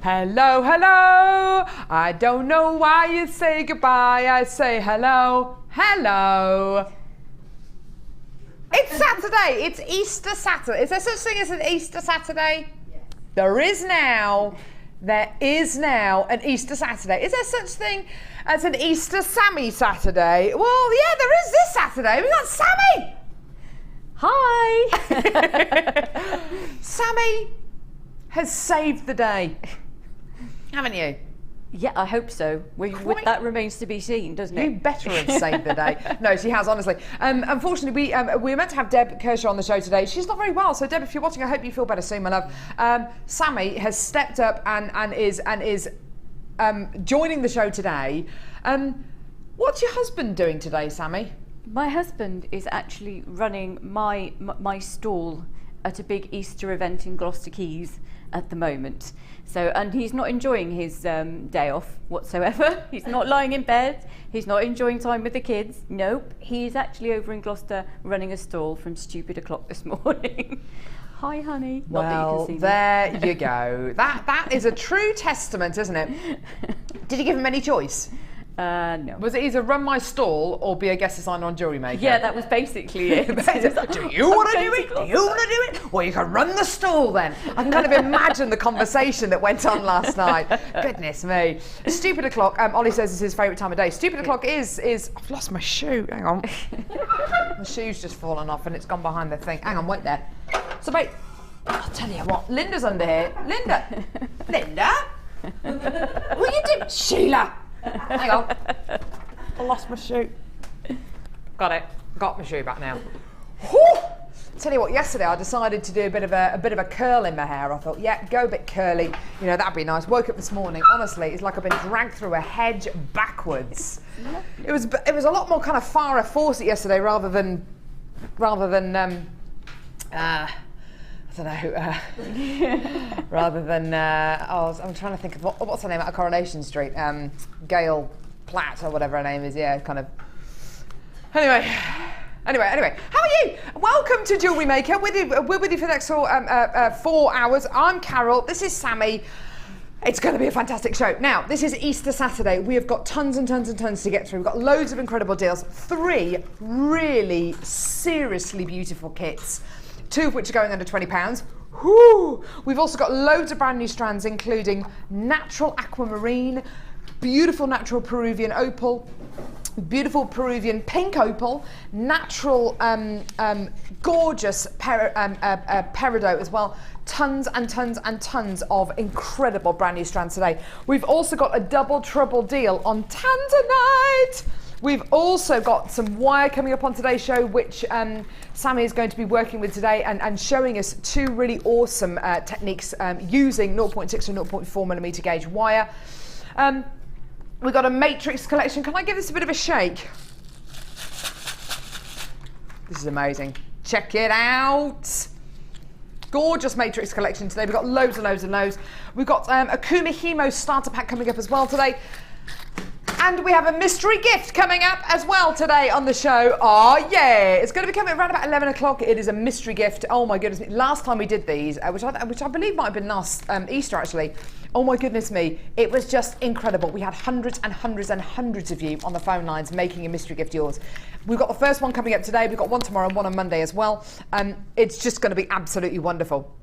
Hello, hello. I don't know why you say goodbye. I say hello, hello. It's Saturday. It's Easter Saturday. Is there such thing as an Easter Saturday? Yes. There is now. There is now an Easter Saturday. Is there such thing as an Easter Sammy Saturday? Well, yeah, there is this Saturday. We got Sammy. Hi. Sammy has saved the day, haven't you? Yeah, I hope so. That remains to be seen, doesn't it? You better have saved the day. No, she has, honestly. Unfortunately, we were meant to have Deb Kershaw on the show today. She's not very well, so Deb, if you're watching, I hope you feel better soon, my love. Sammy has stepped up and is joining the show today. What's your husband doing today, Sammy? My husband is actually running my stall at a big Easter event in Gloucester Keys at the moment. So, and he's not enjoying his day off whatsoever. He's not lying in bed. He's not enjoying time with the kids. Nope. He's actually over in Gloucester running a stall from stupid o'clock this morning. Hi, honey. Well, not that you can see there you go. That is a true testament, isn't it? Did you give him any choice? No. Was it either run my stall or be a guest designer on Jewellery Maker? Yeah, that was basically it. Do you want to do it? Do you want to do it? Well, you can run the stall then. I can kind of imagine the conversation that went on last night. Goodness me. Stupid o'clock. Ollie says it's his favourite time of day. Stupid o'clock is. I've lost my shoe. Hang on. The shoe's just fallen off and it's gone behind the thing. Hang on, wait there. So, mate, I'll tell you what. Linda's under here. Linda. What are you doing? Sheila. Hang on. I lost my shoe. Got it. Got my shoe back now. Whew. Tell you what, yesterday I decided to do a bit of a curl in my hair. I thought, yeah, go a bit curly. You know, that'd be nice. Woke up this morning, honestly, it's like I've been dragged through a hedge backwards. It was a lot more kind of Farrah Fawcett yesterday rather than I don't know. Rather than I'm trying to think of what's her name at Coronation Street. Gail Platt or whatever her name is. Yeah, kind of. Anyway. How are you? Welcome to Jewellery Maker. We're with you for the next 4 hours. I'm Carol. This is Sammy. It's going to be a fantastic show. Now, this is Easter Saturday. We have got tons and tons and tons to get through. We've got loads of incredible deals. 3 really seriously beautiful kits. 2 of which are going under £20. Whoo! We've also got loads of brand new strands, including natural aquamarine, beautiful natural Peruvian opal, beautiful Peruvian pink opal, natural gorgeous peridot as well. Tons and tons and tons of incredible brand new strands today. We've also got a double trouble deal on Tanzanite. We've also got some wire coming up on today's show, which Sammy is going to be working with today and showing us 2 really awesome techniques using 0.6 and 0.4mm gauge wire. We've got a matrix collection. Can I give this a bit of a shake? This is amazing. Check it out. Gorgeous matrix collection today. We've got loads and loads and loads. We've got a Kumihimo starter pack coming up as well today. And we have a mystery gift coming up as well today on the show. Oh yeah, it's going to be coming around about 11 o'clock. It is a mystery gift. Oh my goodness me. Last time we did these, which I believe might have been last Easter actually. Oh my goodness me. It was just incredible. We had hundreds and hundreds and hundreds of you on the phone lines making a mystery gift yours. We've got the first one coming up today. We've got one tomorrow and one on Monday as well. It's just going to be absolutely wonderful.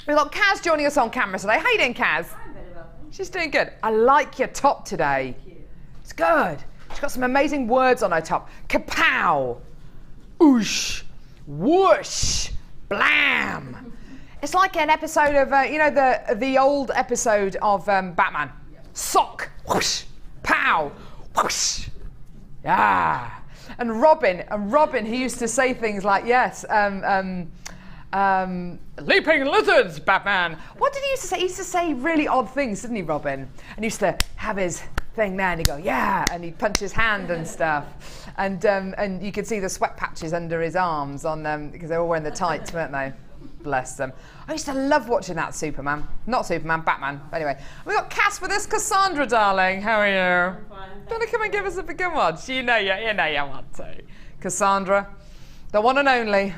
We've got Kaz joining us on camera today. How you doing, Kaz? I'm very well. She's doing good. I like your top today. It's good. She's got some amazing words on her top. Kapow, oosh, whoosh, blam. It's like an episode of, you know, the old episode of Batman. Sock, whoosh, pow, whoosh. Yeah. And Robin, he used to say things like, yes, leaping lizards, Batman. What did he used to say? He used to say really odd things, didn't he, Robin? And he used to have his thing there and he'd go, yeah, and he'd punch his hand and stuff. And you could see the sweat patches under his arms on because they were all wearing the tights, weren't they? Bless them. I used to love watching that Superman. Not Superman, Batman. Anyway, we got Cass with us. Cassandra, darling, how are you? I'm fine. Do you want to come and give us a big one? You know you want to. Cassandra, the one and only.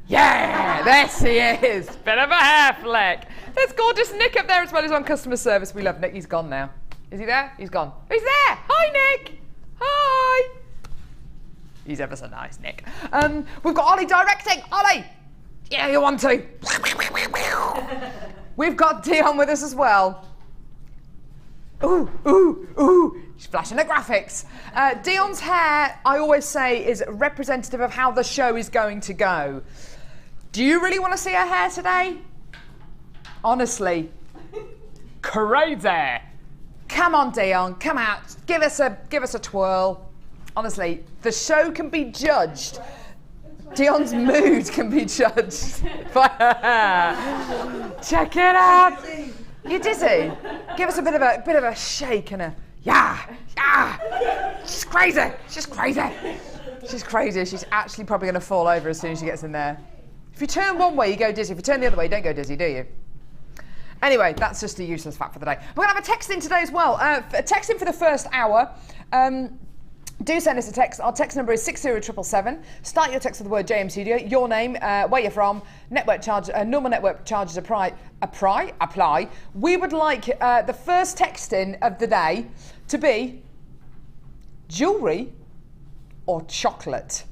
Yeah, there she is. Bit of a hair flick. There's gorgeous Nick up there as well, who's on customer service. We love Nick. He's gone now. Is he there? He's gone. He's there. Hi, Nick. Hi. He's ever so nice, Nick. We've got Ollie directing. Ollie. Yeah, you want to. We've got Dion with us as well. Ooh, ooh, ooh. She's flashing the graphics. Dion's hair, I always say, is representative of how the show is going to go. Do you really want to see her hair today? Honestly. Crazy. Come on, Dion, come out. Give us a twirl. Honestly, the show can be judged. Dion's mood can be judged by her hair. Check it out. You dizzy? Give us a bit of a shake and a yeah. She's crazy. She's crazy. She's crazy. She's actually probably going to fall over as soon as she gets in there. If you turn one way, you go dizzy. If you turn the other way, you don't go dizzy, do you? Anyway, that's just a useless fact for the day. We're going to have a text in today as well. Text in for the first hour. Do send us a text. Our text number is 60777. Start your text with the word JM Studio, your name, where you're from, network charge, normal network charges apply. We would like the first text in of the day to be jewellery or chocolate.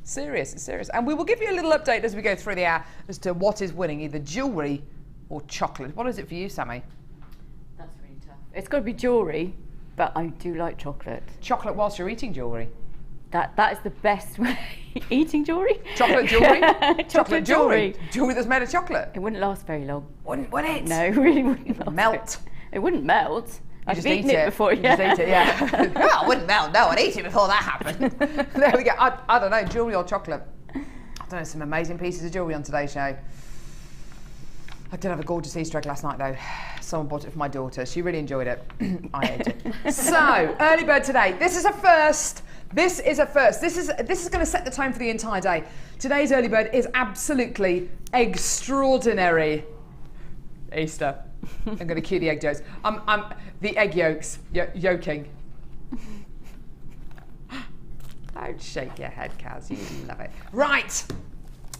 Serious, it's serious. And we will give you a little update as we go through the hour as to what is winning, either jewellery or chocolate. What is it for you, Sammy? That's really tough. It's got to be jewellery, but I do like chocolate. Chocolate whilst you're eating jewellery? That is the best way. Eating jewellery? Chocolate jewellery? Chocolate jewellery. Jewellery that's made of chocolate? It wouldn't last very long. Would it? No, it really wouldn't last. Melt? It wouldn't melt. I've eaten eat it before, yeah. You just eat it, yeah. Well, it wouldn't melt, no, I'd eat it before that happened. There we go. I don't know, jewellery or chocolate. I don't know, some amazing pieces of jewellery on today's show. I did have a gorgeous Easter egg last night though. Someone bought it for my daughter. She really enjoyed it. I ate it. So, early bird today. This is a first. This is a first. This is going to set the tone for the entire day. Today's early bird is absolutely extraordinary. Easter. I'm going to cue the egg yolks. The egg yolks. Yolking. Don't shake your head, Kaz. You love it. Right.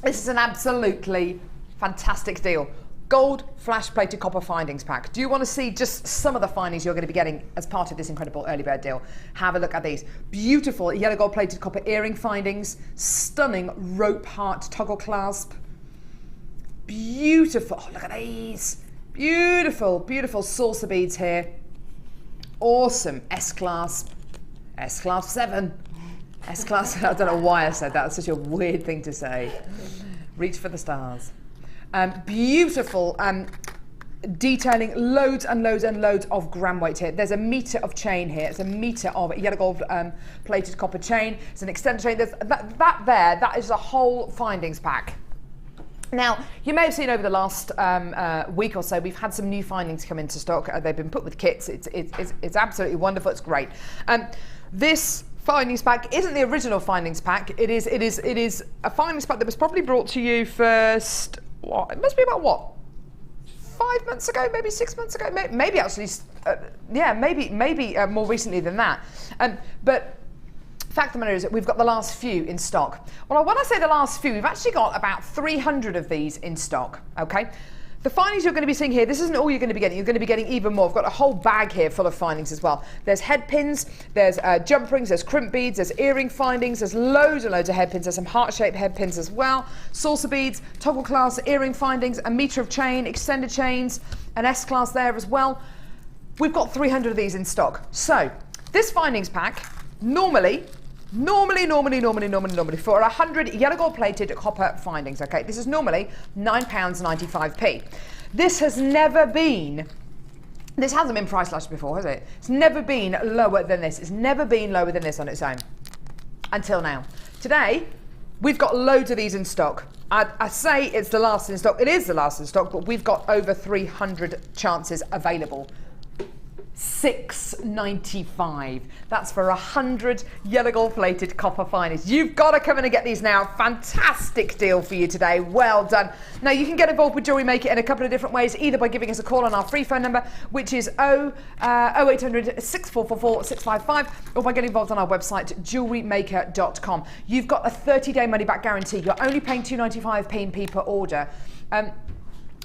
This is an absolutely fantastic deal. Gold flash plated copper findings pack. Do you want to see just some of the findings you're going to be getting as part of this incredible early bird deal? Have a look at these. Beautiful yellow gold plated copper earring findings. Stunning rope heart toggle clasp. Beautiful. Oh, look at these. Beautiful, beautiful saucer beads here. Awesome S-clasp. S-clasp 7. S-clasp, I don't know why I said that. It's such a weird thing to say. Reach for the stars. Beautiful detailing, loads and loads and loads of gram weight here. There's a metre of chain here. It's a metre of yellow gold plated copper chain. It's an extended chain. There's that is a whole findings pack. Now, you may have seen over the last week or so, we've had some new findings come into stock. They've been put with kits. It's absolutely wonderful. It's great. This findings pack isn't the original findings pack. It is a findings pack that was probably brought to you first. What? It must be about what? 5 months ago, maybe 6 months ago, maybe actually, maybe more recently than that. But fact of the matter is that we've got the last few in stock. Well, when I say the last few, we've actually got about 300 of these in stock, okay? The findings you're going to be seeing here, this isn't all you're going to be getting. You're going to be getting even more. I've got a whole bag here full of findings as well. There's head pins, there's jump rings, there's crimp beads, there's earring findings, there's loads and loads of head pins. There's some heart-shaped head pins as well. Saucer beads, toggle class, earring findings, a metre of chain, extended chains, an S-class there as well. We've got 300 of these in stock. So, this findings pack, normally for 100 yellow gold plated copper findings, okay, this is normally £9.95p. This hasn't been price slashed before, has it? It's never been lower than this. It's never been lower than this on its own until now. Today, we've got loads of these in stock. I say it's the last in stock. It is the last in stock, but we've got over 300 chances available. £6.95. That's for 100 yellow gold plated copper findings. You've got to come in and get these now. Fantastic deal for you today. Well done. Now you can get involved with Jewellery Maker in a couple of different ways, either by giving us a call on our free phone number, which is 0800 6444 655, or by getting involved on our website JewelleryMaker.com. You've got a 30-day money back guarantee. You're only paying £2.95p per order.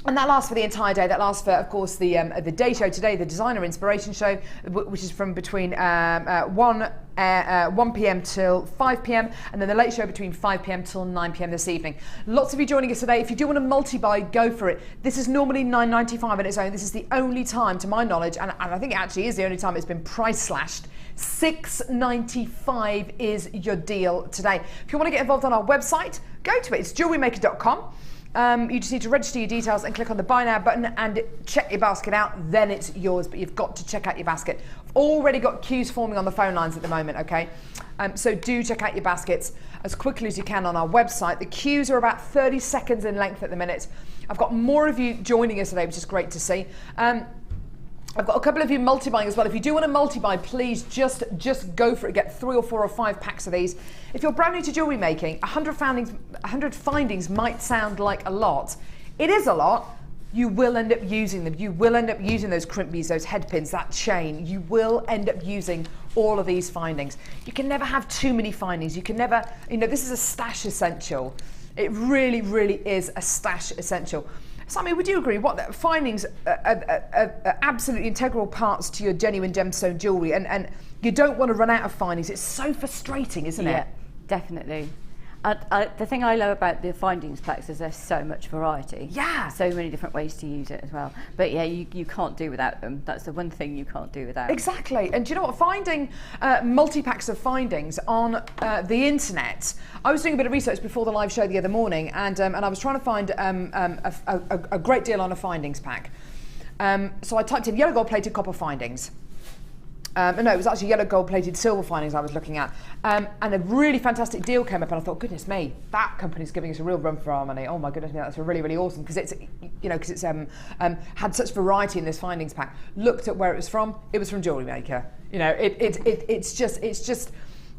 And that lasts for the entire day. That lasts for, of course, the day show today, the designer inspiration show, which is from between 1 p.m. till 5 p.m. and then the late show between 5 p.m. till 9 p.m. this evening. Lots of you joining us today. If you do want to multi-buy, go for it. This is normally $9.95 on its own. This is the only time, to my knowledge, and I think it actually is the only time it's been price slashed. $6.95 is your deal today. If you want to get involved on our website, go to it. It's JewelleryMaker.com. You just need to register your details and click on the Buy Now button and check your basket out. Then it's yours, but you've got to check out your basket. I've already got queues forming on the phone lines at the moment, okay? So do check out your baskets as quickly as you can on our website. The queues are about 30 seconds in length at the minute. I've got more of you joining us today, which is great to see. I've got a couple of you multi-buying as well. If you do want to multi-buy, please just go for it. Get 3 or 4 or 5 packs of these. If you're brand new to jewellery making, 100 findings might sound like a lot. It is a lot. You will end up using them. You will end up using those crimp beads, those head pins, that chain. You will end up using all of these findings. You can never have too many findings. You can never, this is a stash essential. It really, really is a stash essential. Sammy, would you agree? What findings are absolutely integral parts to your genuine gemstone jewellery, and you don't want to run out of findings. It's so frustrating, isn't it? Yeah, definitely. The thing I love about the findings packs is there's so much variety. Yeah. So many different ways to use it as well. But yeah, you can't do without them. That's the one thing you can't do without. Exactly. And do you know what? Finding multi-packs of findings on the internet. I was doing a bit of research before the live show the other morning, and I was trying to find a great deal on a findings pack. So I typed in yellow gold plated copper findings. No, it was actually yellow gold plated silver findings I was looking at, and a really fantastic deal came up, and I thought, goodness me, that company's giving us a real run for our money. Oh my goodness me, that's really, really awesome, because it's had such variety in this findings pack. Looked at where it was from Jewellery Maker.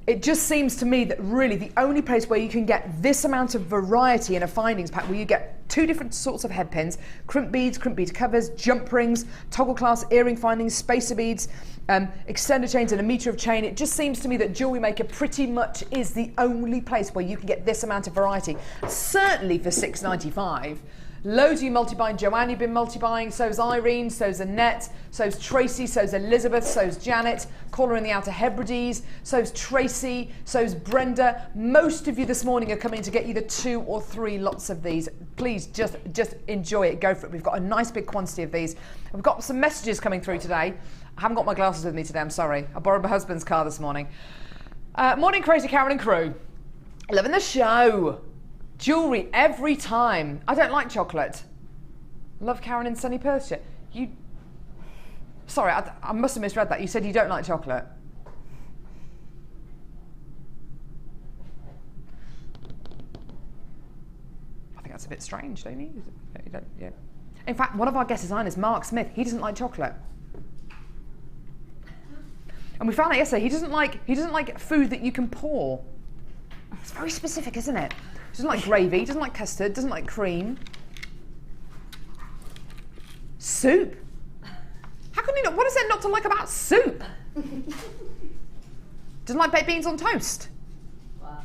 It just seems to me that really the only place where you can get this amount of variety in a findings pack, where you get 2 different sorts of head pins, crimp bead covers, jump rings, toggle clasp earring findings, spacer beads, extender chains, and a metre of chain. It just seems to me that Jewellery Maker pretty much is the only place where you can get this amount of variety. Certainly for $6.95. Loads of you multi-buying. Joanne, you've been multi-buying. So's Irene, so's Annette, so's Tracy, so's Elizabeth, so's Janet. Caller in the Outer Hebrides, so's Tracy, so's Brenda. Most of you this morning are coming to get either 2 or 3 lots of these. Please just enjoy it. Go for it. We've got a nice big quantity of these. We've got some messages coming through today. I haven't got my glasses with me today, I'm sorry. I borrowed my husband's car this morning. Morning, Crazy Karen and crew. Loving the show. Jewellery every time. I don't like chocolate. Love Karen in sunny Perthshire. Sorry, I must have misread that. You said you don't like chocolate. I think that's a bit strange, don't you? Yeah. In fact, one of our guest designers, Mark Smith, he doesn't like chocolate. And we found out yesterday he doesn't like food that you can pour. It's very specific, isn't it? He doesn't like gravy, doesn't like custard, doesn't like cream. Soup. How can you not? What is there not to like about soup? Doesn't like baked beans on toast. Wow.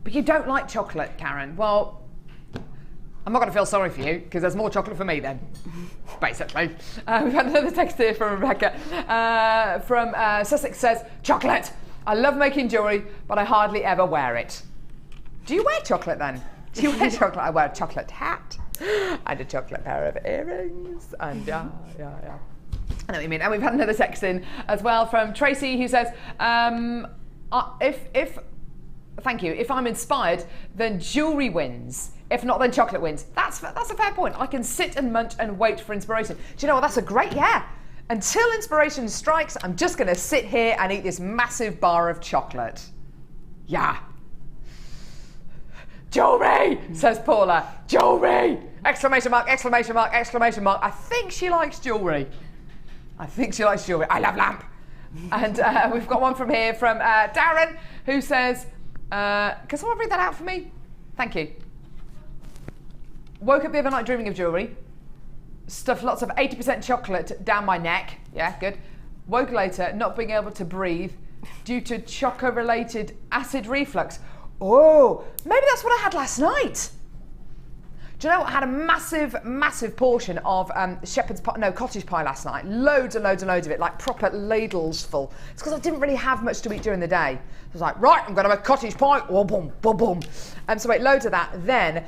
But you don't like chocolate, Karen. Well, I'm not going to feel sorry for you, because there's more chocolate for me then, basically. We've had another text here from Rebecca. From Sussex says, chocolate. I love making jewellery, but I hardly ever wear it. Do you wear chocolate then? Do you wear chocolate? I wear a chocolate hat and a chocolate pair of earrings. And yeah. I know what you mean. And we've had another text in as well from Tracy, who says, thank you, if I'm inspired, then jewellery wins. If not, then chocolate wins. That's a fair point. I can sit and munch and wait for inspiration. Do you know what? That's a great, yeah. Until inspiration strikes, I'm just going to sit here and eat this massive bar of chocolate. Yeah. Jewellery, says Paula. Jewellery! Exclamation mark, exclamation mark, exclamation mark. I think she likes jewellery. I love lamp. And we've got one from here from Darren, who says, can someone read that out for me? Thank you. Woke up the other night dreaming of jewellery. Stuffed lots of 80% chocolate down my neck. Yeah, good. Woke later not being able to breathe due to choco-related acid reflux. Oh, maybe that's what I had last night. Do you know what? I had a massive portion of cottage pie last night. Loads and loads and loads of it, like proper ladles full. It's because I didn't really have much to eat during the day. I was like, right, I'm going to have a cottage pie. Oh, boom, boom, boom. So I ate loads of that. Then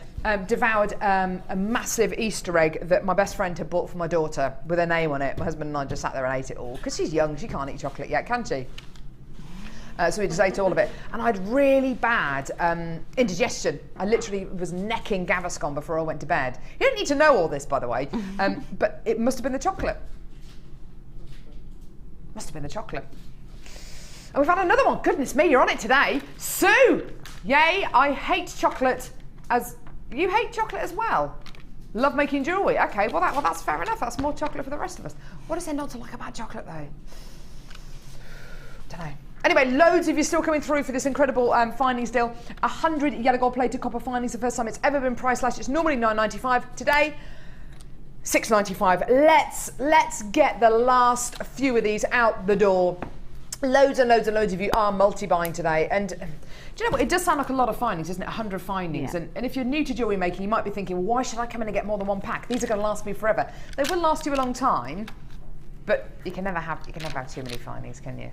devoured a massive Easter egg that my best friend had bought for my daughter with her name on it. My husband and I just sat there and ate it all because she's young. She can't eat chocolate yet, can she? So we just ate all of it. And I had really bad indigestion. I literally was necking Gaviscon before I went to bed. You don't need to know all this, by the way, but it must have been the chocolate. Must have been the chocolate. And we've had another one. Goodness me, you're on it today. Sue! Yay, I hate chocolate as... You hate chocolate as well? Love making jewellery. Okay, well that's fair enough. That's more chocolate for the rest of us. What is there not to like about chocolate, though? Don't know. Anyway, loads of you still coming through for this incredible findings deal. 100 yellow gold plated copper findings, the first time it's ever been price slashed. It's normally $9.95. Today, $6.95. Let's get the last few of these out the door. Loads and loads and loads of you are multi-buying today. And do you know what? It does sound like a lot of findings, isn't it? 100 findings. Yeah. And if you're new to jewellery making, you might be thinking, why should I come in and get more than one pack? These are going to last me forever. They will last you a long time, but you can never have too many findings, can you?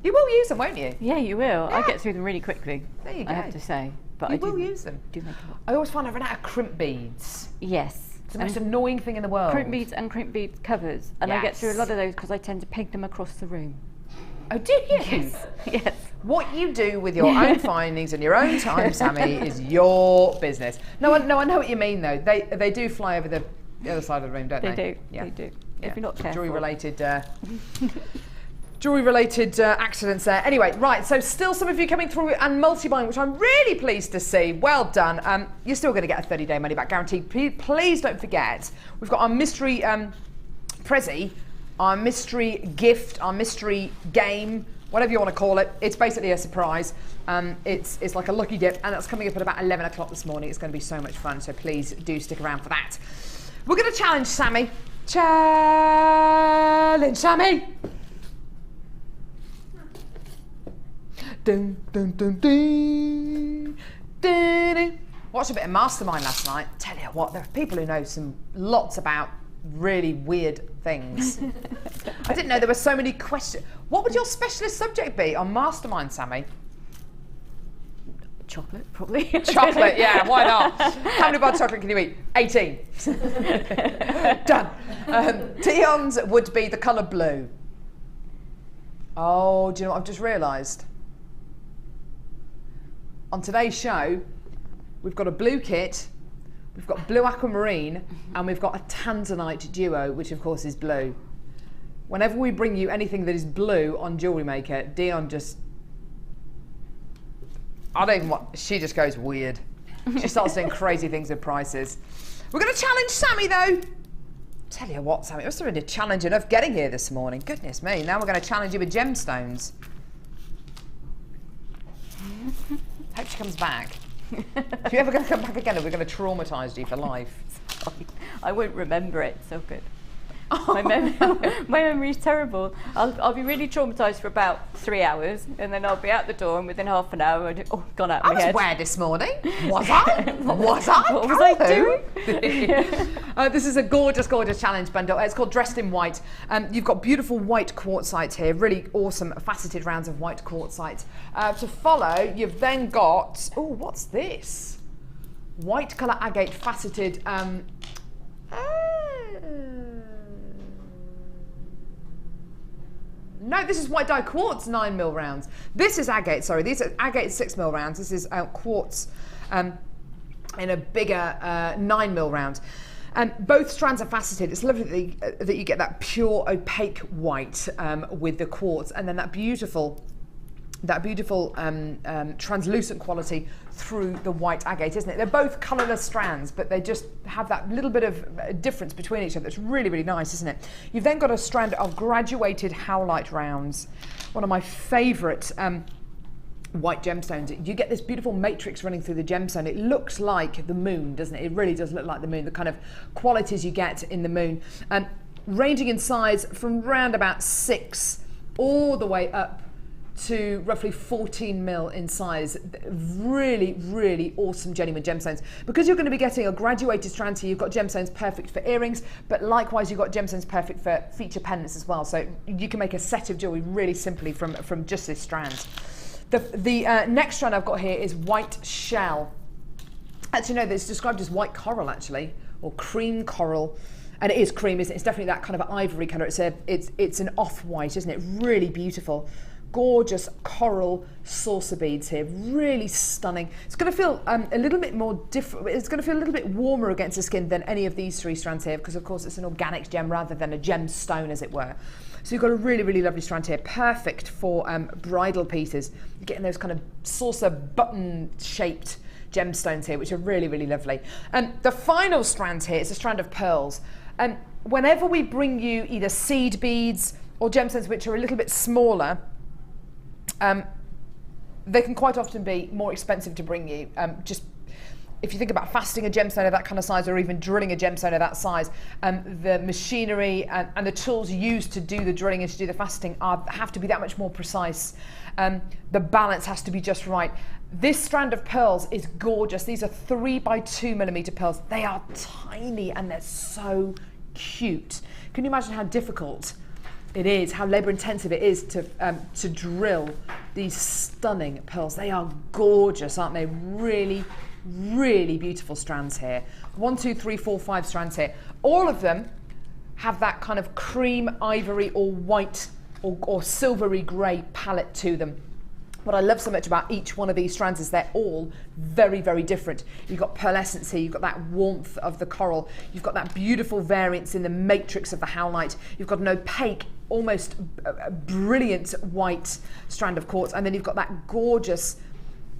You will use them, won't you? Yeah, you will. Yeah. I get through them really quickly. There you go. I have to say. But you will use them. Do make a lot. I always find I run out of crimp beads. Yes. It's the most annoying thing in the world. Crimp beads and crimp beads covers. And I get through a lot of those because I tend to peg them across the room. Oh, do you? Yes. Yes. What you do with your own findings and your own time, Sammy, is your business. No, I know what you mean, though. They do fly over the other side of the room, don't they? They do. Yeah. They do. Yeah. If you're not careful. Jewellery-related accidents there. Anyway, right, so still some of you coming through and multi-buying, which I'm really pleased to see. Well done. You're still going to get a 30-day money-back guarantee. Please don't forget, we've got our mystery Prezi, our mystery gift, our mystery game, whatever you want to call it. It's basically a surprise. It's like a lucky dip, and that's coming up at about 11 o'clock this morning. It's going to be so much fun, so please do stick around for that. We're going to challenge Sammy. Challenge Sammy! Dun, dun, dun, dun, dun, dun. Watched a bit of Mastermind last night. Tell you what, there are people who know lots about really weird things. I didn't know there were so many questions. What would your specialist subject be on Mastermind, Sammy? Chocolate, probably. Chocolate, yeah, why not? How many bars of chocolate can you eat? 18. Done. Dion's would be the colour blue. Oh, do you know what I've just realised? On today's show, we've got a blue kit, we've got blue aquamarine, and we've got a Tanzanite duo, which of course is blue. Whenever we bring you anything that is blue on Jewellery Maker, Dion just... she just goes weird. She starts doing crazy things with prices. We're going to challenge Sammy, though. Tell you what, Sammy, it must have been a challenge enough getting here this morning. Goodness me, now we're going to challenge you with gemstones. Hope she comes back. If you're ever going to come back again, we're going to traumatise you for life. Sorry. I won't remember it, so good. My memory's terrible. I'll be really traumatised for about 3 hours, and then I'll be out the door, and within half an hour, gone out of my head. I was where this morning? Was I? What was I doing? This is a gorgeous, gorgeous challenge bundle. It's called Dressed in White. You've got beautiful white quartzite here, really awesome faceted rounds of white quartzite. To follow, you've then got, oh, what's this? White colour agate faceted. No, this is white dye quartz 9mm rounds. This is agate, sorry. These are agate 6mm rounds. This is quartz in a bigger 9mm round. Both strands are faceted. It's lovely that you get that pure opaque white with the quartz, and then that beautiful translucent quality through the white agate, isn't it? They're both colourless strands, but they just have that little bit of difference between each other. It's really, really nice, isn't it? You've then got a strand of graduated howlite rounds, one of my favourite white gemstones. You get this beautiful matrix running through the gemstone. It looks like the moon, doesn't it? It really does look like the moon, the kind of qualities you get in the moon. Ranging in size from round about 6 all the way up to roughly 14 mil in size. Really, really awesome genuine gemstones. Because you're going to be getting a graduated strand here, you've got gemstones perfect for earrings, but likewise you've got gemstones perfect for feature pendants as well. So you can make a set of jewellery really simply from just this strand. The next strand I've got here is white shell. Actually, no, it's described as white coral actually, or cream coral. And it is cream, isn't it? It's definitely that kind of ivory colour. It's an off-white, isn't it? Really beautiful. Gorgeous coral saucer beads here, really stunning. It's going to feel a little bit more different. It's going to feel a little bit warmer against the skin than any of these three strands here, because of course it's an organic gem rather than a gemstone, as it were. So you've got a really, really lovely strand here, perfect for bridal pieces. You're getting those kind of saucer button-shaped gemstones here, which are really, really lovely. The final strand here is a strand of pearls. Whenever we bring you either seed beads or gemstones which are a little bit smaller, they can quite often be more expensive to bring you. Just if you think about fasting a gemstone of that kind of size, or even drilling a gemstone of that size, the machinery and the tools used to do the drilling and to do the fasting have to be that much more precise. The balance has to be just right. This strand of pearls is gorgeous. These are 3 by 2 millimeter pearls. They are tiny and they're so cute. Can you imagine how difficult it is, how labour intensive it is to drill these stunning pearls? They are gorgeous, aren't they? Really, really beautiful strands here. 1, 2, 3, 4, 5 strands here. All of them have that kind of cream, ivory or white or silvery grey palette to them. What I love so much about each one of these strands is they're all very, very different. You've got pearlescence here, you've got that warmth of the coral, you've got that beautiful variance in the matrix of the howlite, you've got an opaque, almost brilliant white strand of quartz, and then you've got that gorgeous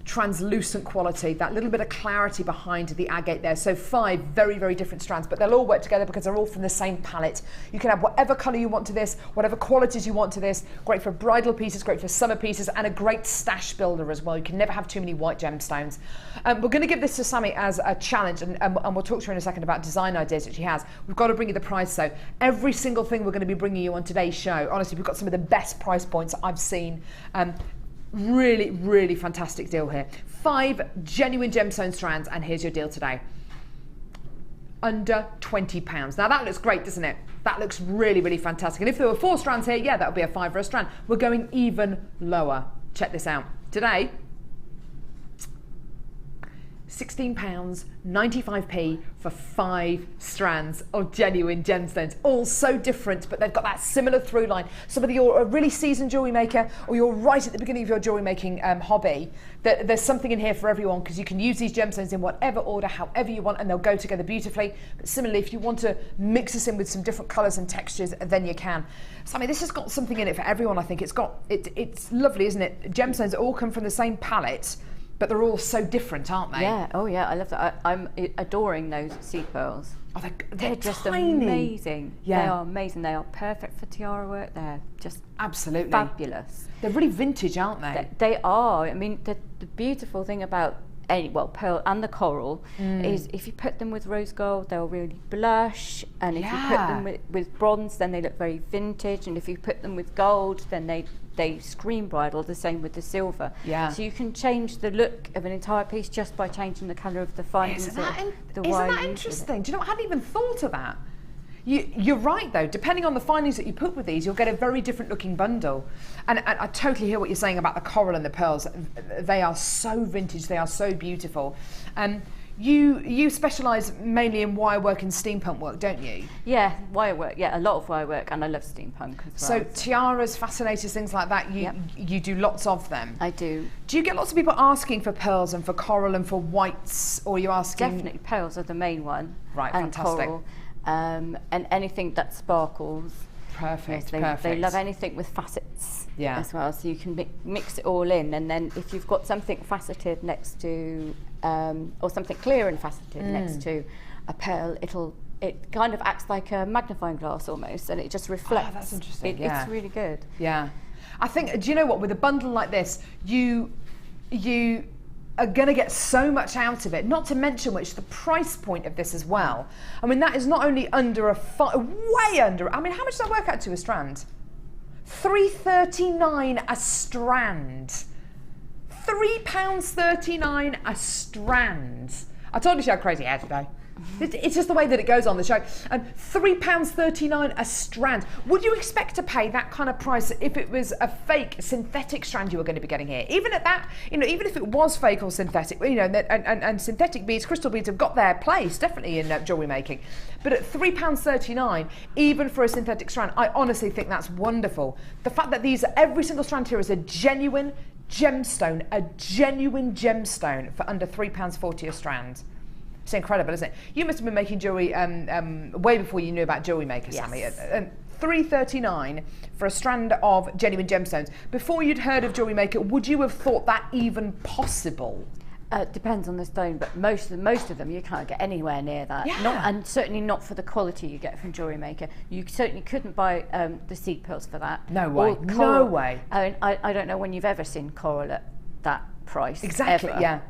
translucent quality, that little bit of clarity behind the agate there. So 5 very, very different strands, but they'll all work together because they're all from the same palette. You can have whatever colour you want to this, whatever qualities you want to this. Great for bridal pieces, great for summer pieces, and a great stash builder as well. You can never have too many white gemstones. We're going to give this to Sammy as a challenge, and we'll talk to her in a second about design ideas that she has. We've got to bring you the price though. Every single thing we're going to be bringing you on today's show, honestly, we've got some of the best price points I've seen. Really, really fantastic deal here. 5 genuine gemstone strands, and here's your deal today. Under £20. Now that looks great, doesn't it? That looks really, really fantastic. And if there were 4 strands here, yeah, that would be a £5 a strand. We're going even lower. Check this out. Today, £16.95 for 5 strands of genuine gemstones. All so different, but they've got that similar through line. So whether you're a really seasoned jewellery maker or you're right at the beginning of your jewellery making hobby, there's something in here for everyone, because you can use these gemstones in whatever order, however you want, and they'll go together beautifully. But similarly, if you want to mix this in with some different colours and textures, then you can. Sammy, this has got something in it for everyone, I think. It's lovely, isn't it? Gemstones all come from the same palette, but they're all so different, aren't they? Yeah, oh yeah, I love that. I'm adoring those seed pearls. Oh, they're just tiny. Amazing. Yeah. They are amazing. They are perfect for tiara work. They're just absolutely fabulous. They're really vintage, aren't they? They are. I mean, the beautiful thing about pearl and the coral is if you put them with rose gold, they'll really blush, and if you put them with bronze, then they look very vintage, and if you put them with gold, then they scream bridal. The same with the silver. Yeah. So you can change the look of an entire piece just by changing the colour of the findings. Isn't that interesting? Do you know what? I hadn't even thought of that. You're right though, depending on the findings that you put with these, you'll get a very different looking bundle. And I totally hear what you're saying about the coral and the pearls. They are so vintage, they are so beautiful. You specialise mainly in wire work and steampunk work, don't you? Yeah, wire work, a lot of wire work, and I love steampunk as well. So tiaras, fascinators, things like that, you do lots of them? I do. Do you get lots of people asking for pearls and for coral and for whites, or are you asking? Definitely, pearls are the main one. Right, and fantastic. Coral. And anything that sparkles. Perfect, yes, they love anything with facets as well, so you can mix it all in, and then if you've got something faceted next to, or something clear and faceted next to a pearl, it kind of acts like a magnifying glass almost, and it just reflects. Oh, that's interesting. It's really good. Yeah. I think, do you know what, with a bundle like this, you are going to get so much out of it, not to mention which the price point of this as well. I mean, that is not only under way under, I mean, how much does that work out to a strand? £3.39 a strand. £3.39 a strand. I told you she had crazy hair today. It's just the way that it goes on the show. And £3.39 a strand. Would you expect to pay that kind of price if it was a fake synthetic strand you were going to be getting here? Even at that, you know, even if it was fake or synthetic, you know, and synthetic beads, crystal beads have got their place definitely in jewellery making. But at £3.39, even for a synthetic strand, I honestly think that's wonderful. The fact that every single strand here is a genuine gemstone for under £3.40 a strand. It's incredible, isn't it? You must have been making jewellery way before you knew about Jewellery Maker, yes. Sammy. $3.39 for a strand of genuine gemstones. Before you'd heard of Jewellery Maker, would you have thought that even possible? Depends on the stone, but most of them you can't get anywhere near that. Yeah. And certainly not for the quality you get from Jewellery Maker. You certainly couldn't buy the seed pearls for that. No way. Or coral. No way. I don't know when you've ever seen coral at that price. Exactly. Ever. Yeah.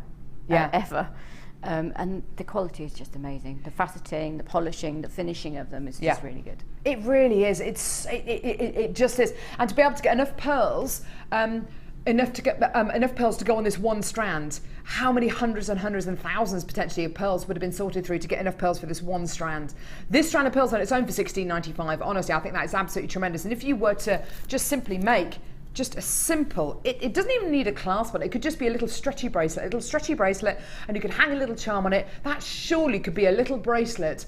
Yeah. Ever. And the quality is just amazing. The faceting, the polishing, the finishing of them is just really good. It really is. It just is. And to be able to get enough pearls, enough pearls to go on this one strand. How many hundreds and hundreds and thousands potentially of pearls would have been sorted through to get enough pearls for this one strand? This strand of pearls on its own for $16.95. Honestly, I think that is absolutely tremendous. And if you were to just simply make just a simple, it doesn't even need a clasp on it. It could just be a little stretchy bracelet, and you could hang a little charm on it. That surely could be a little bracelet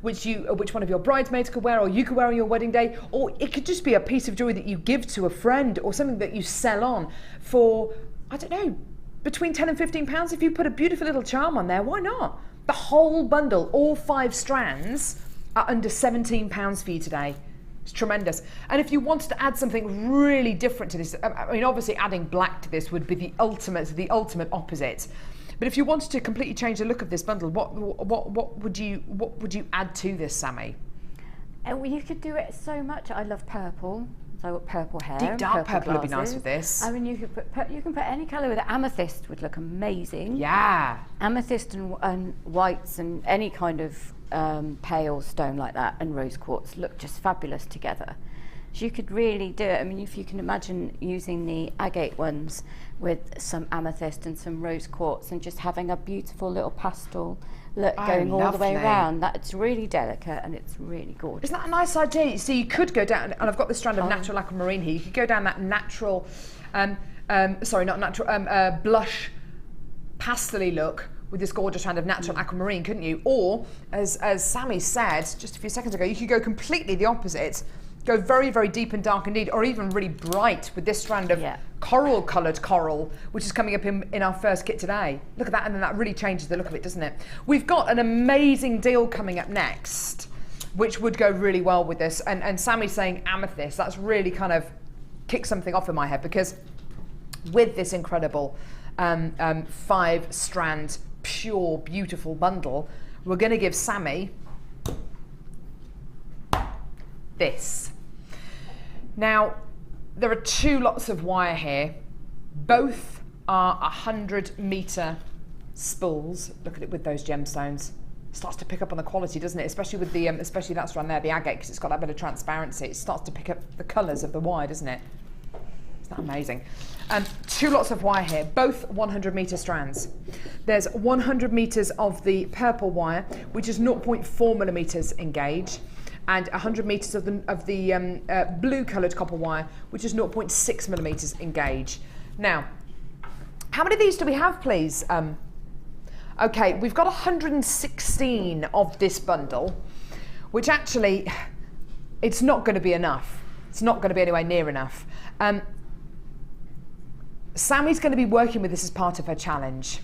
which one of your bridesmaids could wear, or you could wear on your wedding day, or it could just be a piece of jewellery that you give to a friend, or something that you sell on for, I don't know, between £10 and £15. If you put a beautiful little charm on there, why not? The whole bundle, all 5 strands, are under £17 for you today. It's tremendous. And if you wanted to add something really different to this, I mean, obviously adding black to this would be the ultimate opposite. But if you wanted to completely change the look of this bundle, what would you add to this, Sammy? Well, you could do it so much. I love purple. So I've got purple hair. Deep dark purple would be glasses. nice with this. I mean, you can put any colour with it. Amethyst would look amazing. Yeah. Amethyst and whites and any kind of pale stone like that, and rose quartz look just fabulous together. So you could really do it. I mean, if you can imagine using the agate ones with some amethyst and some rose quartz and just having a beautiful little pastel look going all the way around. That's really delicate and it's really gorgeous. Isn't that a nice idea? So you could go down, and I've got this strand of natural aquamarine here. You could go down that natural, blush pastel-y look with this gorgeous strand of natural aquamarine, couldn't you? Or, as Sammy said just a few seconds ago, you could go completely the opposite. Go very, very deep and dark indeed, or even really bright with this strand of coral-coloured coral, which is coming up in our first kit today. Look at that, and then that really changes the look of it, doesn't it? We've got an amazing deal coming up next, which would go really well with this. And Sammy's saying amethyst. That's really kind of kicked something off in my head, because with this incredible 5-strand, pure, beautiful bundle, we're going to give Sammy this. Now, there are 2 lots of wire here. Both are 100-metre spools. Look at it with those gemstones. Starts to pick up on the quality, doesn't it? Especially with the, especially that strand there, the agate, because it's got that bit of transparency. It starts to pick up the colours of the wire, doesn't it? Isn't that amazing? 2 lots of wire here, both 100-metre strands. There's 100 metres of the purple wire, which is 0.4 millimetres in gauge, and 100 metres of the blue-coloured copper wire, which is 0.6 millimetres in gauge. Now, how many of these do we have, please? Okay, we've got 116 of this bundle, which actually, it's not going to be enough. It's not going to be anywhere near enough. Sammy's going to be working with this as part of her challenge.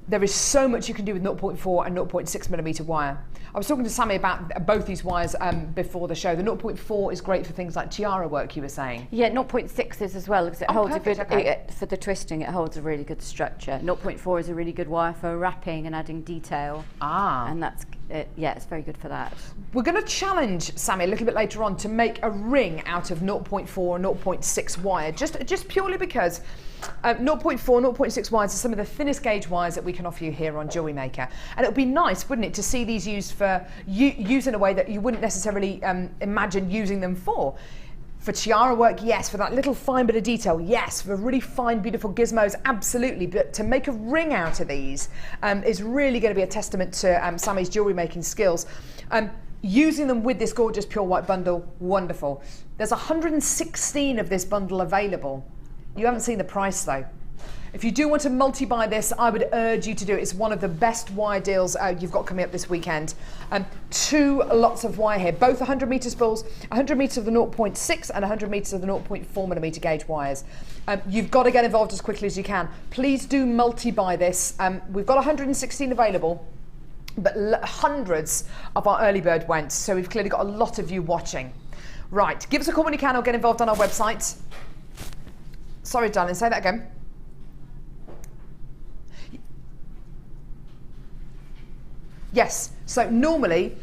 There is so much you can do with 0.4 and 0.6 millimetre wire. I was talking to Sammy about both these wires before the show. The 0.4 is great for things like tiara work, you were saying. Yeah, 0.6 is as well, because it holds perfect, a good, for the twisting, it holds a really good structure. 0.4 is a really good wire for wrapping and adding detail. And that's, yeah, it's very good for that. We're going to challenge Sammy a little bit later on to make a ring out of 0.4 and 0.6 wire, just purely because 0.4, 0.6 wires are some of the thinnest gauge wires that we can offer you here on Jewellery Maker. And it would be nice, wouldn't it, to see these used in a way that you wouldn't necessarily imagine using them for. For tiara work, yes. For that little fine bit of detail, yes. For really fine, beautiful gizmos, absolutely. But to make a ring out of these is really going to be a testament to Sammy's jewellery making skills. Using them with this gorgeous pure white bundle, wonderful. There's 116 of this bundle available. You haven't seen the price though. If you do want to multi-buy this, I would urge you to do it. It's one of the best wire deals you've got coming up this weekend. 2 lots of wire here, both 100 metre spools, 100 metres of the 0.6 and 100 metres of the 0.4mm gauge wires. You've got to get involved as quickly as you can. Please do multi-buy this. We've got 116 available, but hundreds of our early bird went, so we've clearly got a lot of you watching. Right, give us a call when you can or get involved on our website. Sorry, darling, say that again. Yes, so normally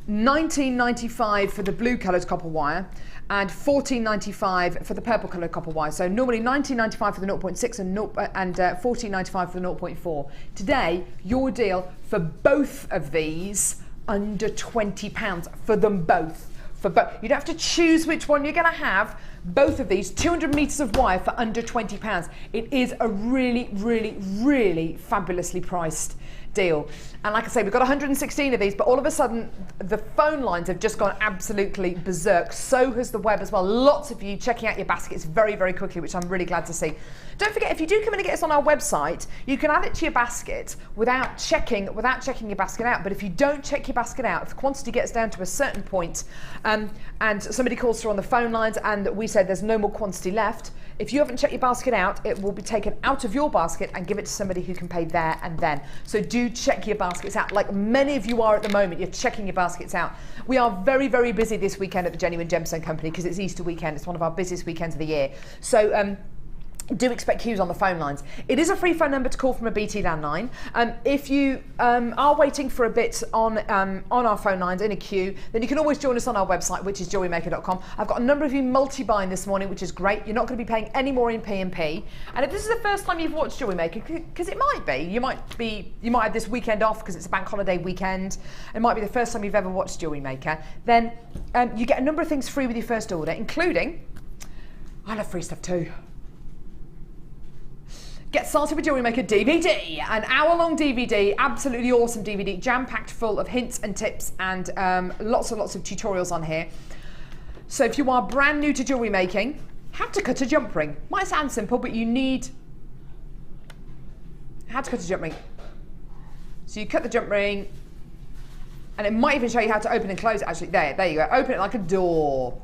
$19.95 for the blue coloured copper wire and $14.95 for the purple coloured copper wire. So normally $19.95 for the 0.6 and $14.95 for the 0.4. Today, your deal for both of these under £20 for them both. You don't have to choose which one you're going to have. Both of these, 200 metres of wire for under £20. It is a really, really, really fabulously priced deal. And like I say, we've got 116 of these, but all of a sudden the phone lines have just gone absolutely berserk. So has the web as well. Lots of you checking out your baskets very, very quickly, which I'm really glad to see. Don't forget, if you do come in and get us on our website, you can add it to your basket without checking your basket out. But if you don't check your basket out, if the quantity gets down to a certain point, and somebody calls through on the phone lines and we said there's no more quantity left, if you haven't checked your basket out, it will be taken out of your basket and give it to somebody who can pay there and then. So do check your baskets out. Like many of you are at the moment, you're checking your baskets out. We are very, very busy this weekend at the Genuine Gemstone Company because it's Easter weekend. It's one of our busiest weekends of the year. So do expect queues on the phone lines. It is a free phone number to call from a BT landline. If you are waiting for a bit on our phone lines in a queue, then you can always join us on our website, which is jewellerymaker.com. I've got a number of you multi-buying this morning, which is great. You're not going to be paying any more in P&P. And if this is the first time you've watched Jewellery Maker, because it might be, you might have this weekend off because it's a bank holiday weekend. It might be the first time you've ever watched Jewellery Maker. Then you get a number of things free with your first order, including, I love free stuff too. Get Started with Jewellery Maker DVD, an hour-long DVD, absolutely awesome DVD, jam-packed full of hints and tips and lots and lots of tutorials on here. So if you are brand new to jewellery making, how to cut a jump ring. Might sound simple, but you need how to cut a jump ring. So you cut the jump ring, and it might even show you how to open and close it. Actually, there you go. Open it like a door.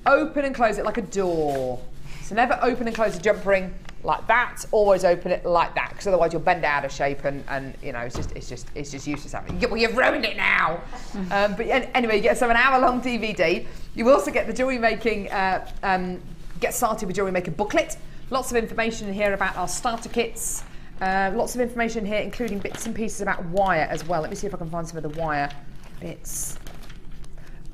Open and close it like a door. So never open and close a jump ring like that. Always open it like that, because otherwise you'll bend out of shape, and you know it's just useless. Well, you've ruined it now. But anyway, you get an hour-long DVD. You also get the Jewellery Making Get Started with Jewellery Maker booklet. Lots of information in here about our starter kits. Lots of information here, including bits and pieces about wire as well. Let me see if I can find some of the wire bits.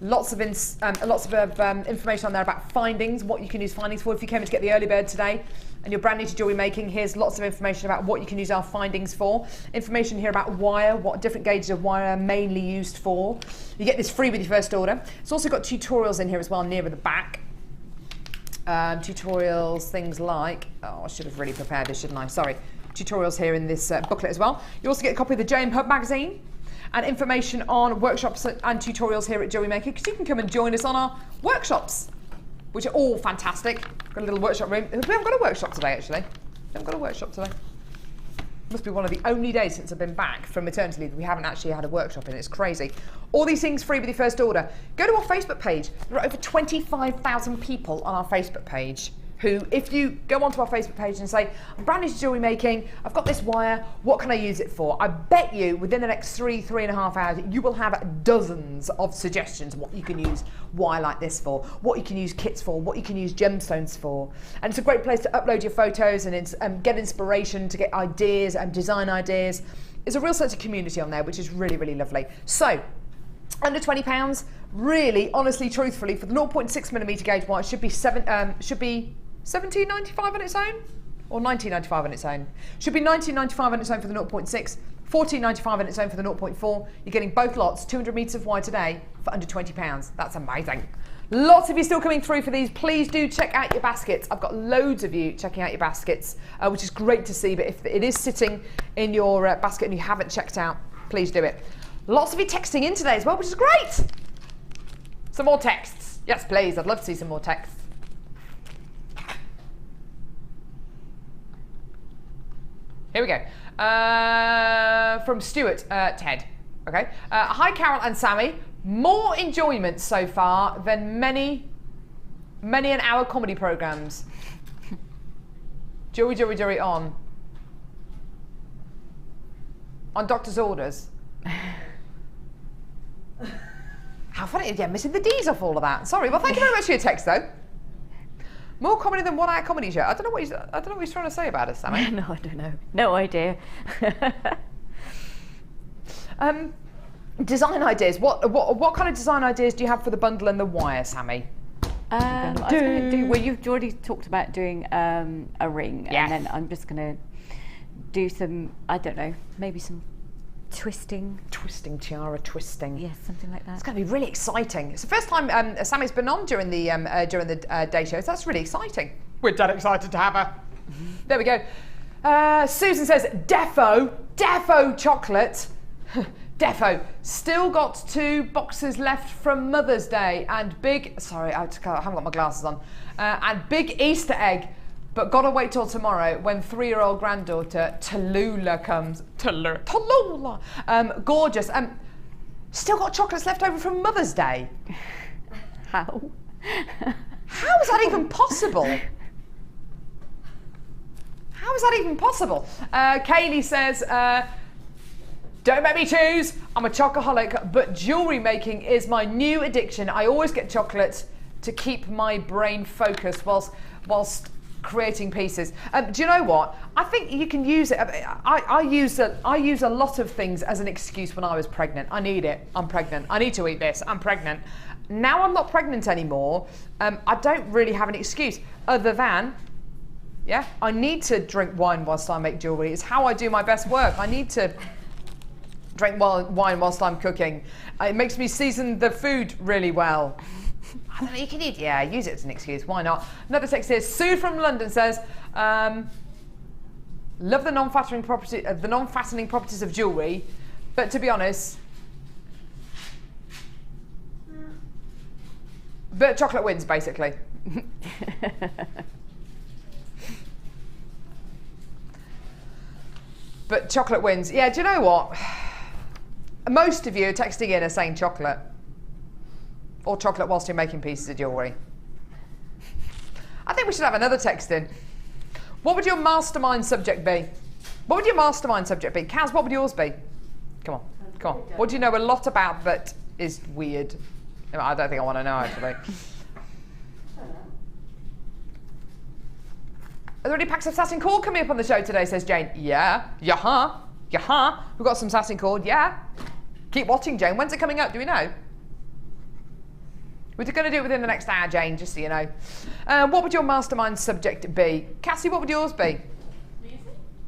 Lots of information on there about findings, what you can use findings for. If you came in to get the early bird today and you're brand new to jewellery making, here's lots of information about what you can use our findings for. Information here about wire, what different gauges of wire are mainly used for. You get this free with your first order. It's also got tutorials in here as well, near the back. Tutorials, things like, oh, I should have really prepared this, shouldn't I? Sorry. Tutorials here in this booklet as well. You also get a copy of the JM Hub magazine, and information on workshops and tutorials here at Jewellery Maker, because you can come and join us on our workshops, which are all fantastic. Got a little workshop room. We haven't got a workshop today, actually. We haven't got a workshop today. Must be one of the only days since I've been back from maternity leave that we haven't actually had a workshop in. It's crazy. All these things free with your first order. Go to our Facebook page. There are over 25,000 people on our Facebook page who, if you go onto our Facebook page and say, I'm brand new to jewellery making, I've got this wire, what can I use it for? I bet you within the next 3.5 hours, you will have dozens of suggestions what you can use wire like this for, what you can use kits for, what you can use gemstones for. And it's a great place to upload your photos and get inspiration, to get ideas and design ideas. There's a real sense of community on there, which is really, really lovely. So, under £20, really, honestly, truthfully, for the 0.6mm gauge wire, it should be $17.95 on its own, or $19.95 on its own. Should be $19.95 on its own for the 0.6, $14.95 on its own for the 0.4. You're getting both lots, 200 metres of wire today for under £20. That's amazing. Lots of you still coming through for these. Please do check out your baskets. I've got loads of you checking out your baskets, which is great to see. But if it is sitting in your basket and you haven't checked out, please do it. Lots of you texting in today as well, which is great. Some more texts. Yes, please. I'd love to see some more texts. Here we go. From Stuart, Ted. Okay. Hi, Carol and Sammy. More enjoyment so far than many an hour comedy programmes. Jewelry on doctor's orders. How funny, yeah, missing the D's off all of that. Sorry, well, thank you very much for your text, though. More comedy than 1 hour comedy show. I don't know what he's trying to say about us, Sammy. No, I don't know. No idea. Design ideas. What kind of design ideas do you have for the bundle and the wire, Sammy? I was going to do. Well, you've already talked about doing a ring, yes. And then I'm just going to do some. I don't know, maybe some twisting. Tiara twisting. Yes, something like that. It's going to be really exciting. It's the first time Sammy's been on during the day shows. That's really exciting. We're dead excited to have her. There we go. Susan says, defo chocolate. Defo. Still got 2 boxes left from Mother's Day and big. Sorry, I haven't got my glasses on. And big Easter egg. But gotta wait till tomorrow when 3-year-old granddaughter Tallulah comes. Tallulah. Gorgeous. Still got chocolates left over from Mother's Day. How? How is that even possible? How is that even possible? Kaylee says, don't make me choose. I'm a chocoholic, but jewellery making is my new addiction. I always get chocolate to keep my brain focused whilst creating pieces. Do you know what? I think you can use it. I use a lot of things as an excuse when I was pregnant. I need it. I'm pregnant. I need to eat this. I'm pregnant. Now I'm not pregnant anymore. I don't really have an excuse other than, yeah, I need to drink wine whilst I make jewellery. It's how I do my best work. I need to drink wine whilst I'm cooking. It makes me season the food really well. I don't know, you can use it as an excuse. Why not? Another text here. Sue from London says, love the non-fastening properties of jewellery, but to be honest, but chocolate wins basically. But chocolate wins. Yeah, do you know what? Most of you are texting in are saying chocolate. Or chocolate whilst you're making pieces of jewellery. I think we should have another text in. What would your mastermind subject be? What would your mastermind subject be? Kaz, what would yours be? Come on. What do you know a lot about that is weird? I don't think I want to know, actually. Are there any packs of satin cord coming up on the show today, says Jane? Yeah. Yaha. We've got some satin cord, yeah. Keep watching, Jane. When's it coming up? Do we know? We're going to do it within the next hour, Jane, just so you know. What would your mastermind subject be? Cassie, what would yours be?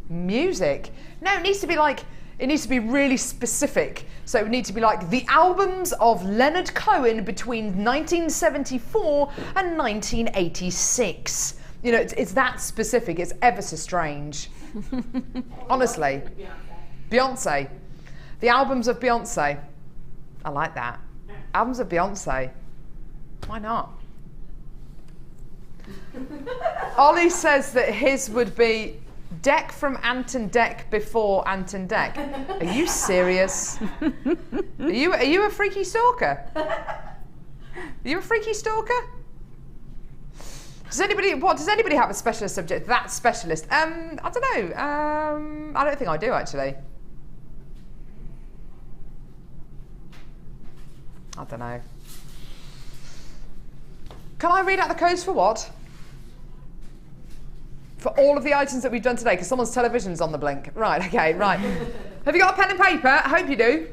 Music? No, it needs to be really specific. So it would need to be like the albums of Leonard Cohen between 1974 and 1986. You know, it's that specific. It's ever so strange. Honestly. Beyonce. The albums of Beyonce. I like that. Albums of Beyonce. Why not? Ollie says that his would be Deck from Ant and Dec before Ant and Dec. Are you serious? Are you a freaky stalker? Are you a freaky stalker? Does anybody have a specialist subject? That specialist? I don't know. I don't think I do actually. I don't know. Can I read out the codes for what? For all of the items that we've done today, because someone's television's on the blink. Right, okay, right. Have you got a pen and paper? I hope you do.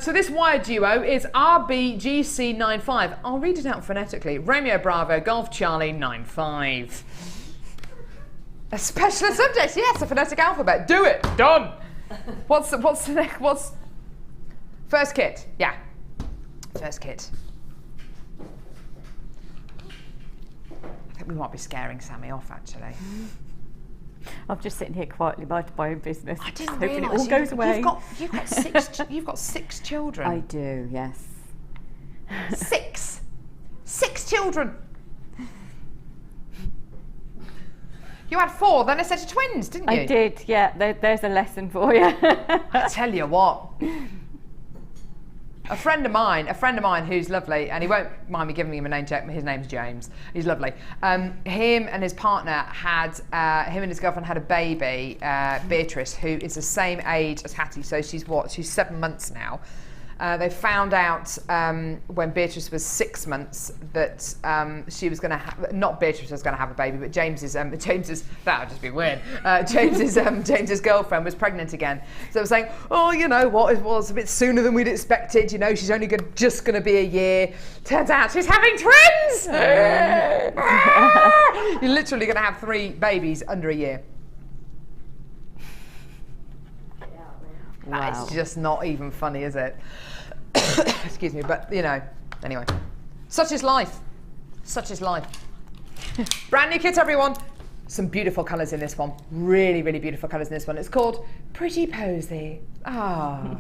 So this wire duo is RBGC95. I'll read it out phonetically. Romeo Bravo, Golf Charlie 95. A specialist subject, yes, a phonetic alphabet. Do it, done. What's the next? First kit? Yeah, first kit. we might be scaring Sammy off actually. I'm just sitting here quietly minding my own business. I didn't hoping realise it all goes away. You've got 6 children. I do, yes. 6 children. You had 4, then a set of twins, didn't you? I did, yeah. There's a lesson for you. I tell you what. A friend of mine who's lovely, and he won't mind me giving him a name check, his name's James. He's lovely. Him and his partner had, him and his girlfriend had a baby, Beatrice, who is the same age as Hattie, so she's 7 months now. They found out when Beatrice was 6 months that she was going to have, not Beatrice was going to have a baby, but James's, that would just be weird. James's girlfriend was pregnant again. So they were saying, oh, you know what, it was a bit sooner than we'd expected. You know, she's only just going to be a year. Turns out she's having twins. You're literally going to have 3 babies under a year. Wow. It's just not even funny, is it? Excuse me, but you know, anyway. Such is life. Such is life. Brand new kit, everyone. Some beautiful colours in this one. Really, really beautiful colours in this one. It's called Pretty Posy. Ah.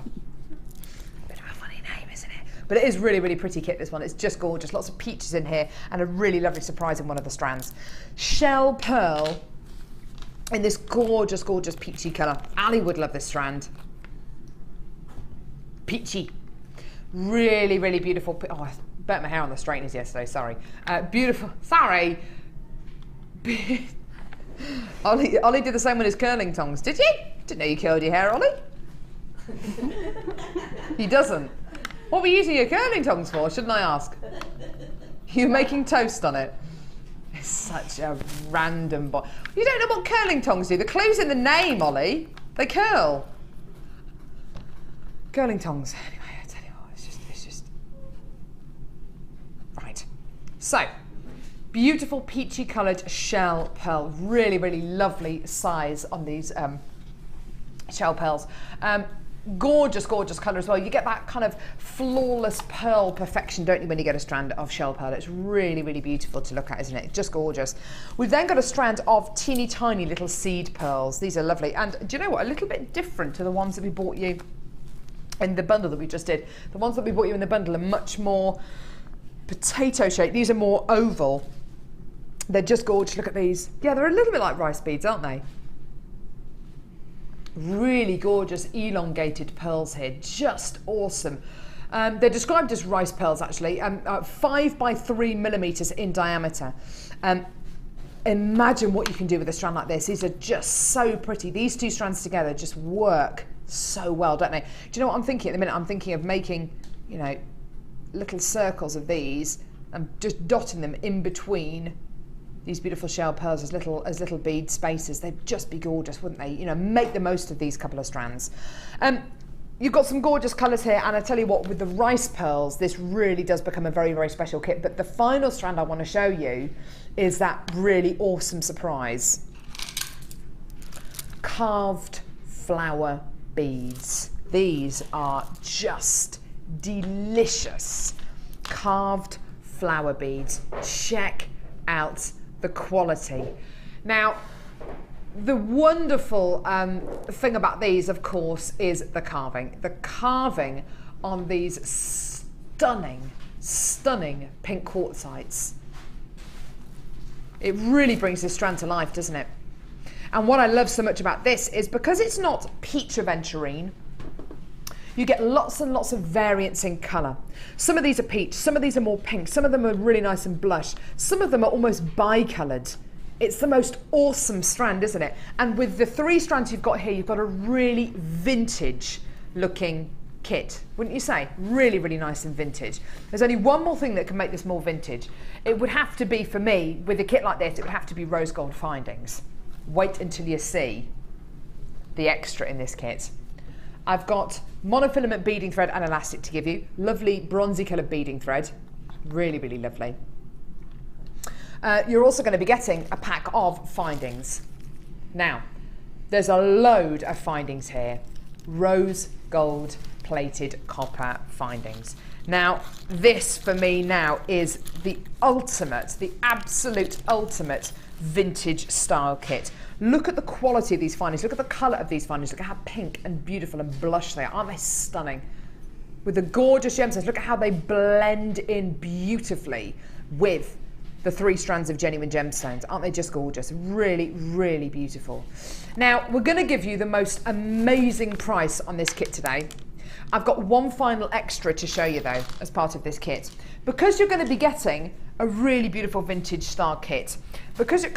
Bit of a funny name, isn't it? But it is really, really pretty kit, this one. It's just gorgeous. Lots of peaches in here and a really lovely surprise in one of the strands. Shell Pearl in this gorgeous, gorgeous peachy colour. Ali would love this strand. Peachy. Really, really beautiful. Oh, I burnt my hair on the straighteners yesterday, sorry. Beautiful, sorry. Ollie did the same with his curling tongs. Did you? Didn't know you curled your hair, Ollie. He doesn't. What were you using your curling tongs for, shouldn't I ask? You were making toast on it. It's such a random boy. You don't know what curling tongs do. The clue's in the name, Ollie. They curl. Curling tongs. Anyway, I tell you what, it's just... Right. So, beautiful peachy coloured shell pearl. Really, really lovely size on these shell pearls. Gorgeous, gorgeous colour as well. You get that kind of flawless pearl perfection, don't you, when you get a strand of shell pearl. It's really, really beautiful to look at, isn't it? Just gorgeous. We've then got a strand of teeny tiny little seed pearls. These are lovely. And do you know what? A little bit different to the ones that we bought you in the bundle that we just did. The ones that we bought you in the bundle are much more potato shaped. These are more oval. They're just gorgeous. Look at these. Yeah, they're a little bit like rice beads, aren't they? Really gorgeous elongated pearls here, just awesome. They're described as rice pearls actually, 5 by 3 millimeters in diameter. Imagine what you can do with a strand like this. These are just so pretty. These 2 strands together just work so well, don't they? Do you know what I'm thinking at the minute? I'm thinking of making, you know, little circles of these and just dotting them in between these beautiful shell pearls as little bead spaces. They'd just be gorgeous, wouldn't they? You know, make the most of these couple of strands. You've got some gorgeous colours here, and I tell you what, with the rice pearls, this really does become a very, very special kit. But the final strand I want to show you is that really awesome surprise. Carved flower beads. These are just delicious. Carved flower beads. Check out the quality. Now, the wonderful thing about these, of course, is the carving. The carving on these stunning, stunning pink quartzites. It really brings this strand to life, doesn't it? And what I love so much about this is because it's not peach aventurine, you get lots and lots of variance in colour. Some of these are peach, some of these are more pink, some of them are really nice and blush, some of them are almost bi-coloured. It's the most awesome strand, isn't it? And with the 3 strands you've got here, you've got a really vintage looking kit, wouldn't you say? Really, really nice and vintage. There's only one more thing that can make this more vintage. It would have to be, for me, with a kit like this, it would have to be rose gold findings. Wait until you see the extra in this kit. I've got monofilament beading thread and elastic to give you. Lovely bronzy coloured beading thread. Really, really lovely. You're also going to be getting a pack of findings. Now, there's a load of findings here. Rose gold plated copper findings. Now, this for me now is the ultimate, the absolute ultimate vintage style kit. Look at the quality of these findings. Look at the colour of these findings. Look at how pink and beautiful and blush they are. Aren't they stunning? With the gorgeous gemstones, look at how they blend in beautifully with the 3 strands of genuine gemstones. Aren't they just gorgeous? Really, really beautiful. Now, we're going to give you the most amazing price on this kit today. I've got one final extra to show you though, as part of this kit. Because you're going to be getting a really beautiful vintage style kit, because here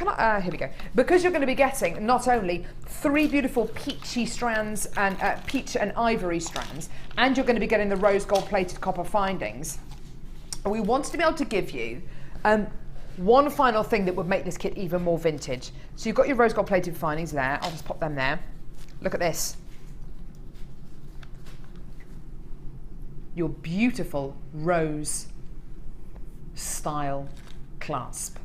we go. Because you're going to be getting not only 3 beautiful peachy strands and peach and ivory strands, and you're going to be getting the rose gold plated copper findings, we wanted to be able to give you one final thing that would make this kit even more vintage. So you've got your rose gold plated findings there. I'll just pop them there. Look at this. Your beautiful rose style clasp.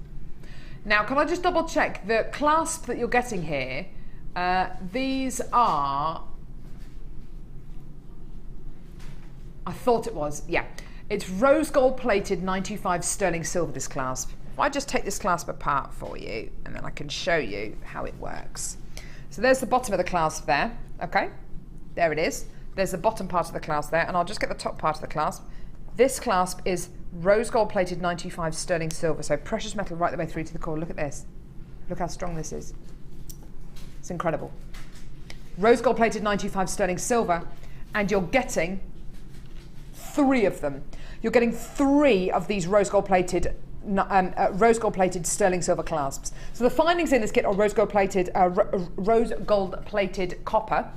Now, can I just double check the clasp that you're getting here? These are, I thought it was, yeah. It's rose gold plated 925 sterling silver, this clasp. If I just take this clasp apart for you, and then I can show you how it works. So there's the bottom of the clasp there, okay? There it is. There's the bottom part of the clasp there, and I'll just get the top part of the clasp. This clasp is rose gold plated 925 sterling silver, so precious metal right the way through to the core. Look at this. Look how strong this is. It's incredible. Rose gold plated 925 sterling silver, and you're getting 3 of them. You're getting 3 of these rose gold plated sterling silver clasps. So the findings in this kit are rose gold plated copper.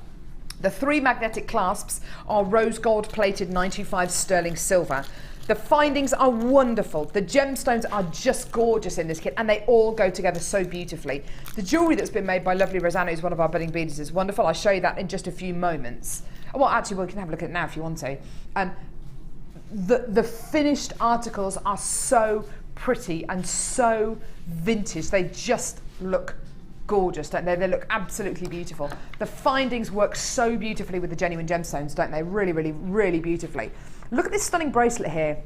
The 3 magnetic clasps are rose gold plated 925 sterling silver. The findings are wonderful. The gemstones are just gorgeous in this kit, and they all go together so beautifully. The jewellery that's been made by lovely Rosanna, who's one of our budding beaders, is wonderful. I'll show you that in just a few moments. Well, actually, we can have a look at it now if you want to. The finished articles are so pretty and so vintage. They just look gorgeous, don't they? They look absolutely beautiful. The findings work so beautifully with the genuine gemstones, don't they? Really, really, really beautifully. Look at this stunning bracelet here.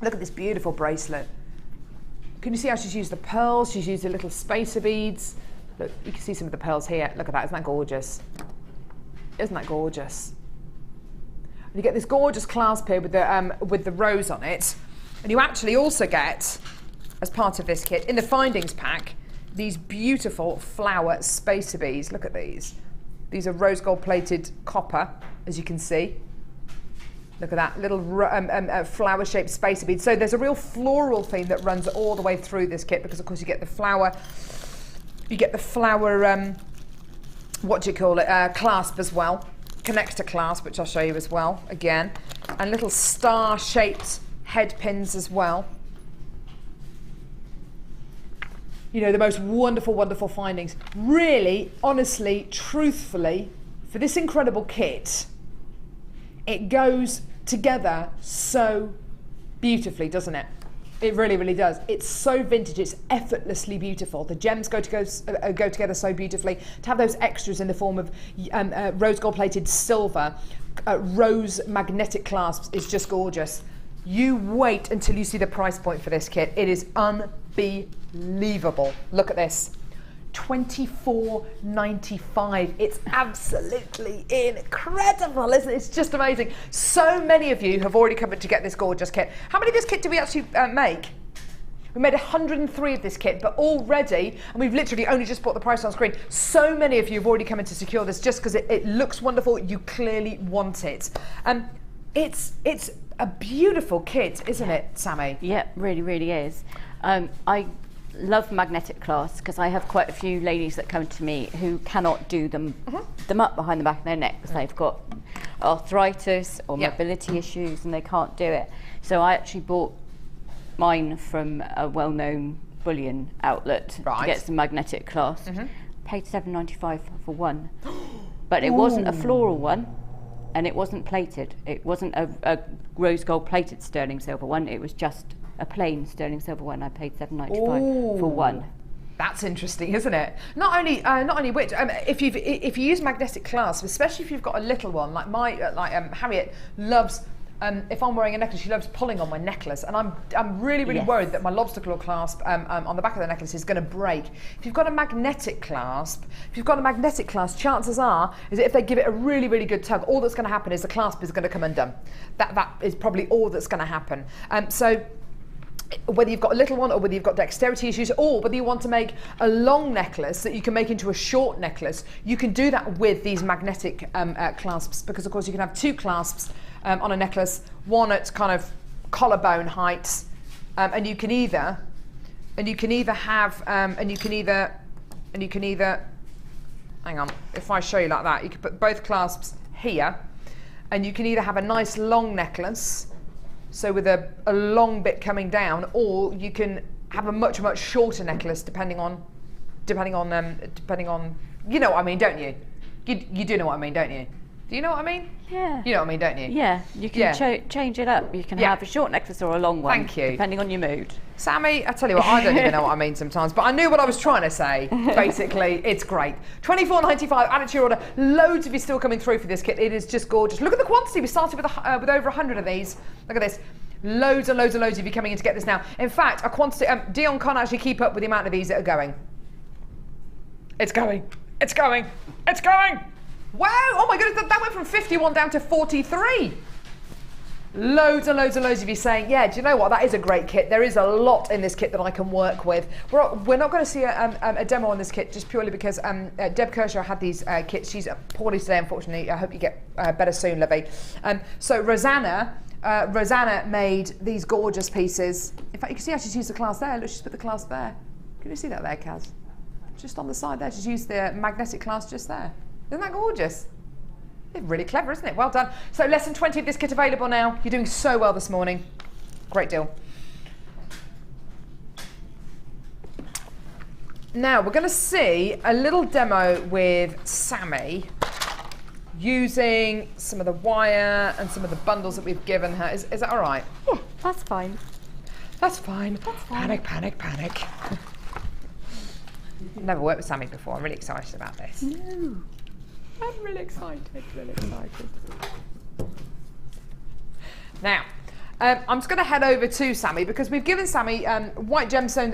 Look at this beautiful bracelet. Can you see how she's used the pearls? She's used the little spacer beads. Look, you can see some of the pearls here. Look at that. Isn't that gorgeous? Isn't that gorgeous? And you get this gorgeous clasp here with the rose on it. And you actually also get, as part of this kit, in the findings pack, these beautiful flower spacer beads. Look at these. These are rose gold plated copper, as you can see. Look at that little flower shaped spacer bead. So there's a real floral theme that runs all the way through this kit, because of course you get the flower, what do you call it, clasp as well. Connector clasp, which I'll show you as well, again. And little star shaped head pins as well. You know, the most wonderful, wonderful findings. Really, honestly, truthfully, for this incredible kit, it goes together so beautifully, doesn't it? It really, really does. It's so vintage, it's effortlessly beautiful. The gems go together so beautifully. To have those extras in the form of rose gold plated silver, rose magnetic clasps is just gorgeous. You wait until you see the price point for this kit. It is unbelievable. Look at this. $24.95. It's absolutely incredible, isn't it? It's just amazing. So many of you have already come in to get this gorgeous kit. How many of this kit did we actually make? We made 103 of this kit, but already, and we've literally only just put the price on screen, so many of you have already come in to secure this just because it looks wonderful. You clearly want it. It's a beautiful kit, isn't it, Sammy? Yeah, really, really is. I love magnetic clasps because I have quite a few ladies that come to me who cannot do them up behind the back of their neck because they've got arthritis or mobility issues and they can't do it. So I actually bought mine from a well-known bullion outlet to get some magnetic clasps. Paid $7.95 for one, but it wasn't a floral one. And it wasn't plated. It wasn't a rose gold plated sterling silver one. It was just a plain sterling silver one. I paid $7.95 for one. That's interesting, isn't it? Not only which, if you use magnetic clasp, especially if you've got a little one like Harriet loves if I'm wearing a necklace, she loves pulling on my necklace, and I'm really worried that my lobster claw clasp on the back of the necklace is going to break. If you've got a magnetic clasp, chances are is that if they give it a really good tug, all that's going to happen is the clasp is going to come undone. That is probably all that's going to happen. So whether you've got a little one or whether you've got dexterity issues, or whether you want to make a long necklace that you can make into a short necklace, you can do that with these magnetic clasps, because of course you can have 2 clasps on a necklace, one at kind of collarbone height, and you can either hang on, if I show you like that, you can put both clasps here, and you can either have a nice long necklace, so with a long bit coming down, or you can have a much shorter necklace, depending on you know what I mean, don't you? You do know what I mean, don't you? Do you know what I mean? Yeah. You know what I mean, don't you? Yeah, you can change it up. You can have a short necklace or a long one. Thank you. Depending on your mood. Sammy, I tell you what, I don't even know what I mean sometimes, but I knew what I was trying to say. Basically, it's great. $24.95, add it to your order. Loads of you still coming through for this kit. It is just gorgeous. Look at the quantity. We started with over 100 of these. Look at this. Loads and loads of you coming in to get this now. In fact, a quantity. Dion can't actually keep up with the amount of these that are going. It's going. It's going. It's going. Wow! Oh my goodness, that went from 51 down to 43. Loads and loads of you saying, yeah, do you know what? That is a great kit. There is a lot in this kit that I can work with. We're not going to see a demo on this kit just purely because Deb Kershaw had these kits. She's poorly today, unfortunately. I hope you get better soon, Lovey. So Rosanna made these gorgeous pieces. In fact, you can see how she's used the clasp there. Look, she's put the clasp there. Can you see that there, Kaz? Just on the side there, she's used the magnetic clasp just there. Isn't that gorgeous? It's really clever, isn't it? Well done. So less than 20 of this kit available now. You're doing so well this morning. Great deal. Now we're going to see a little demo with Sammy using some of the wire and some of the bundles that we've given her. Is that all right? Yeah, that's fine. That's fine. Panic. Never worked with Sammy before. I'm really excited about this. No. I'm really excited. Now, I'm just going to head over to Sammy because we've given Sammy white gemstone,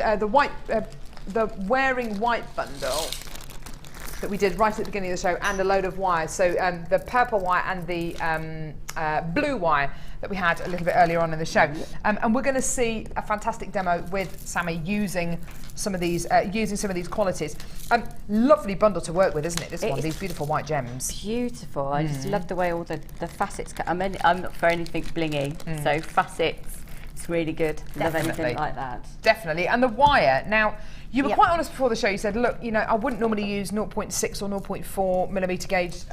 the wearing white bundle that we did right at the beginning of the show, and a load of wires. So the purple wire and the blue wire that we had a little bit earlier on in the show. And we're going to see a fantastic demo with Sammy using some of these qualities. Lovely bundle to work with, isn't it? This one, these beautiful white gems. Beautiful. I just love the way all the facets cut. I'm not for anything blingy, so facets, it's really good. Love anything like that. Definitely. And the wire. Now, you were quite honest before the show. You said, look, you know, I wouldn't normally use 0.6 or 0.4 millimetre gauge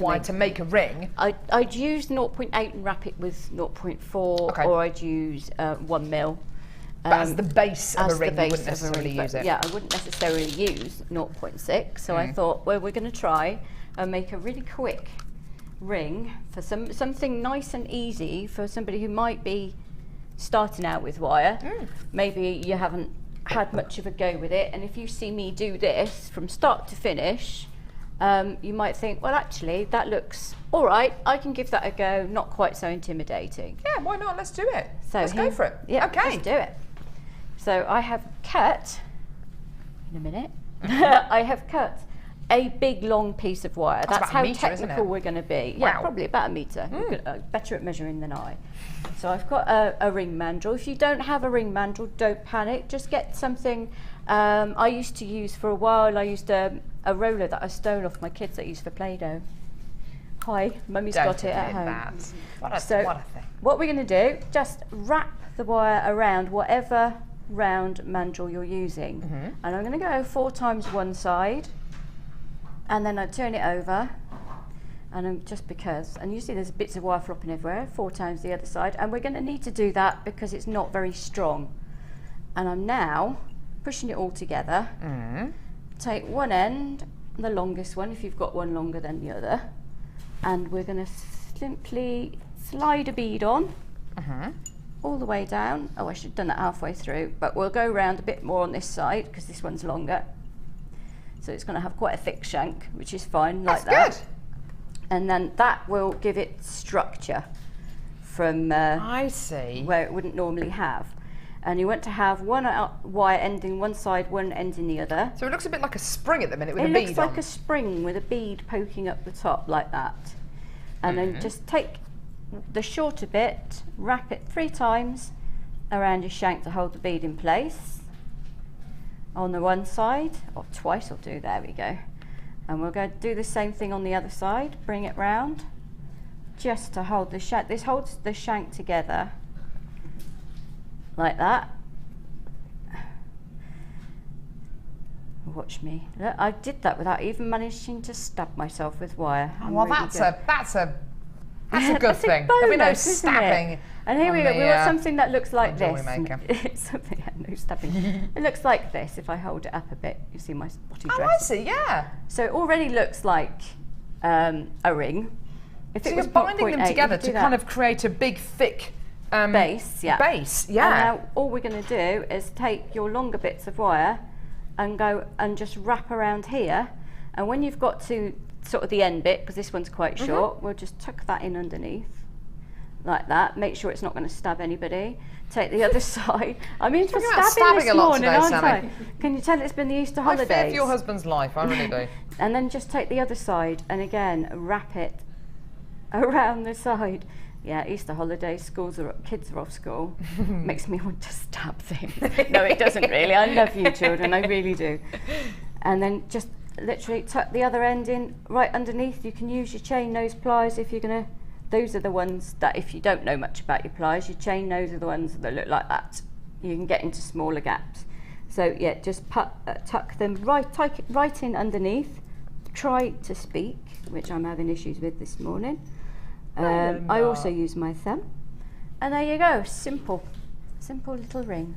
wire to make a ring. I'd use 0.8 and wrap it with 0.4, or I'd use 1 mil. But as the base of a ring, you wouldn't necessarily use it. Yeah, I wouldn't necessarily use 0.6. So I thought, well, we're going to try and make a really quick ring for something nice and easy for somebody who might be starting out with wire. Maybe you haven't had much of a go with it, and if you see me do this from start to finish, you might think, well, actually that looks all right, I can give that a go, not quite so intimidating. Yeah, why not? Let's do it. So let's go for it. Yeah, okay, let's do it. So I have cut in a minute I have cut a big long piece of wire. That's how technical we're going to be. Yeah, probably about a metre. Better at measuring than I. So I've got a ring mandrel. If you don't have a ring mandrel, don't panic. Just get something. I used to use for a while. I used a roller that I stole off my kids that I used for Play-Doh. Hi, Mummy's got it at home. What a thing. What we're going to do, just wrap the wire around whatever round mandrel you're using. And I'm going to go 4 times one side, and then I turn it over, and just because, and you see there's bits of wire flopping everywhere, 4 times the other side, and we're going to need to do that because it's not very strong. And I'm now pushing it all together. Take one end, the longest one if you've got one longer than the other, and we're going to simply slide a bead on all the way down. Oh, I should have done that halfway through, but we'll go around a bit more on this side because this one's longer. So it's going to have quite a thick shank, which is fine, like that. That's good. And then that will give it structure from I see. where it wouldn't normally have. And you want to have one wire ending one side, one ending the other. So it looks a bit like a spring at the minute with a bead on. It looks like a spring with a bead poking up the top like that. And then just take the shorter bit, wrap it 3 times around your shank to hold the bead in place. On the one side, or twice will do, there we go. And we're going to do the same thing on the other side, bring it round, just to hold the shank. This holds the shank together, like that. Watch me. Look, I did that without even managing to stab myself with wire. Well, really that's a good thing. Bonus, There'll be no isn't stabbing. It? And here we go. We want something that looks like this. JewelleryMaker. It's something, no stabbing. It looks like this. If I hold it up a bit, you see my spotty dress. Oh, I see. Yeah. So it already looks like a ring. If So it you're was binding them 0.8, together to kind of create a big, thick base. Yeah. Base. Yeah. And now all we're going to do is take your longer bits of wire and go and just wrap around here. And when you've got to sort of the end bit, because this one's quite short, we'll just tuck that in underneath. Like that. Make sure it's not going to stab anybody. Take the other side. I mean, for stabbing this a lot morning, today, aren't Sammy. I? Can you tell it's been the Easter holidays? I fear for your husband's life, I really do. And then just take the other side and again wrap it around the side. Yeah, Easter holidays, kids are off school. Makes me want to stab things. No, it doesn't really. I love you, children. I really do. And then just literally tuck the other end in right underneath. You can use your chain nose pliers if you're going to. Those are the ones that, if you don't know much about your pliers, your chain nose are the ones that look like that. You can get into smaller gaps. So yeah, just tuck them right in underneath. Try to speak, which I'm having issues with this morning. I also use my thumb. And there you go, simple little ring.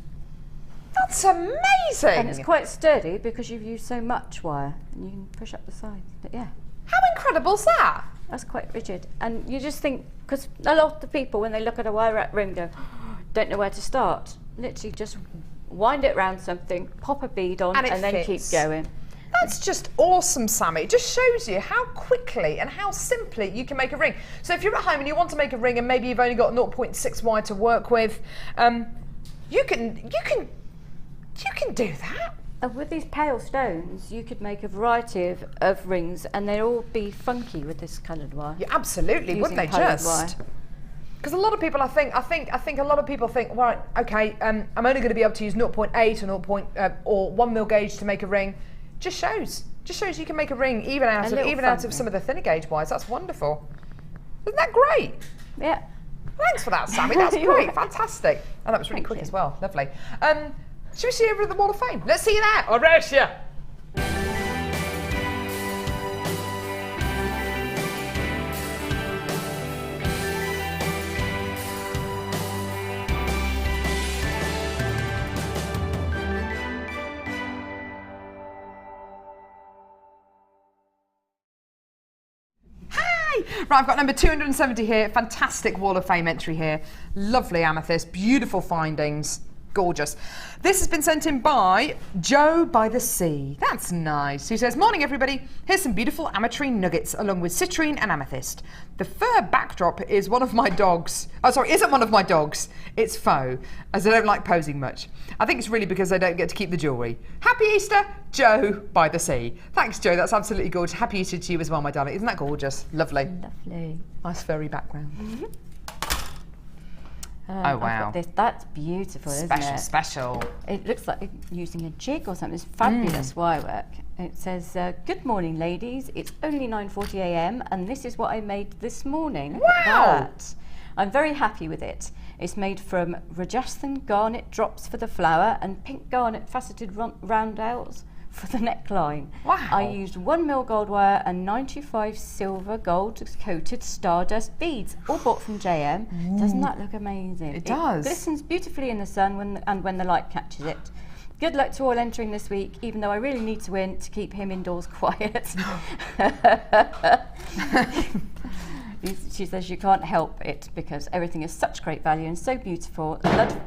That's amazing! And it's quite sturdy because you've used so much wire and you can push up the sides. But yeah. How incredible's that? That's quite rigid. And you just think, because a lot of people, when they look at a wire wrap ring, go, don't know where to start. Literally just wind it around something, pop a bead on, and then keep going. That's just awesome, Sammy. It just shows you how quickly and how simply you can make a ring. So if you're at home and you want to make a ring and maybe you've only got 0.6 wire to work with, you can do that. With these pale stones, you could make a variety of rings, and they'd all be funky with this coloured wire. Yeah, absolutely, wouldn't they just? Because a lot of people, I think a lot of people think, right, okay, I'm only going to be able to use 0.8 or 1 mil gauge to make a ring. Just shows you can make a ring even out of some of the thinner gauge wires. That's wonderful. Isn't that great? Yeah. Thanks for that, Sammy. That's great, fantastic. And that was really quick as well. Lovely. Should we see you over at the Wall of Fame? Let's see you there. I'll race you. Right, I've got number 270 here. Fantastic Wall of Fame entry here. Lovely amethyst, beautiful findings. Gorgeous. This has been sent in by Joe by the Sea. That's nice. He says, morning everybody. Here's some beautiful ametrine nuggets along with citrine and amethyst. The fur backdrop is one of my dogs. Oh, sorry, isn't one of my dogs. It's faux, as I don't like posing much. I think it's really because I don't get to keep the jewellery. Happy Easter, Joe by the Sea. Thanks, Joe. That's absolutely gorgeous. Happy Easter to you as well, my darling. Isn't that gorgeous? Lovely. Lovely. Nice furry background. Mm-hmm. Oh wow, that's beautiful, isn't it? Special. It looks like using a jig or something. It's fabulous wire work. It says, good morning ladies, it's only 9:40 a.m. and this is what I made this morning. Look at that. I'm very happy with it. It's made from Rajasthan garnet drops for the flower and pink garnet faceted roundels for the neckline. Wow. I used 1 mil gold wire and 95 silver gold coated stardust beads, all bought from JM. Doesn't that look amazing? It does. It glistens beautifully in the sun when the light catches it. Good luck to all entering this week, even though I really need to win to keep him indoors quiet. She says you can't help it because everything is such great value and so beautiful.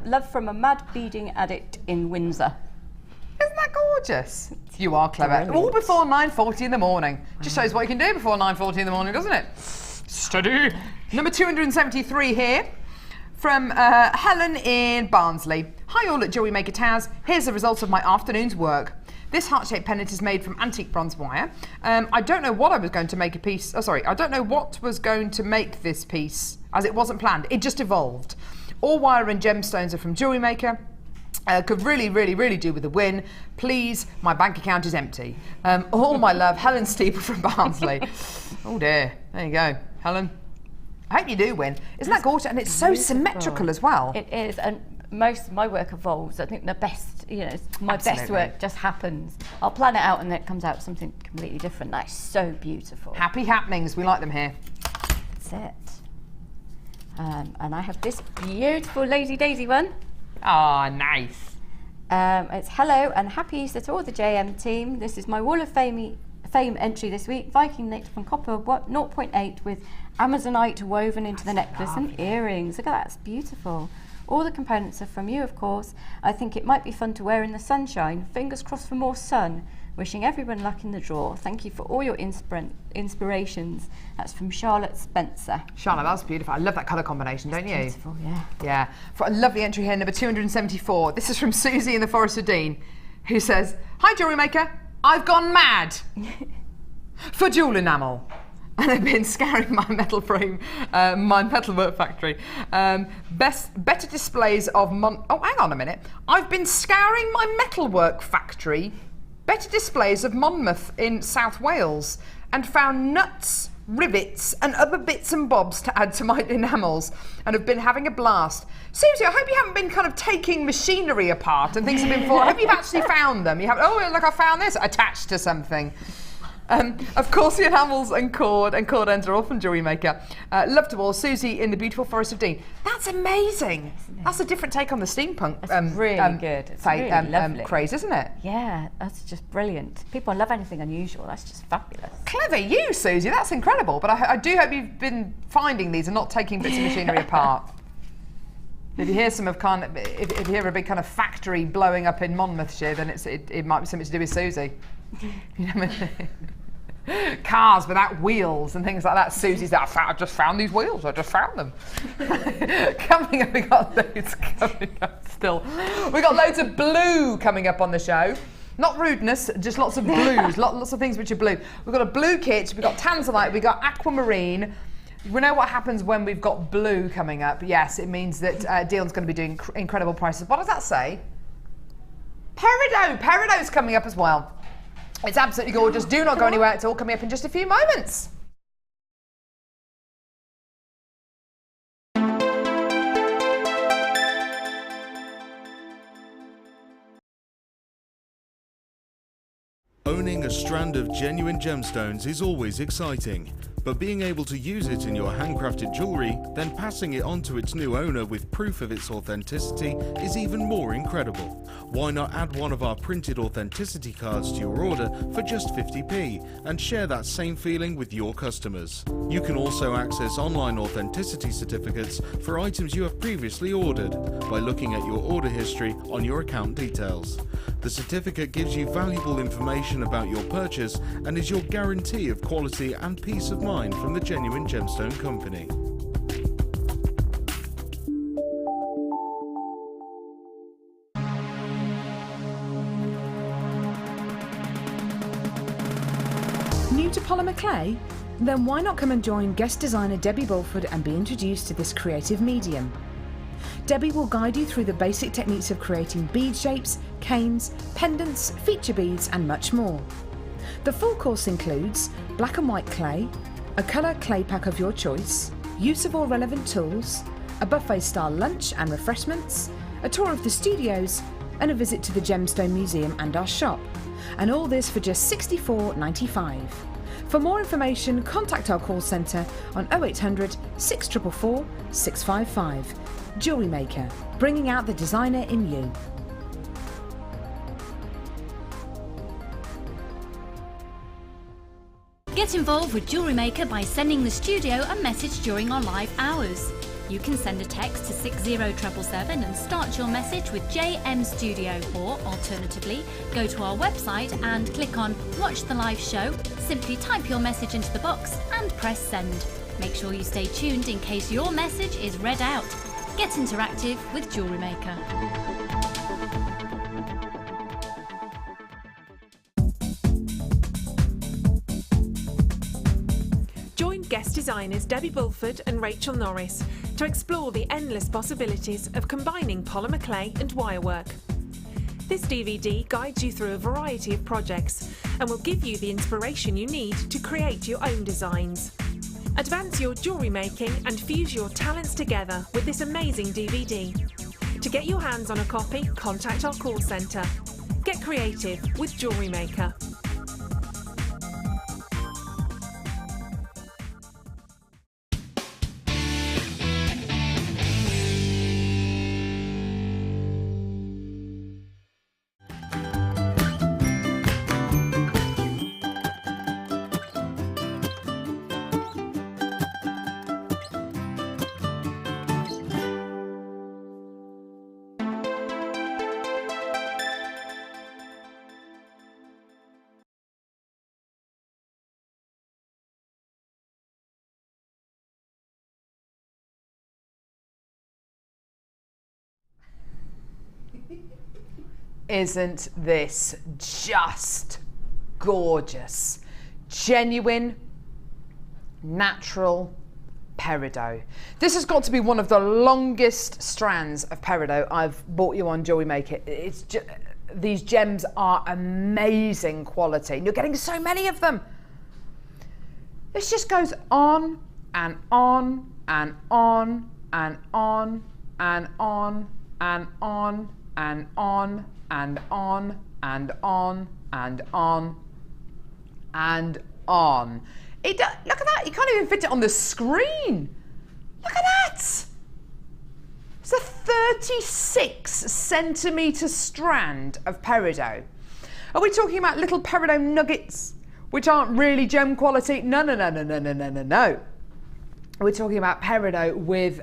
Love from a mad beading addict in Windsor. Isn't that gorgeous? You are clever. Brilliant. All before 9:40 in the morning. Just shows what you can do before 9:40 in the morning, doesn't it? Steady. Number 273 here. from Helen in Barnsley. Hi all at Jewellery Maker Taz. Here's the results of my afternoon's work. This heart-shaped pendant is made from antique bronze wire. I don't know what I was going to make a piece. Oh, sorry. I don't know what was going to make this piece, as it wasn't planned. It just evolved. All wire and gemstones are from Jewellery Maker. Could really do with a win. Please, my bank account is empty. All my love, Helen Steeple from Barnsley. Oh dear. There you go, Helen. I hope you do win. Isn't that gorgeous? And it's so symmetrical as well. It is, and most of my work evolves. I think the best, you know, my best work just happens. I'll plan it out and then it comes out something completely different. That's so beautiful. Happy happenings, we like them here. That's it. And I have this beautiful Lazy Daisy one. Ah, nice. It's hello and happy Easter to all the JM team. This is my Wall of Fame entry this week. Viking knit from copper 0.8 with Amazonite woven into the necklace and earrings. Look at that, it's beautiful. All the components are from you, of course. I think it might be fun to wear in the sunshine. Fingers crossed for more sun. Wishing everyone luck in the draw. Thank you for all your inspirations. That's from Charlotte Spencer. Charlotte, that's beautiful. I love that colour combination, don't you? Beautiful, yeah. Yeah. For a lovely entry here, number 274. This is from Susie in the Forest of Dean, who says, Hi Jewellery Maker, I've gone mad for jewel enamel. And I've been scouring my metal frame, my metalwork factory. Better displays of oh, hang on a minute. I've been scouring my metalwork factory, better displays of Monmouth in South Wales, and found nuts, rivets, and other bits and bobs to add to my enamels, and have been having a blast. Susie, I hope you haven't been kind of taking machinery apart and things have been falling. I hope you've actually found them. You have, oh, look, I found this attached to something. Of course, the enamels and cord ends are all from Jewellery Maker. Love to all, Susie in the beautiful Forest of Dean. That's amazing. That's a different take on the steampunk. It's really good. It's really lovely. Craze, isn't it? Yeah, that's just brilliant. People love anything unusual. That's just fabulous. Clever you, Susie. That's incredible. But I do hope you've been finding these and not taking bits of machinery apart. If you hear if you hear a big kind of factory blowing up in Monmouthshire, then it might be something to do with Susie. You know what I mean? Cars without wheels and things like that. Susie's like, I just found these wheels. I just found them. Coming up, we got loads coming up still. We got loads of blue coming up on the show. Not rudeness, just lots of blues. lots of things which are blue. We've got a blue kit. We've got Tanzanite. We've got Aquamarine. We know what happens when we've got blue coming up. Yes, it means that Dion's going to be doing incredible prices. What does that say? Peridot. Peridot's coming up as well. It's absolutely gorgeous. Do not go anywhere. It's all coming up in just a few moments. Owning a strand of genuine gemstones is always exciting, but being able to use it in your handcrafted jewellery, then passing it on to its new owner with proof of its authenticity is even more incredible. Why not add one of our printed authenticity cards to your order for just 50p and share that same feeling with your customers? You can also access online authenticity certificates for items you have previously ordered by looking at your order history on your account details. The certificate gives you valuable information about your purchase and is your guarantee of quality and peace of mind from the Genuine Gemstone Company. New to polymer clay? Then why not come and join guest designer Debbie Bulford and be introduced to this creative medium? Debbie will guide you through the basic techniques of creating bead shapes, canes, pendants, feature beads and much more. The full course includes black and white clay, a colour clay pack of your choice, use of all relevant tools, a buffet style lunch and refreshments, a tour of the studios and a visit to the Gemstone Museum and our shop. And all this for just $64.95. For more information, contact our call centre on 0800 644 655. Jewellery Maker, bringing out the designer in you. Get involved with Jewellery Maker by sending the studio a message during our live hours. You can send a text to 60777 and start your message with JM Studio, or alternatively, go to our website and click on Watch the Live Show, simply type your message into the box and press send. Make sure you stay tuned in case your message is read out. Get interactive with Jewellery Maker. Join guest designers Debbie Bulford and Rachel Norris to explore the endless possibilities of combining polymer clay and wirework. This DVD guides you through a variety of projects and will give you the inspiration you need to create your own designs. Advance your jewellery making and fuse your talents together with this amazing DVD. To get your hands on a copy, contact our call centre. Get creative with Jewellery Maker. Isn't this just gorgeous? Genuine, natural peridot. This has got to be one of the longest strands of peridot I've bought you on Jewellery Maker. It's just, these gems are amazing quality. You're getting so many of them. This just goes on and on and on and on and on and on and on and on and on and on and on. Look at that, you can't even fit it on the screen. Look at that. It's a 36 centimetre strand of peridot. Are we talking about little peridot nuggets which aren't really gem quality? No, no, no, no, no, no, no, no, no. We're talking about peridot with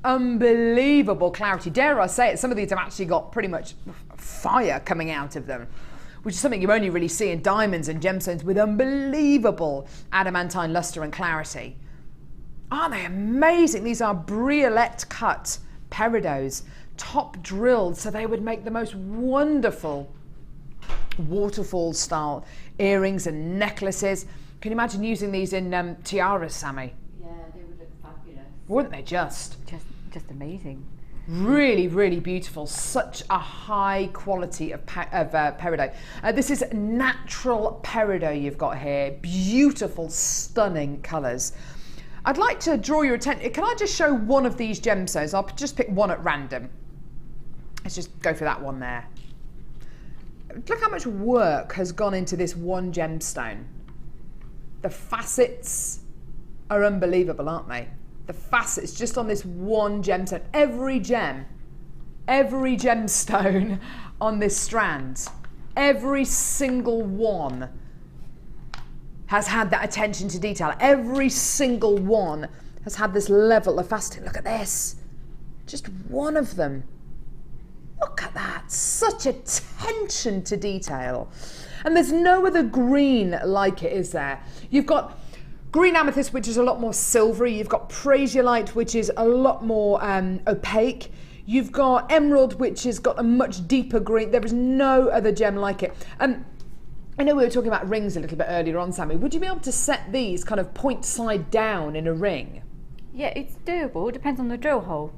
unbelievable clarity. Dare I say it, some of these have actually got pretty much fire coming out of them, which is something you only really see in diamonds and gemstones with unbelievable adamantine luster and clarity. Aren't they amazing? These are briolette cut peridots, top drilled, so they would make the most wonderful waterfall style earrings and necklaces. Can you imagine using these in tiaras, Sammy? Yeah, they would look fabulous. Wouldn't they just? Just amazing. Really, really beautiful. Such a high quality of peridot. This is natural peridot you've got here. Beautiful, stunning colours. I'd like to draw your attention. Can I just show one of these gemstones? I'll just pick one at random. Let's just go for that one there. Look how much work has gone into this one gemstone. The facets are unbelievable, aren't they? The facets just on this one gemstone. Every gemstone on this strand, every single one has had that attention to detail. Every single one has had this level of faceting. Look at this. Just one of them. Look at that. Such attention to detail. And there's no other green like it, is there? You've got green amethyst, which is a lot more silvery. You've got prasiolite, which is a lot more opaque. You've got emerald, which has got a much deeper green. There is no other gem like it. I know we were talking about rings a little bit earlier on, Sammy. Would you be able to set these kind of point side down in a ring? Yeah, it's doable. It depends on the drill hole.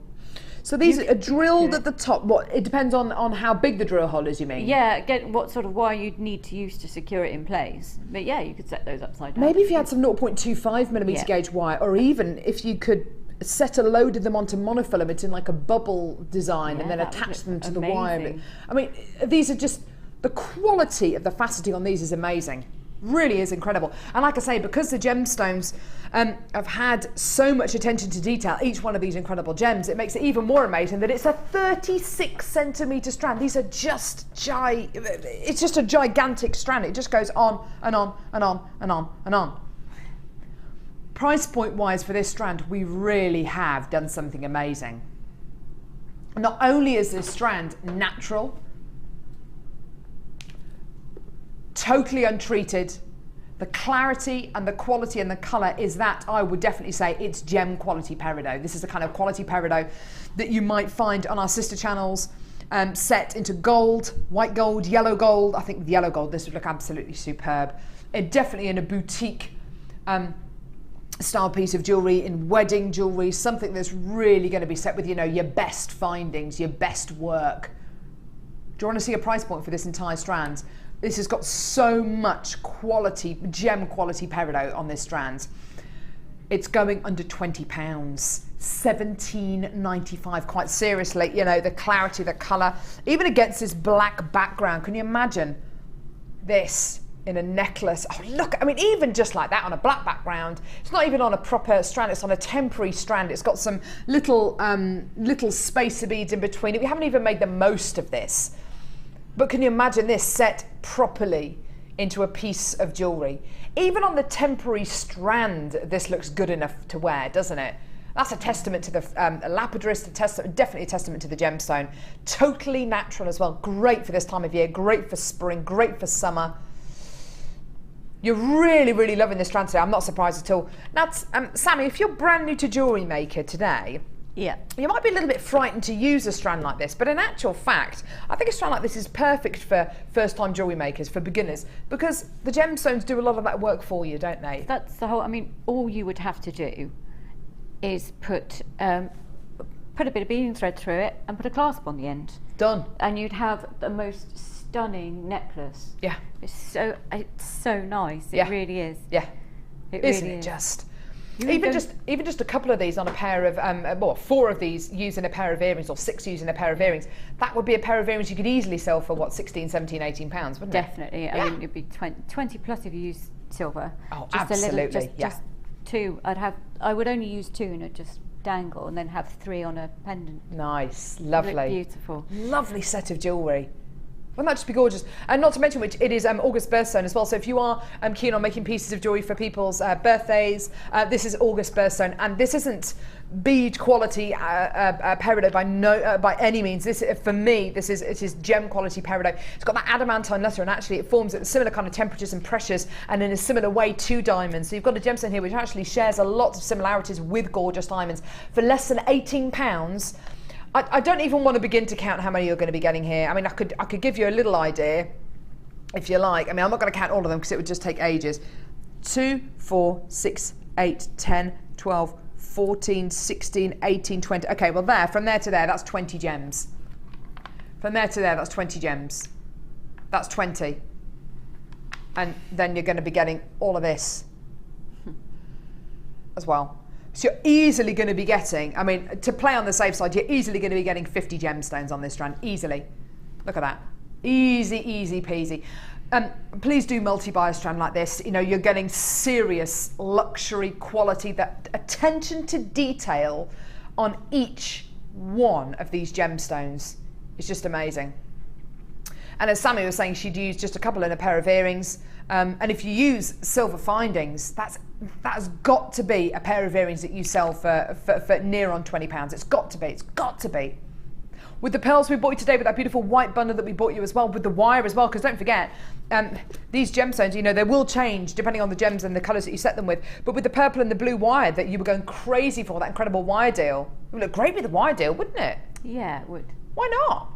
So these are drilled at the top. What? It depends on how big the drill hole is, you mean? Yeah, get what sort of wire you'd need to use to secure it in place. But yeah, you could set those upside down. Maybe if you had some 0.25mm gauge wire, or even if you could set a load of them onto monofilament in like a bubble design and then attach them to the wire. I mean, these are just, the quality of the faceting on these is amazing. Really is incredible. And like I say, because the gemstones have had so much attention to detail, each one of these incredible gems, it makes it even more amazing that it's a 36 centimetre strand. These are just it's just a gigantic strand. It just goes on and on and on and on and on. Price point wise for this strand, we really have done something amazing. Not only is this strand natural, totally untreated, The clarity and the quality and the colour is that, I would definitely say, it's gem quality peridot. This is the kind of quality peridot that you might find on our sister channels, set into gold, white gold, yellow gold. I think with yellow gold this would look absolutely superb. Definitely in a boutique style piece of jewellery, in wedding jewellery, something that's really going to be set with, you know, your best findings, your best work. Do you want to see a price point for this entire strand? This has got so much quality, gem quality peridot on this strand. It's going under £20, $17.95. Quite seriously, you know, the clarity, the colour, even against this black background. Can you imagine this in a necklace? Oh look, I mean, even just like that on a black background. It's not even on a proper strand, it's on a temporary strand. It's got some little spacer beads in between it. We haven't even made the most of this. But can you imagine this set properly into a piece of jewellery? Even on the temporary strand, this looks good enough to wear, doesn't it? That's a testament to the Labradorite, definitely a testament to the gemstone. Totally natural as well. Great for this time of year, great for spring, great for summer. You're really, really loving this strand today. I'm not surprised at all. Now, Sammy, if you're brand new to Jewellery Maker today, yeah, you might be a little bit frightened to use a strand like this, but in actual fact, I think a strand like this is perfect for first-time jewellery makers, for beginners, because the gemstones do a lot of that work for you, don't they? That's the whole, I mean, all you would have to do is put a bit of beading thread through it and put a clasp on the end. Done. And you'd have the most stunning necklace. Yeah. It's so nice. It really is. Yeah. Isn't it just? Even just a couple of these on a pair of, well, 4 of these using a pair of earrings, or 6 using a pair of earrings, that would be a pair of earrings you could easily sell for, what, 16, 17, 18 pounds, wouldn't it? Definitely. I mean, it'd be 20 plus if you use silver. Oh, just absolutely, a little, just 2. I would only use 2 and it'd just dangle, and then have 3 on a pendant. Nice, lovely. Look beautiful. Lovely set of jewellery. Wouldn't that just be gorgeous? And not to mention which, it is August birthstone as well. So if you are keen on making pieces of jewellery for people's birthdays, this is August birthstone, and this isn't bead quality peridot by any means. This, for me, it is gem quality peridot. It's got that adamantine letter, and actually it forms at similar kind of temperatures and pressures, and in a similar way to diamonds. So you've got a gemstone here which actually shares a lot of similarities with gorgeous diamonds for less than £18. I don't even want to begin to count how many you're going to be getting here. I mean, I could give you a little idea, if you like. I mean, I'm not going to count all of them because it would just take ages. 2, 4, 6, 8, 10, 12, 14, 16, 18, 20. Okay, well there, from there to there, that's 20 gems. From there to there, that's 20 gems. That's 20. And then you're going to be getting all of this as well. So you're easily going to be getting, I mean, to play on the safe side, you're easily going to be getting 50 gemstones on this strand, easily. Look at that. Easy, easy peasy. Please do multi-buy a strand like this. You know, you're getting serious luxury quality, that attention to detail on each one of these gemstones is just amazing. And as Sammy was saying, she'd use just a couple in a pair of earrings. And if you use silver findings, that has got to be a pair of earrings that you sell for near on £20. It's got to be. With the pearls we bought you today, with that beautiful white bundle that we bought you as well, with the wire as well, because don't forget, these gemstones, you know, they will change depending on the gems and the colours that you set them with. But with the purple and the blue wire that you were going crazy for, that incredible wire deal, it would look great with the wire deal, wouldn't it? Yeah, it would. Why not?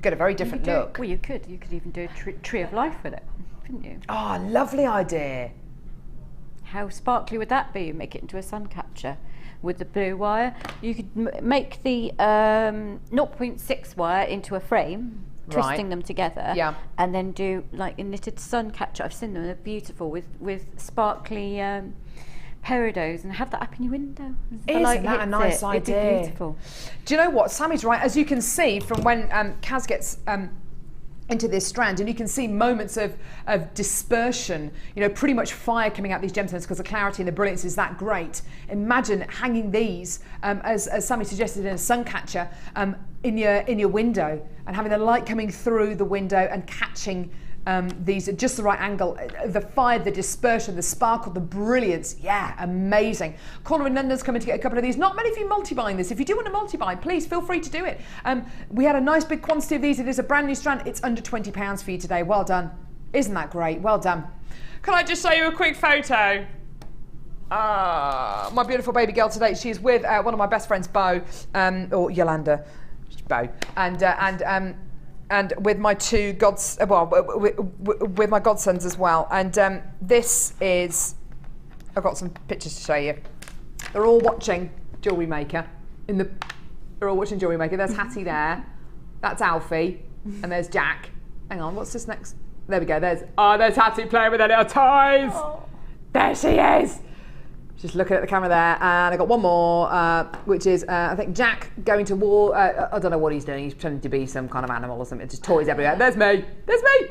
Get a very different look. Well, you could even do a tree of life with it, couldn't you? Oh, lovely idea. How sparkly would that be? Make it into a sun catcher with the blue wire. You could make the 0.6 wire into a frame, twisting them together, and then do like a knitted sun catcher. I've seen them, they're beautiful with sparkly peridots, and have that up in your window. Isn't that a nice idea? It'd be beautiful. Do you know what? Sammy's right. As you can see from when Kaz gets into this strand, and you can see moments of dispersion, you know, pretty much fire coming out these gemstones because the clarity and the brilliance is that great. Imagine hanging these, as Sammy suggested, in a sun catcher in your window, and having the light coming through the window and catching these at just the right angle. The fire, the dispersion, the sparkle, the brilliance. Yeah, amazing. Corner in London's coming to get a couple of these. Not many of you multi-buying this. If you do want to multi-buy, please feel free to do it. We had a nice big quantity of these. It is a brand new strand. It's under £20 for you today. Well done. Isn't that great? Well done. Can I just show you a quick photo? My beautiful baby girl today. She's with one of my best friends, Bo, or Yolanda, Bo, and with my two with my godsons as well. And this is, I've got some pictures to show you. They're all watching Jewellery Maker. They're all watching Jewellery Maker. There's Hattie there. That's Alfie, and there's Jack. Hang on, what's this next? There we go. There's Hattie playing with her little toys. Oh. There she is. Just looking at the camera there, and I got one more, which is I think Jack going to war. I don't know what he's doing. He's pretending to be some kind of animal or something. Just toys everywhere. There's me. There's me.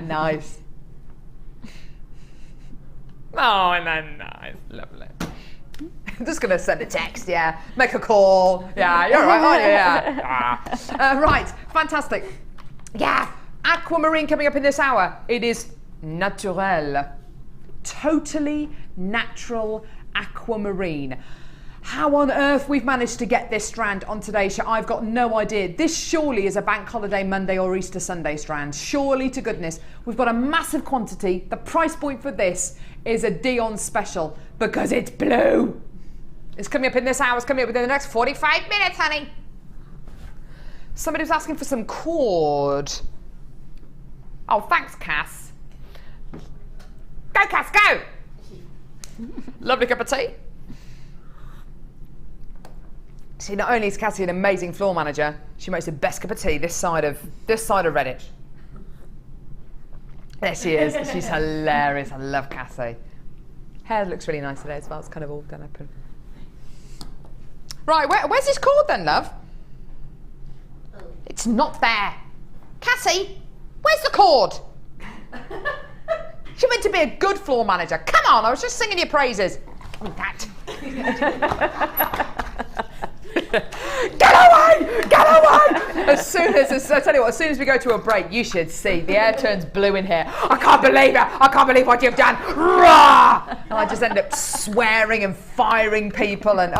Nice. Oh, and then nice, lovely. I'm just gonna send a text, yeah. Make a call, yeah. You're right, aren't you? Yeah. Right, fantastic. Yeah, Aquamarine coming up in this hour. It is naturel. Totally natural aquamarine. How on earth we've managed to get this strand on today's show, I've got no idea. This surely is a bank holiday Monday or Easter Sunday strand. Surely to goodness. We've got a massive quantity. The price point for this is a Dion special because it's blue. It's coming up in this hour. It's coming up within the next 45 minutes, honey. Somebody was asking for some cord. Oh, thanks, Cass. Go, Cass, go! Lovely cup of tea. See, not only is Cassie an amazing floor manager, she makes the best cup of tea this side of Redditch. There she is. She's hilarious. I love Cassie. Hair looks really nice today as well. It's kind of all done up. Right, where's this cord then, love? It's not there. Cassie, where's the cord? She meant to be a good floor manager. Come on, I was just singing your praises. Oh, that. Get away! Get away! As soon as we go to a break, you should see the air turns blue in here. I can't believe it! I can't believe what you've done! Rah! And I just end up swearing and firing people and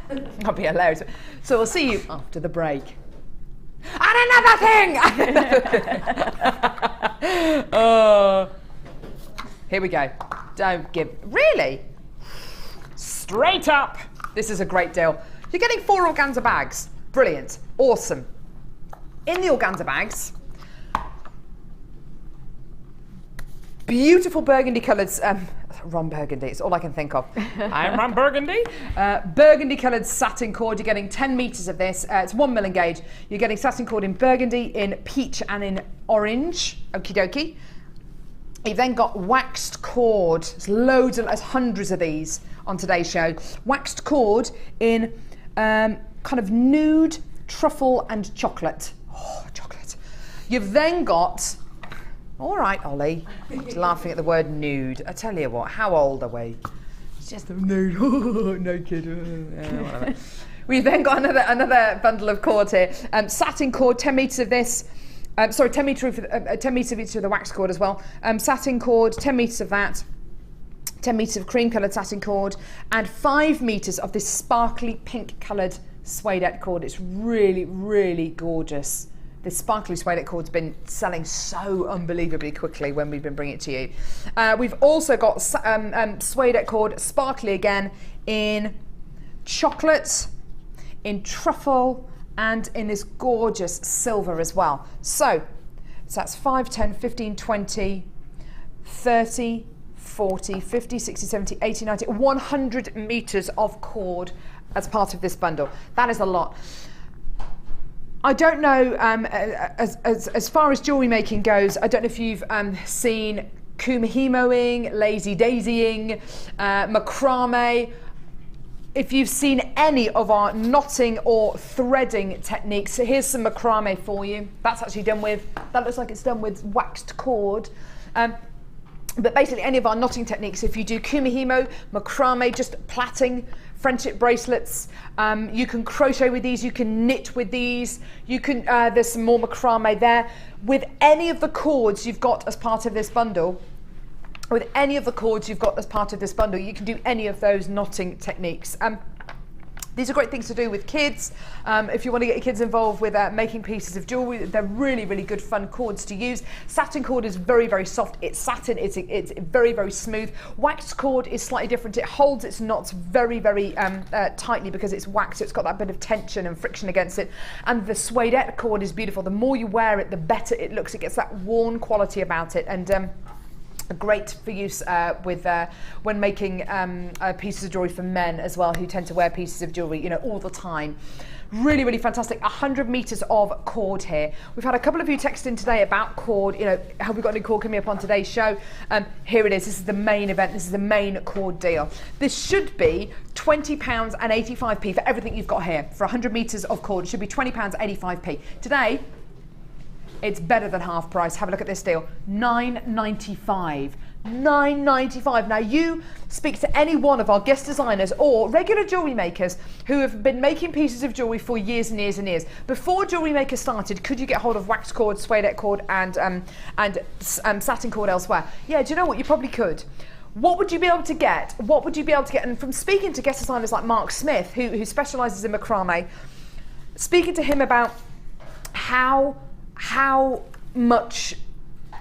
that'll be hilarious. So we'll see you after the break. And another thing! Here we go. Don't give. Really? Straight up. This is a great deal. You're getting 4 organza bags. Brilliant. Awesome. In the organza bags, beautiful burgundy coloured, Ron Burgundy, it's all I can think of. I'm Ron Burgundy. Burgundy coloured satin cord. You're getting 10 metres of this. It's 1 million gauge. You're getting satin cord in burgundy, in peach and in orange. Okie dokie. You've then got waxed cord. There's hundreds of these on today's show. Waxed cord in kind of nude, truffle and chocolate. Oh, chocolate. You've then got, all right, Ollie, laughing at the word nude. I tell you what, how old are we? It's just a nude, naked. Whatever. We've then got another bundle of cord here. Satin cord, 10 metres of this. 10 metres of each of the wax cord as well. Satin cord, 10 metres of that. 10 metres of cream coloured satin cord. And 5 metres of this sparkly pink coloured suede cord. It's really, really gorgeous. This sparkly suede cord's been selling so unbelievably quickly when we've been bringing it to you. We've also got suede cord, sparkly again, in chocolate, in truffle, and in this gorgeous silver as well. So that's 5, 10, 15, 20, 30, 40, 50, 60, 70, 80, 90, 100 metres of cord as part of this bundle. That is a lot. I don't know, as far as jewellery making goes, I don't know if you've seen Kumihimoing, lazy daisying, macrame. If you've seen any of our knotting or threading techniques, here's some macrame for you. That's actually done with, that looks like it's done with waxed cord. But basically any of our knotting techniques, if you do kumihimo, macrame, just plaiting, friendship bracelets, you can crochet with these, you can knit with these, you can, there's some more macrame there. With any of the cords you've got as part of this bundle, you can do any of those knotting techniques. These are great things to do with kids. If you want to get your kids involved with making pieces of jewellery, they're really, really good fun cords to use. Satin cord is very, very soft. It's satin, it's very, very smooth. Waxed cord is slightly different. It holds its knots very, very tightly because it's waxed, so it's got that bit of tension and friction against it. And the suedette cord is beautiful. The more you wear it, the better it looks. It gets that worn quality about it. And great for use when making pieces of jewellery for men as well, who tend to wear pieces of jewellery, you know, all the time. Really, really fantastic. 100 metres of cord here. We've had a couple of you text in today about cord. You know, have we got any cord coming up on today's show? Here it is. This is the main event. This is the main cord deal. This should be £20.85 for everything you've got here. For 100 metres of cord, it should be £20.85. Today, it's better than half price. Have a look at this deal. £9.95. £9.95. Now you speak to any one of our guest designers or regular jewellery makers who have been making pieces of jewellery for years and years and years. Before Jewellery Maker started, could you get hold of wax cord, suedette cord and satin cord elsewhere? Yeah, do you know what? You probably could. What would you be able to get? What would you be able to get? And from speaking to guest designers like Mark Smith, who specialises in macrame, speaking to him about how much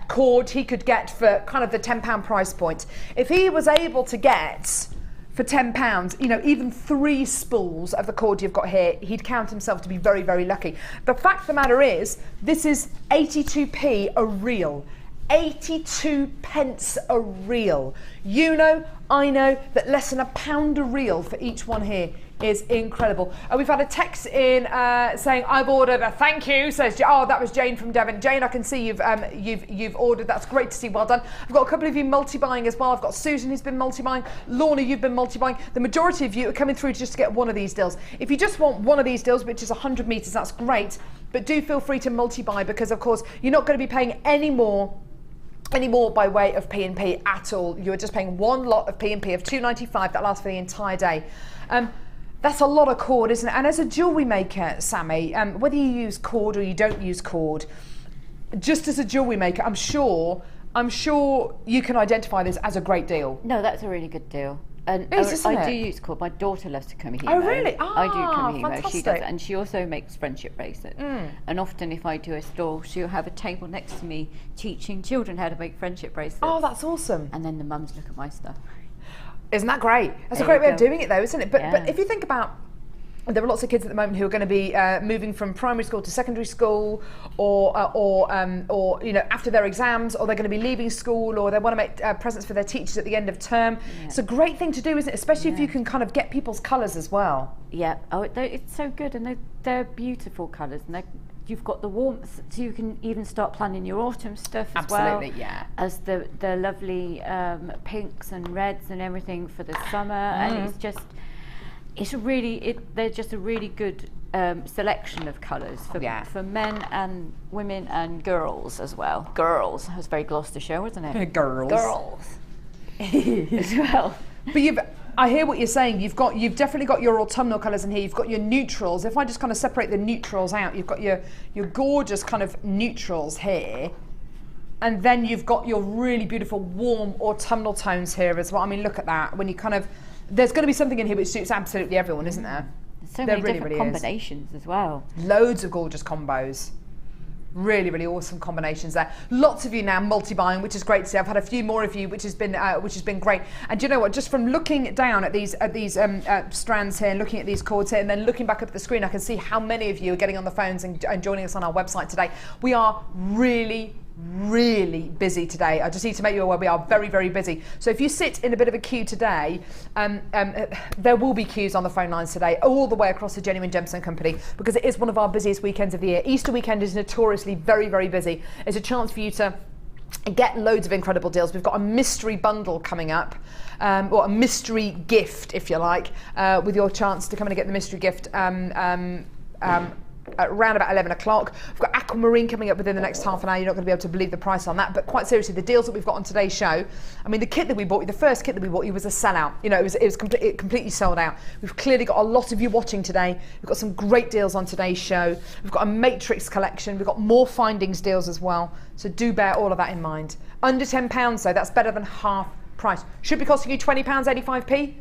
cord he could get for kind of the £10 price point. If he was able to get for £10, you know, even 3 spools of the cord you've got here, he'd count himself to be very, very lucky. The fact of the matter is, this is 82p a reel. 82 pence a reel. You know, I know that less than £1 a reel for each one here is incredible. We've had a text in saying I've ordered a thank you. Says, oh, that was Jane from Devon. Jane, I can see you've ordered. That's great to see. Well done. I've got a couple of you multi-buying as well. I've got Susan who's been multi-buying. Lorna, you've been multi-buying. The majority of you are coming through just to get one of these deals. If you just want one of these deals, which is 100 metres, that's great. But do feel free to multi-buy because, of course, you're not going to be paying any more by way of P&P at all. You're just paying one lot of P&P of £2.95 that lasts for the entire day. That's a lot of cord, isn't it? And as a jewellery maker, Sammy, whether you use cord or you don't use cord, just as a jewellery maker, I'm sure you can identify this as a great deal. No, that's a really good deal. And I do use cord. My daughter loves to Kumihimo. Oh, really? I do Kumihimo. Fantastic. She does it, and she also makes friendship bracelets. And often, if I do a stall, she'll have a table next to me teaching children how to make friendship bracelets. Oh, that's awesome. And then the mums look at my stuff. Isn't that great? That's a great way of doing it, though, isn't it? But if you think about, there are lots of kids at the moment who are going to be moving from primary school to secondary school, or you know, after their exams, or they're going to be leaving school, or they want to make presents for their teachers at the end of term. Yeah. It's a great thing to do, isn't it? Especially if you can kind of get people's colours as well. Yeah. Oh, it's so good, and they're beautiful colours, and you've got the warmth, so you can even start planning your autumn stuff as well. Absolutely, yeah. As the lovely pinks and reds and everything for the summer, and it's just. They're just a really good selection of colours for men and women and girls as well. Girls, that's very Gloucestershire, wasn't it? Girls. As well. But I hear what you're saying. You've definitely got your autumnal colours in here. You've got your neutrals. If I just kind of separate the neutrals out, you've got your gorgeous kind of neutrals here. And then you've got your really beautiful warm autumnal tones here as well. I mean, look at that. When you kind of, there's going to be something in here which suits absolutely everyone, isn't there? There's so many different combinations as well. Loads of gorgeous combos. Really, really awesome combinations there. Lots of you now multi-buying, which is great to see. I've had a few more of you, which has been great. And do you know what? Just from looking down at these strands here, and looking at these cords here, and then looking back up at the screen, I can see how many of you are getting on the phones and joining us on our website today. We are really busy today. I just need to make you aware we are very, very busy. So if you sit in a bit of a queue today, there will be queues on the phone lines today, all the way across the Genuine Gemstone Company, because it is one of our busiest weekends of the year. Easter weekend is notoriously very, very busy. It's a chance for you to get loads of incredible deals. We've got a mystery bundle coming up, or a mystery gift, if you like, with your chance to come and get the mystery gift around about 11 o'clock. We've got Aquamarine coming up within the next half an hour. You're not going to be able to believe the price on that, but quite seriously, the deals that we've got on today's show, I mean, the kit that we bought you, the first kit that we bought you was a sellout. You know, it was completely sold out. We've clearly got a lot of you watching today. We've got some great deals on today's show. We've got a matrix collection. We've got more findings deals as well. So do bear all of that in mind. Under £10 though, that's better than half price. Should be costing you £20.85p.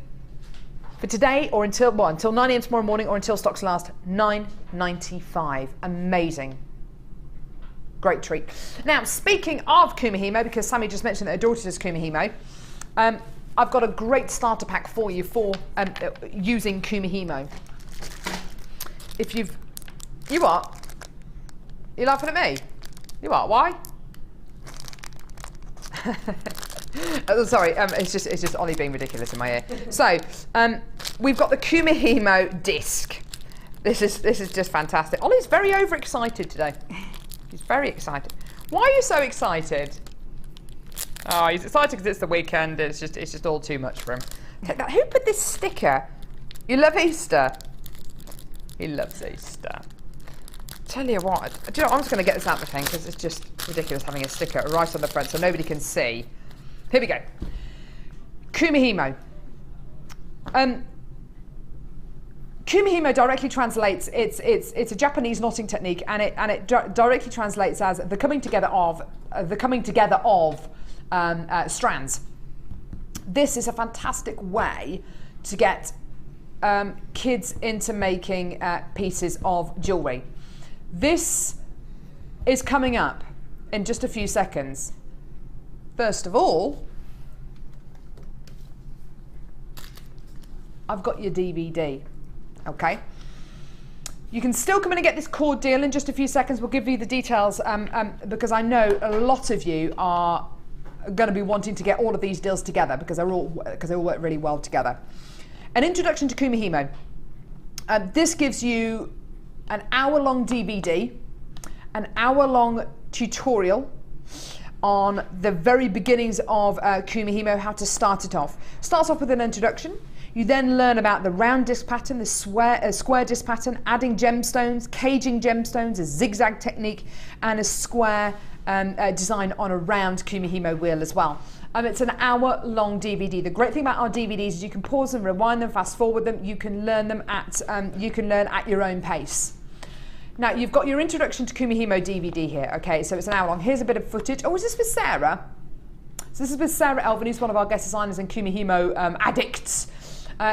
For today or until 9 a.m. tomorrow morning or until stocks last, $9.95. Amazing. Great treat. Now, speaking of Kumihimo, because Sammy just mentioned that her daughter does Kumihimo, I've got a great starter pack for you for using Kumihimo. If you've... You what? You're laughing at me? You what? Why? Oh, sorry, it's just Ollie being ridiculous in my ear. So, we've got the Kumihimo disc. This is just fantastic. Ollie's very overexcited today. He's very excited. Why are you so excited? Oh, he's excited because it's the weekend. It's just all too much for him. Take that. Who put this sticker? You love Easter. He loves Easter. Tell you what. Do you know, I'm just going to get this out of the thing because it's just ridiculous having a sticker right on the front so nobody can see. Here we go. Kumihimo. Kumihimo directly translates. It's a Japanese knotting technique, and it directly translates as the coming together of strands. This is a fantastic way to get kids into making pieces of jewellery. This is coming up in just a few seconds. First of all, I've got your DVD, okay? You can still come in and get this cord deal in just a few seconds. We'll give you the details because I know a lot of you are going to be wanting to get all of these deals together because they all work really well together. An introduction to Kumihimo. This gives you an hour-long DVD, an hour-long tutorial on the very beginnings of Kumihimo, how to start it off. Starts off with an introduction. You then learn about the round disc pattern, the square disc pattern, adding gemstones, caging gemstones, a zigzag technique, and a square design on a round Kumihimo wheel as well. It's an hour-long DVD. The great thing about our DVDs is you can pause them, rewind them, fast forward them. You can learn them at your own pace. Now you've got your introduction to Kumihimo DVD here. Okay, so it's an hour long. Here's a bit of footage. Oh, is this with Sarah? So this is with Sarah Elvin, who's one of our guest designers and Kumihimo addicts.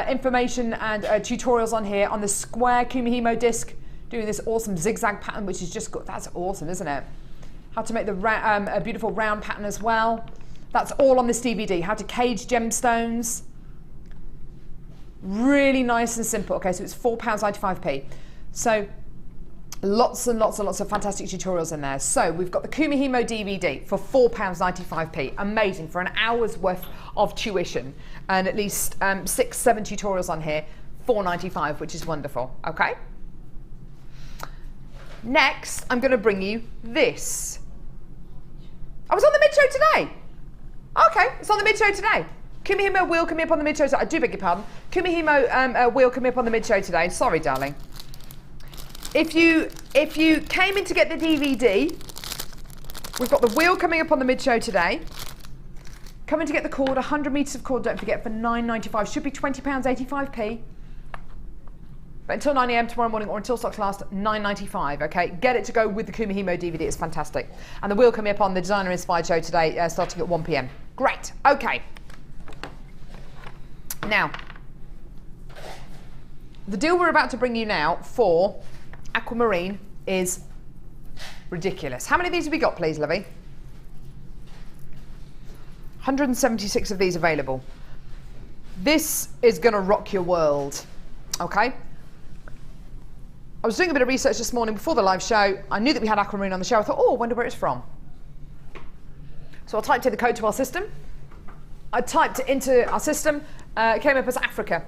Information and tutorials on here on the square Kumihimo disc, doing this awesome zigzag pattern, which is just good. That's awesome, isn't it? How to make a beautiful round pattern as well. That's all on this DVD. How to cage gemstones. Really nice and simple. Okay, so it's £4.95p. So lots and lots and lots of fantastic tutorials in there. So we've got the Kumihimo DVD for £4.95p. Amazing, for an hour's worth of tuition and at least 6-7 tutorials on here. £4.95, which is wonderful. Okay. Next, I'm going to bring you this. I was on the mid-show today. Okay, it's on the mid-show today. Kumihimo wheel coming up on the mid-show today. I do beg your pardon. Kumihimo wheel coming up on the mid-show today. Sorry, darling. If you came in to get the DVD, we've got the wheel coming up on the mid-show today. Come in to get the cord, 100 metres of cord, don't forget, for £9.95. Should be £20.85p. But until 9 a.m. tomorrow morning or until stocks last, £9.95, okay? Get it to go with the Kumihimo DVD, it's fantastic. And the wheel coming up on the Designer Inspired show today, starting at 1 p.m. Great, okay. Now, the deal we're about to bring you now for Aquamarine is ridiculous. How many of these have we got, please, Lovey? 176 of these available. This is going to rock your world, okay? I was doing a bit of research this morning before the live show. I knew that we had Aquamarine on the show. I thought, oh, I wonder where it's from. So I typed in the code to our system. I typed it into our system. It came up as Africa.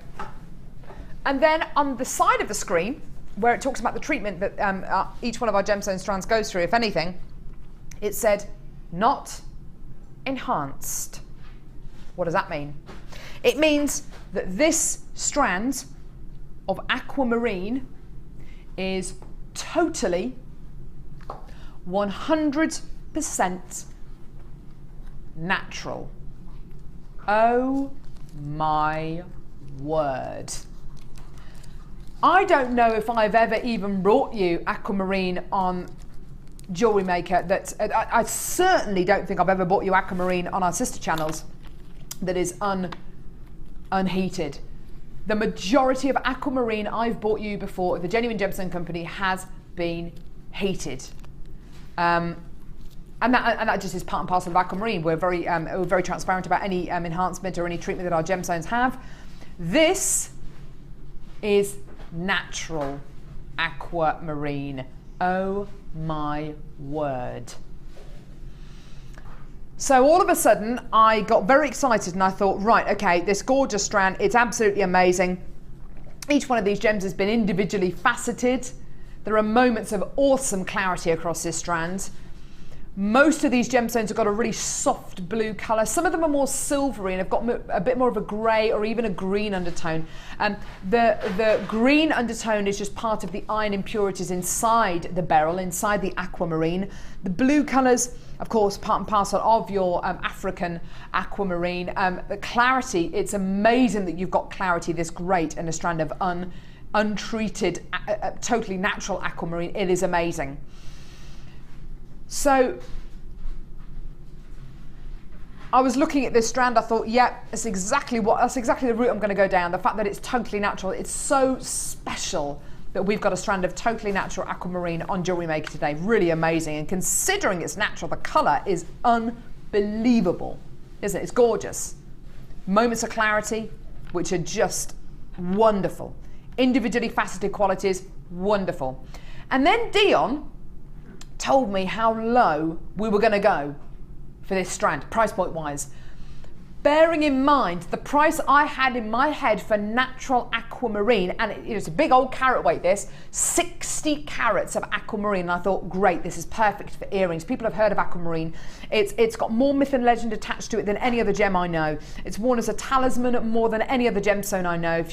And then on the side of the screen, where it talks about the treatment that each one of our gemstone strands goes through, if anything, it said, not enhanced. What does that mean? It means that this strand of Aquamarine is totally 100% natural. Oh my word. I don't know if I've ever even brought you Aquamarine on Jewellery Maker. I certainly don't think I've ever brought you Aquamarine on our sister channels that is unheated. the majority of aquamarine I've bought you before, the Genuine Gemstone Company, has been heated. And that just is part and parcel of aquamarine. We're very transparent about any enhancement or any treatment that our gemstones have. This is natural aquamarine. Oh my word. So all of a sudden I got very excited and I thought, right, okay, this gorgeous strand, it's absolutely amazing. Each one of these gems has been individually faceted. There are moments of awesome clarity across this strand. Most of these gemstones have got a really soft blue colour. Some of them are more silvery and have got a bit more of a grey or even a green undertone. The green undertone is just part of the iron impurities inside the beryl, inside the aquamarine. The blue colours, of course, part and parcel of your African aquamarine. The clarity, it's amazing that you've got clarity this great in a strand of untreated, totally natural aquamarine. It is amazing. So I was looking at this strand, I thought, yeah, that's exactly the route I'm going to go down. The fact that it's totally natural, it's so special that we've got a strand of totally natural aquamarine on Jewellery Maker today. Really amazing. And considering it's natural, the colour is unbelievable, isn't it? It's gorgeous. Moments of clarity, which are just wonderful. Individually faceted qualities, wonderful. And then Dion told me how low we were going to go for this strand, price point wise. Bearing in mind the price I had in my head for natural aquamarine, and it's a big old carat weight, this 60 carats of aquamarine, and I thought, great, this is perfect for earrings. People have heard of aquamarine. It's got more myth and legend attached to it than any other gem I know. It's worn as a talisman more than any other gemstone I know.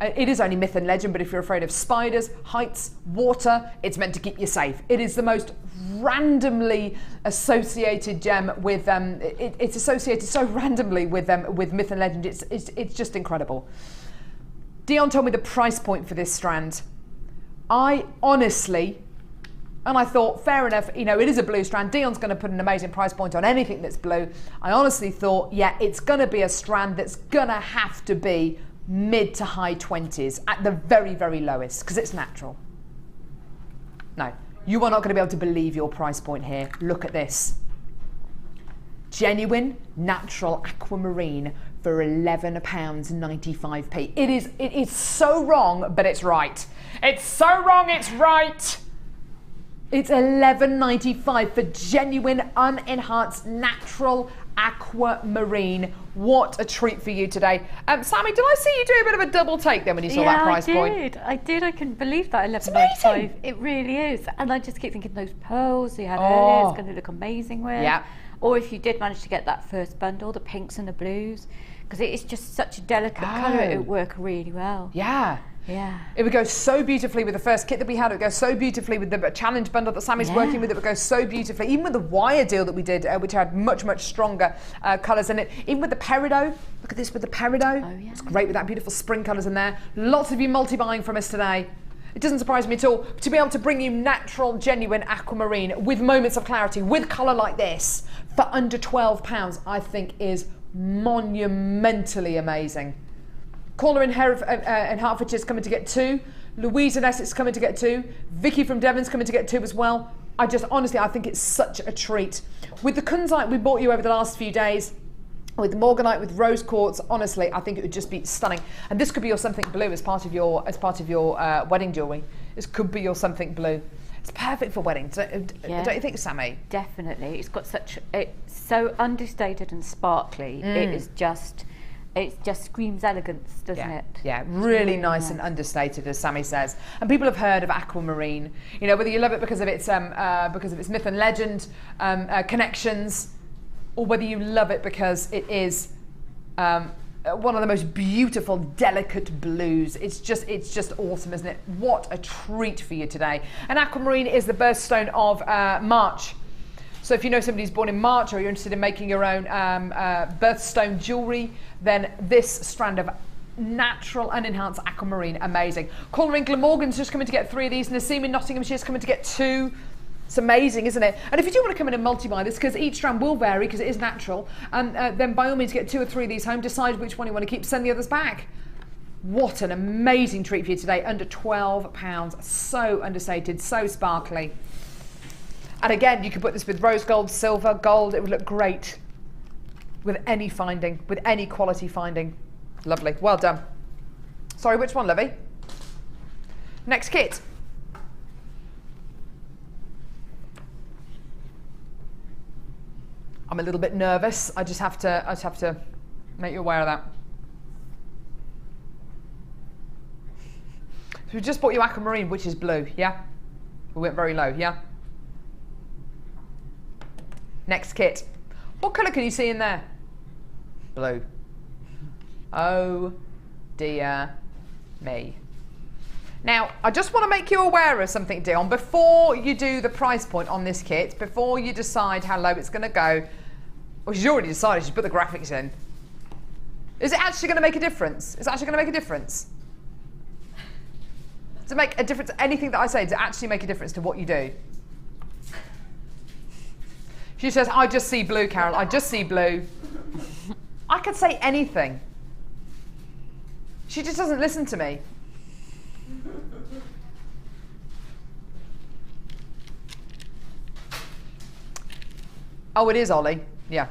It is only myth and legend, but if you're afraid of spiders, heights, water, it's meant to keep you safe. It is the most randomly associated gem with it's associated so randomly with myth and legend. It's just incredible. Dion told me the price point for this strand. I honestly, and I thought, fair enough, you know, it is a blue strand. Dion's going to put an amazing price point on anything that's blue. I honestly thought, yeah, it's going to be a strand that's going to have to be mid to high 20s at the very, very lowest, because it's natural. No. You are not going to be able to believe your price point here. Look at this. Genuine natural aquamarine for £11.95p. It is so wrong, but it's right. It's so wrong, it's right. It's £11.95 for genuine, unenhanced, natural aquamarine. What a treat for you today. Sammy, did I see you do a bit of a double take then when you saw that price point? I did. I couldn't believe that £11.95. It really is. And I just keep thinking those pearls you had earlier, it's going to look amazing with. Yeah. Or if you did manage to get that first bundle, the pinks and the blues, because it is just such a delicate colour, it would work really well. Yeah. Yeah. It would go so beautifully with the first kit that we had. It would go so beautifully with the challenge bundle that Sammy's working with. It would go so beautifully. Even with the wire deal that we did, which had much, much stronger colours in it. Even with the Peridot. Look at this with the Peridot. Oh, yeah. It's great with that beautiful spring colours in there. Lots of you multi-buying from us today. It doesn't surprise me at all to be able to bring you natural, genuine aquamarine with moments of clarity, with colour like this, for under £12, I think is monumentally amazing. Caller in Hertfordshire is coming to get 2. Louise in Essex is coming to get 2. Vicky from Devon's coming to get 2 as well. Honestly, I think it's such a treat. With the kunzite we bought you over the last few days, with morganite, with rose quartz, honestly, I think it would just be stunning. And this could be your something blue as part of your wedding jewellery. This could be your something blue. It's perfect for weddings, don't you think, Sammy? Definitely. It's so understated and sparkly. It just screams elegance, doesn't it? Yeah, really nice and understated, as Sammy says. And people have heard of aquamarine. You know, whether you love it because of its myth and legend connections, or whether you love it because it is one of the most beautiful, delicate blues. It's just awesome, isn't it? What a treat for you today. And aquamarine is the birthstone of March. So if you know somebody who's born in March, or you're interested in making your own birthstone jewellery, then this strand of natural unenhanced aquamarine, amazing. Caller in Glamorgan's just coming to get 3 of these. Nassim in Nottinghamshire is coming to get 2. It's amazing, isn't it? And if you do want to come in and multi-buy this, because each strand will vary because it is natural, then by all means get 2 or 3 of these home, decide which one you want to keep, send the others back. What an amazing treat for you today, under £12, so understated, so sparkly. And again, you could put this with rose gold, silver, gold, it would look great with any finding, with any quality finding. Lovely, well done. Sorry, which one, Lovey? Next kit. I'm a little bit nervous. I just have to make you aware of that. So we just bought you Aquamarine, which is blue, yeah? We went very low, yeah? Next kit. What colour can you see in there? Blue. Oh dear me. Now, I just want to make you aware of something, Dion, before you do the price point on this kit, before you decide how low it's going to go. Well, she's already decided, she's put the graphics in. Is it actually going to make a difference? Is it actually going to make a difference? Does it make a difference? Anything that I say, does it actually make a difference to what you do? She says, I just see blue, Carol, I just see blue. I could say anything. She just doesn't listen to me. Oh, it is Ollie. Yeah.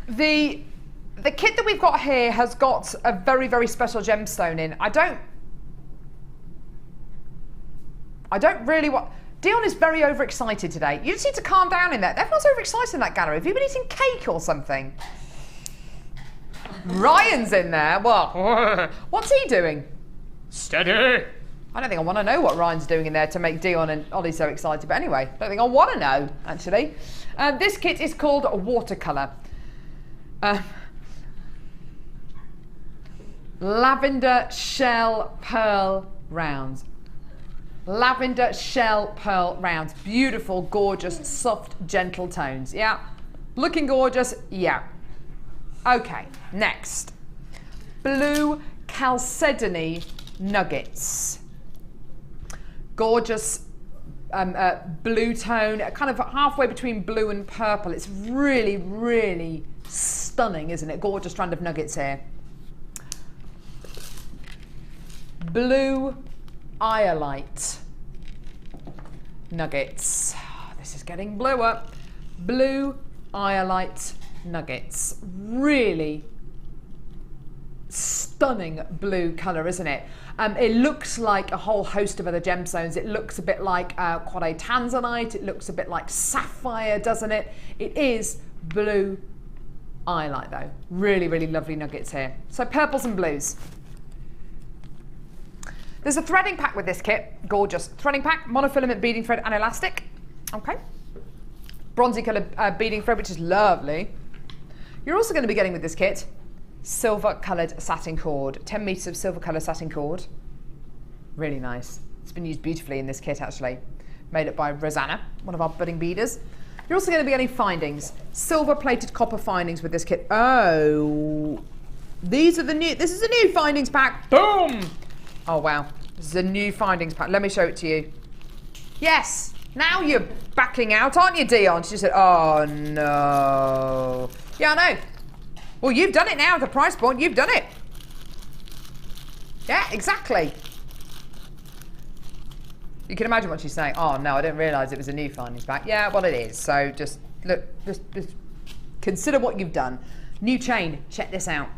The kit that we've got here has got a very, very special gemstone in. I don't really want... Dion is very overexcited today. You just need to calm down in there. Everyone's overexcited in that gallery. Have you been eating cake or something? Ryan's in there. Well, what's he doing? Steady. I don't think I want to know what Ryan's doing in there to make Dion and Ollie so excited. But anyway, I don't think I want to know, actually. This kit is called Watercolour. Lavender Shell Pearl Rounds. Lavender Shell Pearl Rounds. Beautiful, gorgeous, soft, gentle tones. Yeah. Looking gorgeous. Yeah. Okay, next. Blue Chalcedony Nuggets. Gorgeous blue tone, kind of halfway between blue and purple. It's really, really stunning, isn't it? Gorgeous strand of nuggets here. Blue Iolite Nuggets. This is getting bluer. Blue Iolite Nuggets. Really stunning blue colour, isn't it? It looks like a whole host of other gemstones. It looks a bit like quite a Tanzanite. It looks a bit like sapphire, doesn't it? It is blue iolite though. Really, really lovely nuggets here. So purples and blues. There's a threading pack with this kit. Gorgeous. Threading pack, monofilament beading thread and elastic. Okay. Bronzy colour beading thread, which is lovely. You're also going to be getting with this kit silver coloured satin cord. 10 metres of silver colour satin cord. Really nice. It's been used beautifully in this kit actually. Made up by Rosanna, one of our budding beaders. You're also going to be getting findings. Silver plated copper findings with this kit. Oh, these are the new, this is a new findings pack. Boom! Oh wow, this is a new findings pack. Let me show it to you. Yes, now you're backing out, aren't you, Dion? She said, oh no. Yeah, I know. Well, you've done it now at the price point. You've done it. Yeah, exactly. You can imagine what she's saying. Oh no, I didn't realise it was a new findings pack. Yeah, well it is. So just look, just consider what you've done. New chain. Check this out.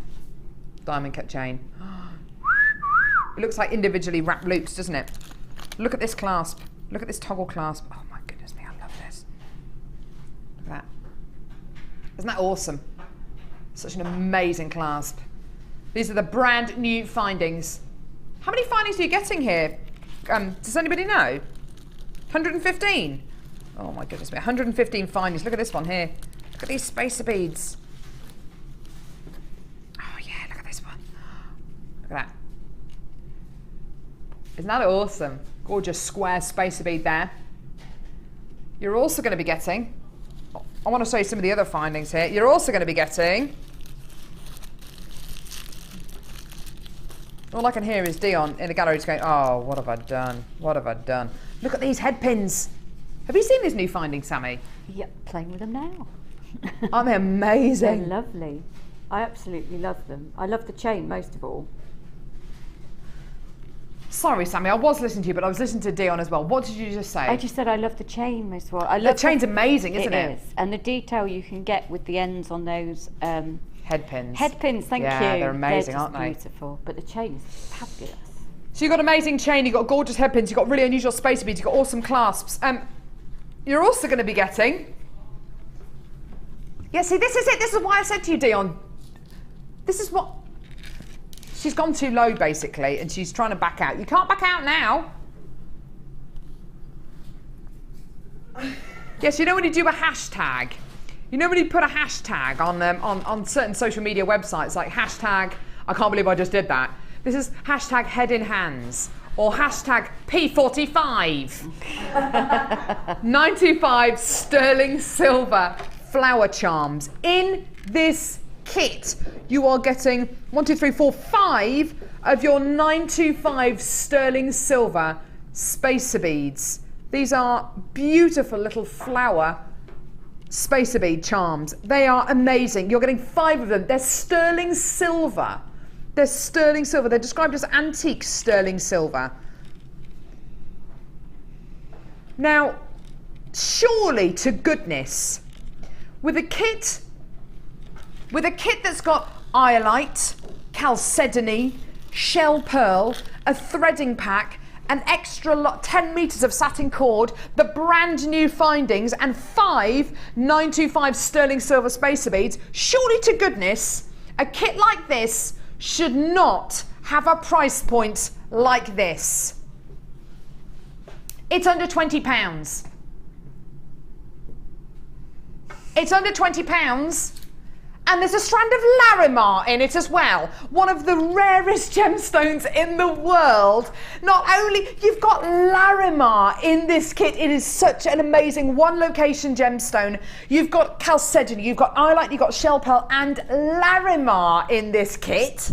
Diamond cut chain. It looks like individually wrapped loops, doesn't it? Look at this clasp. Look at this toggle clasp. Oh my goodness me, I love this. Look at that. Isn't that awesome? Such an amazing clasp. These are the brand new findings. How many findings are you getting here? Does anybody know? 115? Oh my goodness me, 115 findings. Look at this one here. Look at these spacer beads. Oh yeah, look at this one. Look at that. Isn't that awesome? Gorgeous square spacer bead there. You're also going to be getting, I want to show you some of the other findings here. You're also going to be getting, all I can hear is Dion in the gallery just going, oh, what have I done? What have I done? Look at these head pins. Have you seen these new findings, Sammy? Yep, playing with them now. Aren't they amazing? They're lovely. I absolutely love them. I love the chain most of all. Sorry, Sammy, I was listening to you, but I was listening to Dion as well. What did you just say? I just said I love the chain most of all. The chain's amazing, isn't it? It is. And the detail you can get with the ends on those head pins. Head pins, thank you. Yeah, they're amazing, they're just aren't they? Beautiful. But the chain is fabulous. So you've got amazing chain, you've got gorgeous head pins, you've got really unusual spacer beads, you've got awesome clasps. You're also going to be getting... Yeah, see, this is it. This is why I said to you, Dion. This is what... She's gone too low, basically, and she's trying to back out. You can't back out now. Yes, you know when you do a hashtag? You know when you put a hashtag on certain social media websites, like hashtag, I can't believe I just did that. This is hashtag head in hands, or hashtag P45. 95 sterling silver flower charms. In this kit, you are getting 5 of your 925 sterling silver spacer beads. These are beautiful little flower spacer bead charms. They are amazing. You're getting 5 of them. They're sterling silver. They're sterling silver. They're described as antique sterling silver. Now, surely to goodness, with a kit that's got iolite, chalcedony, shell pearl, a threading pack, an extra 10 metres of satin cord, the brand new findings, and 5 925 sterling silver spacer beads, surely to goodness, a kit like this should not have a price point like this. It's under £20. It's under £20. And there's a strand of Larimar in it as well. One of the rarest gemstones in the world. Not only, you've got Larimar in this kit. It is such an amazing one location gemstone. You've got chalcedony, you've got iolite, you've got shell pearl and Larimar in this kit.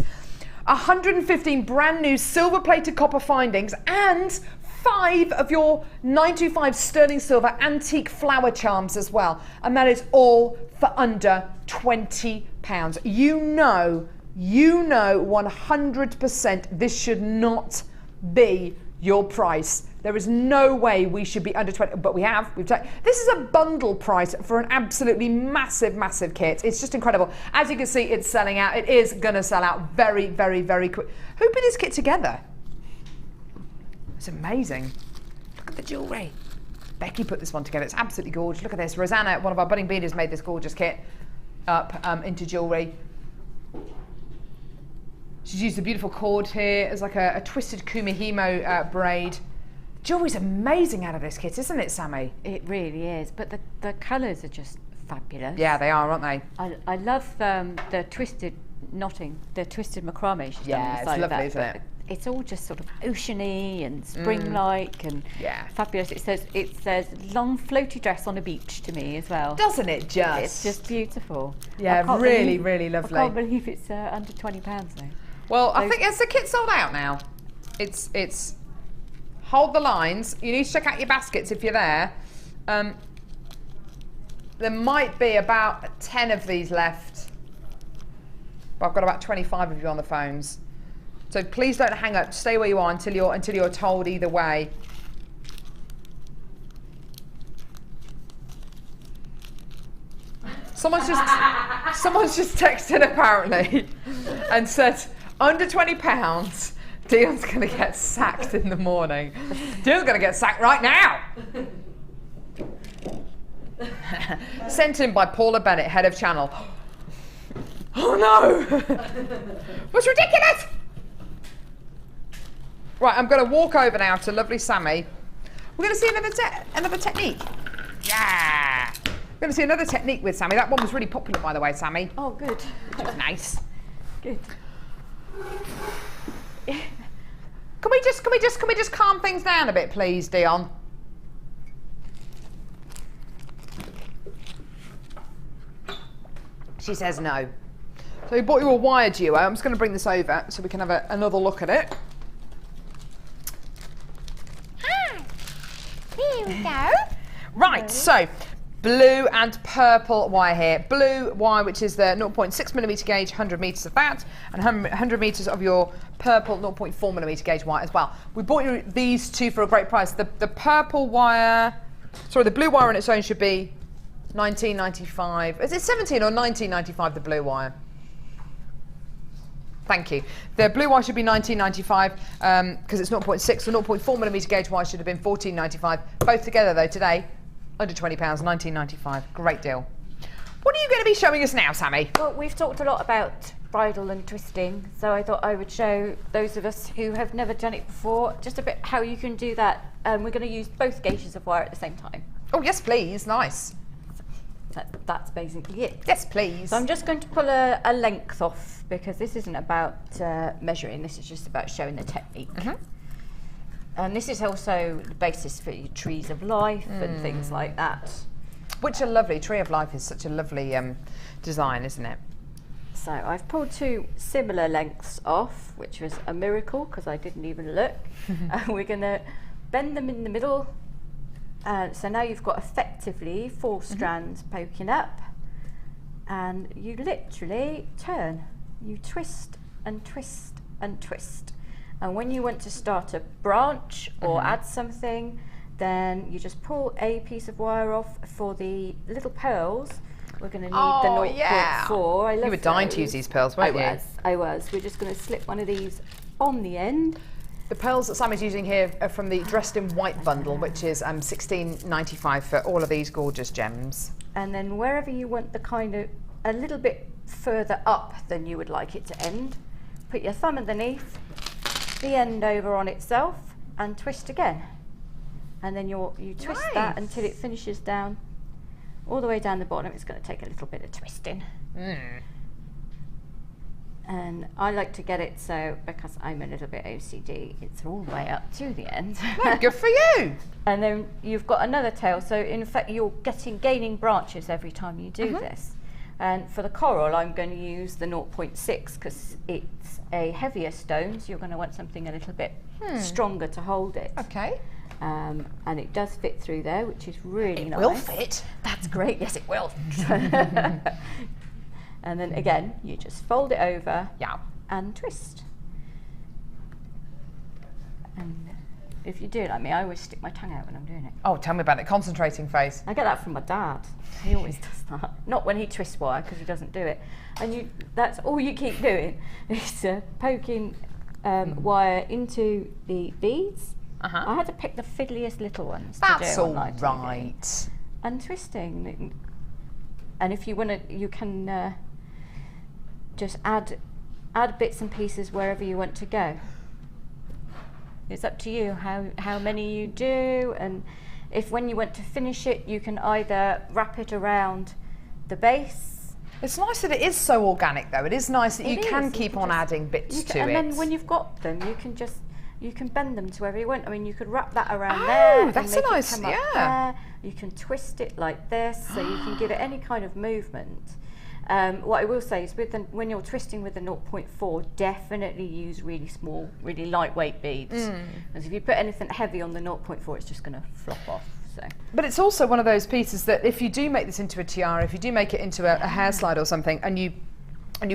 115 brand new silver plated copper findings and 5 of your 925 sterling silver antique flower charms as well. And that is all for under £20. You know 100% this should not be your price. There is no way we should be under 20, but this is a bundle price for an absolutely massive kit. It's just incredible. As you can see, it's selling out. It is gonna sell out very quick. Who put this kit together? It's amazing. Look at the jewellery. Becky put this one together. It's absolutely gorgeous. Look at this. Rosanna, one of our budding beaders, made this gorgeous kit up into jewellery. She's used a beautiful cord here as like a twisted Kumihimo braid. Jewellery's amazing out of this kit, isn't it, Sammy? It really is. But the colours are just fabulous. Yeah, they are, aren't they? I love the twisted knotting, the twisted macrame she's done on the side it's of lovely, that, isn't it? It's all just sort of oceany and spring-like and fabulous. It says long floaty dress on a beach to me as well. Doesn't it just? It's just beautiful. Yeah, really lovely. I can't believe it's under £20 though. Well, I think the kit's sold out now. It's hold the lines. You need to check out your baskets if you're there. There might be about 10 of these left, but I've got about 25 of you on the phones. So please don't hang up. Stay where you are until you're told either way. Someone's just texted apparently and said under £20. Dion's going to get sacked in the morning. Dion's going to get sacked right now. Sent in by Paula Bennett, head of channel. Oh no! What's ridiculous? Right, I'm going to walk over now to lovely Sammy. We're going to see another technique. Yeah! We're going to see another technique with Sammy. That one was really popular, by the way, Sammy. Oh, good. Which was nice. Good. Can we just calm things down a bit, please, Dion? She says no. So we bought you a wire duo. I'm just going to bring this over so we can have another look at it. Here we go. Right, so blue and purple wire here. Blue wire, which is the 0.6mm gauge, 100 metres of that, and 100 metres of your purple 0.4mm gauge wire as well. We bought you these two for a great price. The purple wire, sorry, the blue wire on its own should be $19.95. Is it $17 or $19.95, the blue wire? Thank you. The blue wire should be $19.95 because it's 0.6, so 0.4mm gauge wire should have been $14.95. Both together though today, under £20, $19.95. Great deal. What are you going to be showing us now, Sammy? Well, we've talked a lot about bridal and twisting, so I thought I would show those of us who have never done it before just a bit how you can do that. We're going to use both gauges of wire at the same time. Oh, yes, please. Nice. That's basically it. Yes, please. So I'm just going to pull a length off because this isn't about measuring, this is just about showing the technique. And this is also the basis for your trees of life and things like that. Which are lovely. Tree of Life is such a lovely design, isn't it? So I've pulled two similar lengths off, which was a miracle because I didn't even look. And we're going to bend them in the middle. So now you've got effectively 4 strands poking up, and you literally turn. You twist and twist and twist. And when you want to start a branch or add something, then you just pull a piece of wire off. For the little pearls, we're going to need the 0.4. Yeah. I love You were dying to use these pearls, weren't you? I was. We're just going to slip one of these on the end. The pearls that Sammy's using here are from the Dressed in White bundle, which is $16.95 for all of these gorgeous gems. And then wherever you want the kind of a little bit further up than you would like it to end, put your thumb underneath, the end over on itself, and twist again. And then you twist that until it finishes down, all the way down the bottom. It's going to take a little bit of twisting. And I like to get it so, because I'm a little bit OCD, it's all the way up to the end. No, good for you. And then you've got another tail, so in fact you're gaining branches every time you do this. And for the coral, I'm going to use the 0.6 because it's a heavier stone, so you're going to want something a little bit stronger to hold it. Okay. And it does fit through there, which is really nice. It will fit. That's great. Yes, it will. And then again, you just fold it over and twist. And if you do it like me, I always stick my tongue out when I'm doing it. Oh, tell me about it. Concentrating face. I get that from my dad. He always does that. Not when he twists wire, because he doesn't do it. And that's all you keep doing is poking wire into the beads. I had to pick the fiddliest little ones. That's to do all right. And twisting. And if you want to, you can just add bits and pieces wherever you want to go. It's up to you how many you do, and if when you want to finish it, you can either wrap it around the base. It's nice that it is so organic, though. It is nice that you can keep on adding bits to it. And then when you've got them, you can bend them to wherever you want. I mean, you could wrap that around there. Oh, that's a nice, there. You can twist it like this, so you can give it any kind of movement. What I will say is when you're twisting with the 0.4, definitely use really small, really lightweight beads. Because if you put anything heavy on the 0.4, it's just going to flop off. So. But it's also one of those pieces that if you do make this into a tiara, if you do make it into a hair slide or something, and you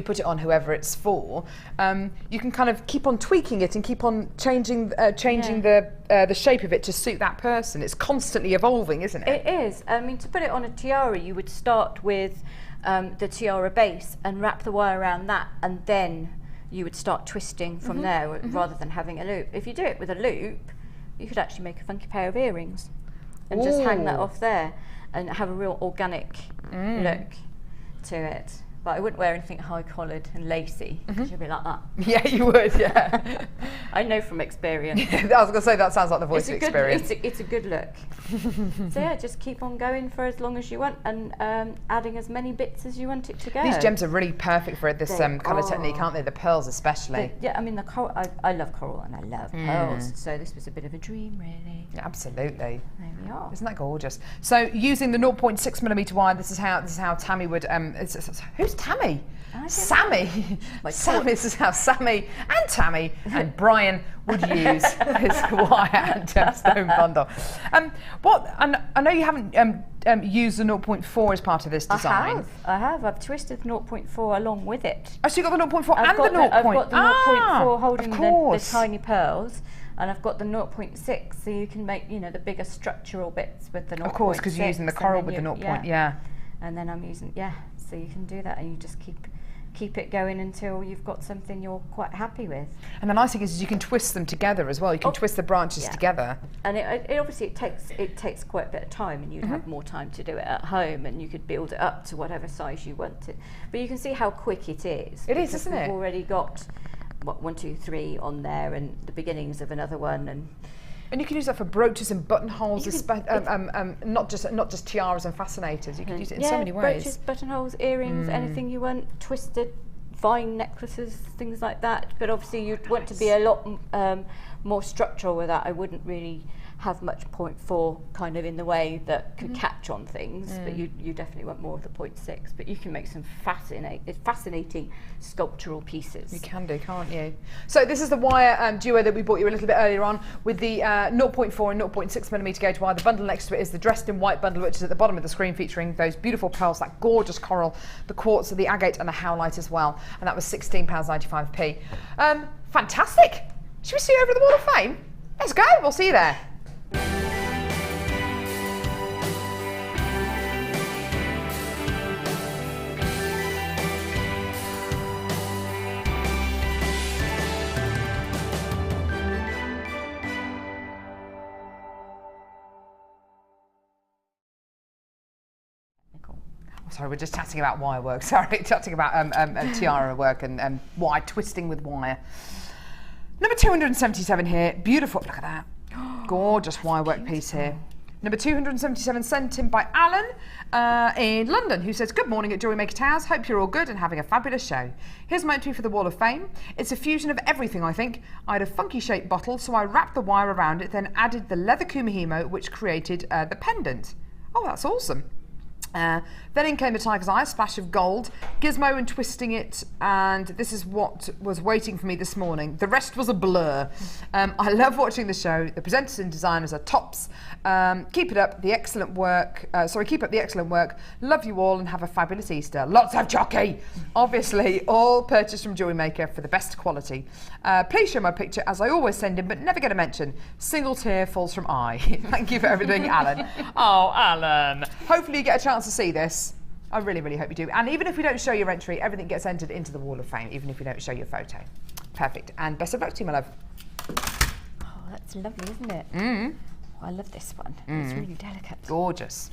put it on whoever it's for, you can kind of keep on tweaking it and keep on changing the shape of it to suit that person. It's constantly evolving, isn't it? It is. I mean, to put it on a tiara, you would start with the tiara base and wrap the wire around that, and then you would start twisting from there rather than having a loop. If you do it with a loop, you could actually make a funky pair of earrings and just hang that off there and have a real organic look to it. But I wouldn't wear anything high-collared and lacy, because you'd be like that. Yeah, you would, yeah. I know from experience. I was going to say, that sounds like the voice of experience. It's a good look. So yeah, just keep on going for as long as you want, and adding as many bits as you want it to go. These gems are really perfect for this kind of technique, aren't they? The pearls especially. I mean, the coral, I love coral and I love pearls, so this was a bit of a dream, really. Yeah, absolutely. There we are. Isn't that gorgeous? So using the 0.6mm wire, this is how Tammy would. Who's Tammy? Sammy. Sammy. This is how Sammy and Tammy and Brian would use this wire and gemstone bundle. I know you haven't used the 0.4 as part of this design? I have. I've twisted the 0.4 along with it. Oh, so you got the 0.4 and the 0.4? I've got the 0.4 holding the tiny pearls, and I've got the 0.6, so you can make, the bigger structural bits with the 0.6. Of course, because you're using the coral with the 0.4, yeah. And then I'm using, so you can do that, and you just keep it going until you've got something you're quite happy with. And the nice thing is you can twist them together as well. You can twist the branches together. And it obviously it takes quite a bit of time, and you'd have more time to do it at home, and you could build it up to whatever size you want it. But you can see how quick it is. It is, isn't it? We've already got 1, 2, 3 on there, and the beginnings of another one, and you can use that for brooches and buttonholes, not just tiaras and fascinators. You can use it in so many ways. Brooches, buttonholes, earrings, anything you want, twisted vine necklaces, things like that. But obviously you'd want to be a lot more structural with that. I wouldn't really have much 0.4 kind of in the way that could catch on things, but you definitely want more of the 0.6. But you can make some fascinating sculptural pieces. You can do, can't you? So this is the wire duo that we bought you a little bit earlier on with the 0.4 and 0.6mm gauge wire. The bundle next to it is the dressed in white bundle, which is at the bottom of the screen, featuring those beautiful pearls, that gorgeous coral, the quartz, the agate and the howlite as well. And that was £16.95p. Fantastic! Should we see you over at the Wall of Fame? Let's go, we'll see you there. Sorry, we're just chatting about wire work. Sorry, chatting about tiara work and wire twisting with wire. Number 277 here. Beautiful. Look at that. Gorgeous wire work piece here. Number 277 sent in by Alan in London, who says, good morning at Jewellery Maker Towers. Hope you're all good and having a fabulous show. Here's my entry for the Wall of Fame. It's a fusion of everything, I think. I had a funky shaped bottle, so I wrapped the wire around it, then added the leather Kumihimo, which created the pendant. Oh, that's awesome. Then in came the tiger's eye, a splash of gold, gizmo and twisting it, and this is what was waiting for me this morning. The rest was a blur. I love watching the show. The presenters and designers are tops. Keep up the excellent work. Love you all and have a fabulous Easter. Lots of jockey. Obviously, all purchased from Jewellery Maker for the best quality. Please show my picture, as I always send in, but never get a mention. Single tear falls from eye. Thank you for everything, Alan. Oh, Alan. Hopefully you get a chance to see this. I really, really hope you do. And even if we don't show your entry, everything gets entered into the Wall of Fame, even if we don't show your photo. Perfect. And best of luck to you, my love. Oh, that's lovely, isn't it? Oh, I love this one. It's really delicate. Gorgeous.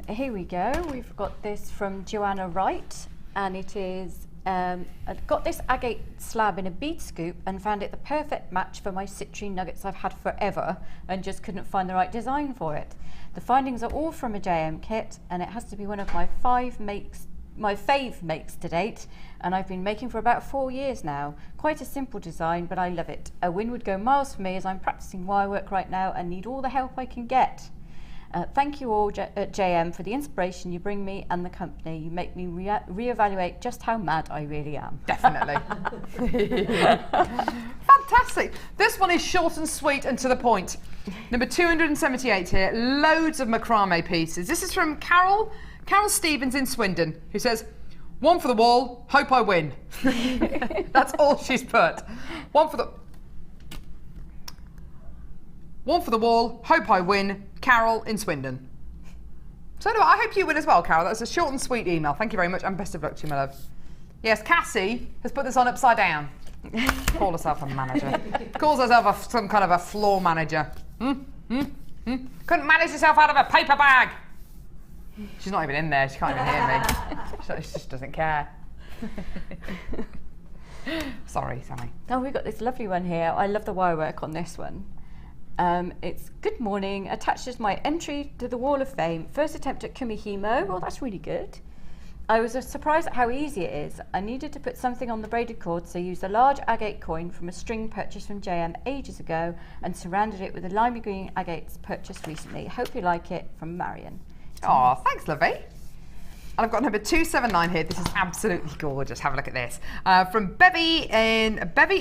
Here we go. We've got this from Joanna Wright, and it is, I've got this agate slab in a bead scoop and found it the perfect match for my citrine nuggets I've had forever and just couldn't find the right design for it. The findings are all from a JM kit, and it has to be one of my fave makes to date, and I've been making for about 4 years now. Quite a simple design, but I love it. A win would go miles for me, as I'm practicing wire work right now and need all the help I can get. Thank you all at JM for the inspiration you bring me and the company. You make me reevaluate just how mad I really am. Definitely. Fantastic. This one is short and sweet and to the point. Number 278 here. Loads of macrame pieces. This is from Carol Stevens in Swindon, who says, one for the wall, hope I win. That's all she's put. One for the wall, hope I win, Carol in Swindon. So do I hope you win as well, Carol. That's a short and sweet email. Thank you very much, and best of luck to you, my love. Yes, Cassie has put this on upside down. Call herself a manager. Calls herself some kind of a floor manager. Couldn't manage herself out of a paper bag. She's not even in there. She can't even hear me. She just doesn't care. Sorry, Sammy. Oh, we've got this lovely one here. I love the wire work on this one. It's good morning. Attached is my entry to the Wall of Fame. First attempt at Kumihimo. Well, that's really good. I was surprised at how easy it is. I needed to put something on the braided cord, so I used a large agate coin from a string purchased from JM ages ago and surrounded it with the limey green agates purchased recently. Hope you like it, from Marion. Oh, thanks, lovey. And I've got number 279 here. This is absolutely gorgeous. Have a look at this. From Bevy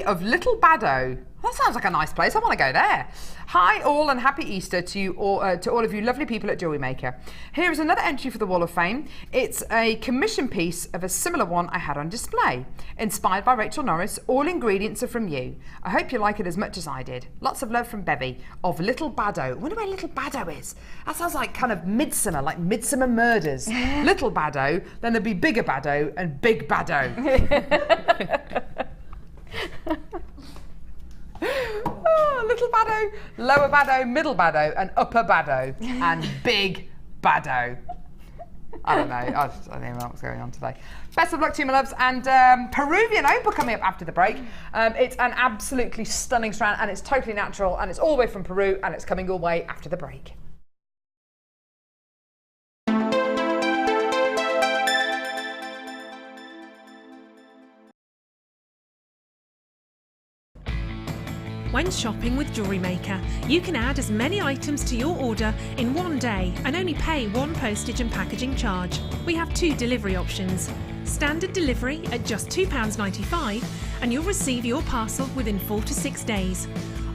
of Little Baddow. That sounds like a nice place. I want to go there. Hi all and happy Easter to all of you lovely people at Jewellery Maker. Here is another entry for the Wall of Fame. It's a commission piece of a similar one I had on display. Inspired by Rachel Norris, all ingredients are from you. I hope you like it as much as I did. Lots of love from Bevy of Little Baddo. I wonder where Little Baddo is. That sounds like kind of Midsummer, like Midsummer Murders. Little Baddo, then there'd be Bigger Baddo and Big Baddo. Oh, Little Baddo, Lower Baddo, Middle Baddo and Upper Baddo and Big Baddo. I don't know. I don't even know what's going on today. Best of luck to you, my loves. And Peruvian Opal coming up after the break. It's an absolutely stunning strand and it's totally natural and it's all the way from Peru and it's coming all the way after the break. When shopping with Jewellery Maker, you can add as many items to your order in one day and only pay one postage and packaging charge. We have 2 delivery options. Standard delivery at just £2.95 and you'll receive your parcel within 4 to 6 days.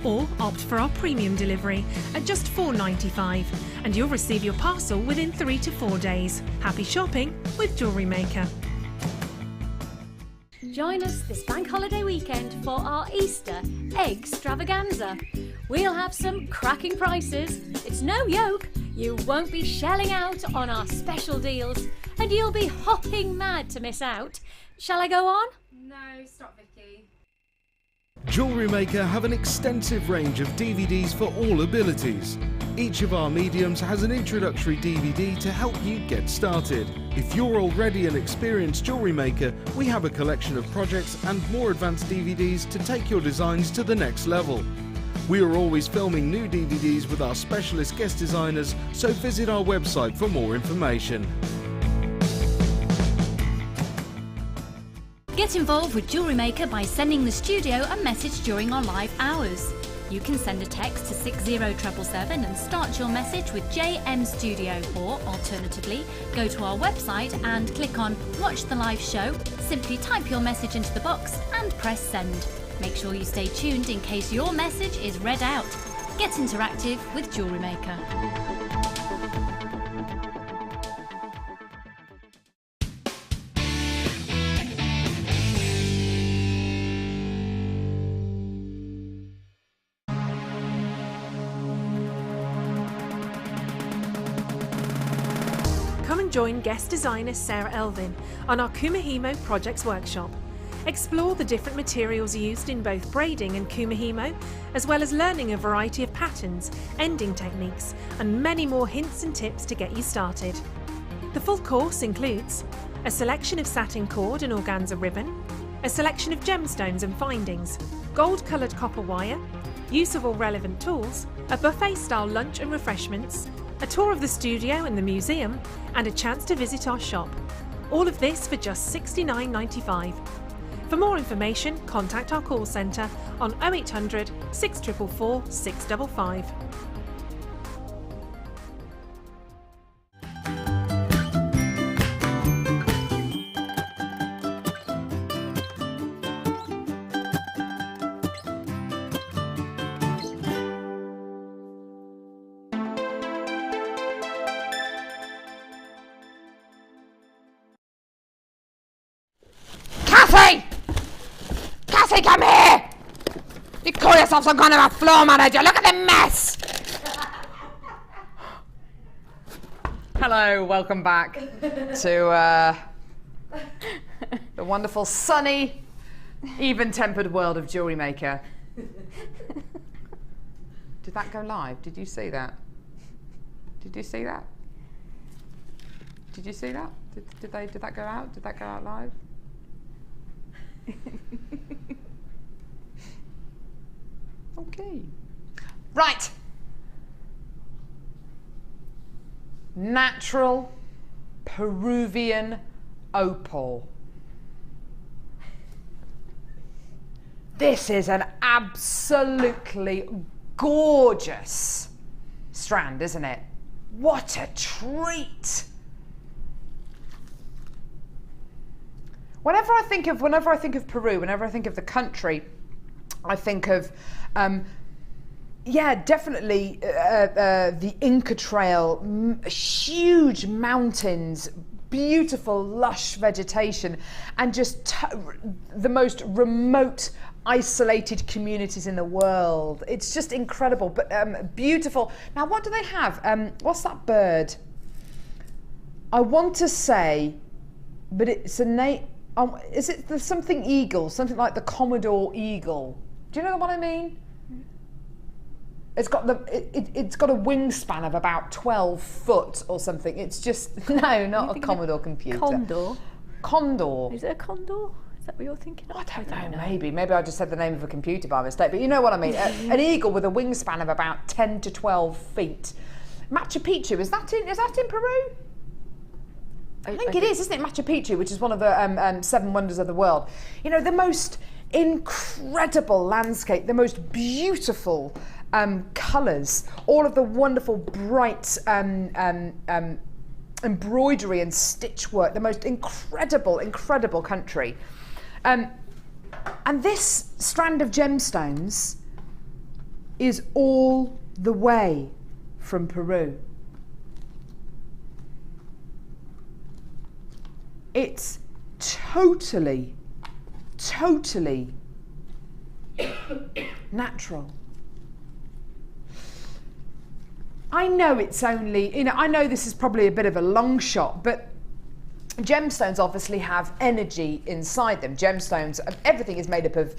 Or opt for our premium delivery at just £4.95 and you'll receive your parcel within 3 to 4 days. Happy shopping with Jewellery Maker. Join us this bank holiday weekend for our Easter Extravaganza. We'll have some cracking prices. It's no yoke. You won't be shelling out on our special deals and you'll be hopping mad to miss out. Shall I go on? No, stop, Vicky. Jewellery Maker have an extensive range of DVDs for all abilities. Each of our mediums has an introductory DVD to help you get started. If you're already an experienced jewellery maker, we have a collection of projects and more advanced DVDs to take your designs to the next level. We are always filming new DVDs with our specialist guest designers, so visit our website for more information. Get involved with Jewellery Maker by sending the studio a message during our live hours. You can send a text to 60777 and start your message with JM Studio, or alternatively, go to our website and click on Watch the Live Show, simply type your message into the box and press send. Make sure you stay tuned in case your message is read out. Get interactive with Jewellery Maker. Come and join guest designer Sarah Elvin on our Kumihimo Projects Workshop. Explore the different materials used in both braiding and Kumihimo, as well as learning a variety of patterns, ending techniques, and many more hints and tips to get you started. The full course includes a selection of satin cord and organza ribbon, a selection of gemstones and findings, gold-coloured copper wire, use of all relevant tools, a buffet-style lunch and refreshments, a tour of the studio and the museum, and a chance to visit our shop. All of this for just $69.95. For more information, contact our call centre on 0800 644 655. Cassie, come here! You call yourself some kind of a floor manager? Look at the mess! Hello, welcome back to the wonderful, sunny, even-tempered world of Jewellery Maker. Did that go live? Did you see that? Did you see that? Did you see that? Did that go out? Did that go out live? Okay. Right. Natural Peruvian opal. This is an absolutely gorgeous strand, isn't it? What a treat. Whenever I think of Peru, whenever I think of the country, I think of, yeah, definitely the Inca Trail, huge mountains, beautiful lush vegetation, and just the most remote, isolated communities in the world. It's just incredible, but beautiful. Now, what do they have? What's that bird? I want to say, but it's a name. Is it the something eagle? Something like the Commodore eagle. Do you know what I mean? It's got it's got a wingspan of about 12 foot or something. It's just not a Commodore computer. Condor. Condor. Is it a condor? Is that what you're thinking of? I don't know. Maybe I just said the name of a computer by mistake. But you know what I mean. An eagle with a wingspan of about 10 to 12 feet. Machu Picchu, is that in Peru? I think it is, isn't it? Machu Picchu, which is one of the 7 wonders of the world. You know, the most incredible landscape, the most beautiful colours, all of the wonderful bright embroidery and stitch work, the most incredible country. And this strand of gemstones is all the way from Peru. It's totally natural. I know it's only, I know this is probably a bit of a long shot, but gemstones obviously have energy inside them. Gemstones, everything is made up of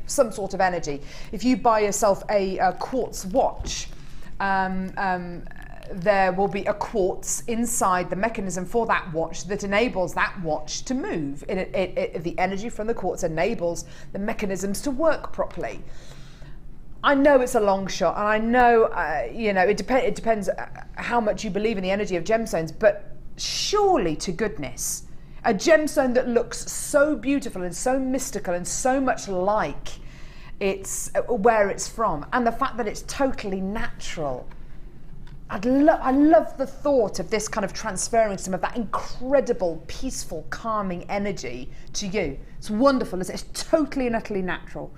some sort of energy. If you buy yourself a quartz watch, there will be a quartz inside the mechanism for that watch that enables that watch to move. The energy from the quartz enables the mechanisms to work properly. I know it's a long shot, and I know, it depends how much you believe in the energy of gemstones, but surely to goodness, a gemstone that looks so beautiful and so mystical and so much like it's where it's from, and the fact that it's totally natural. I love the thought of this kind of transferring some of that incredible, peaceful, calming energy to you. It's wonderful, isn't it? It's totally and utterly natural.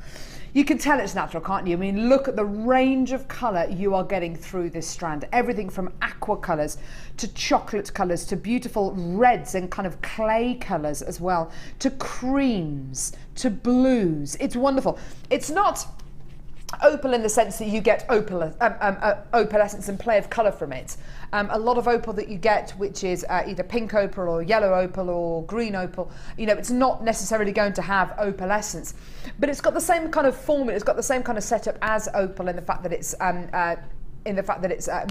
You can tell it's natural, can't you? I mean, look at the range of colour you are getting through this strand. Everything from aqua colours to chocolate colours to beautiful reds and kind of clay colours as well, to creams, to blues. It's wonderful. It's not opal in the sense that you get opalescence and play of colour from it. A lot of opal that you get, which is either pink opal or yellow opal or green opal, it's not necessarily going to have opalescence, but it's got the same kind of formula. It's got the same kind of setup as opal in the fact that it's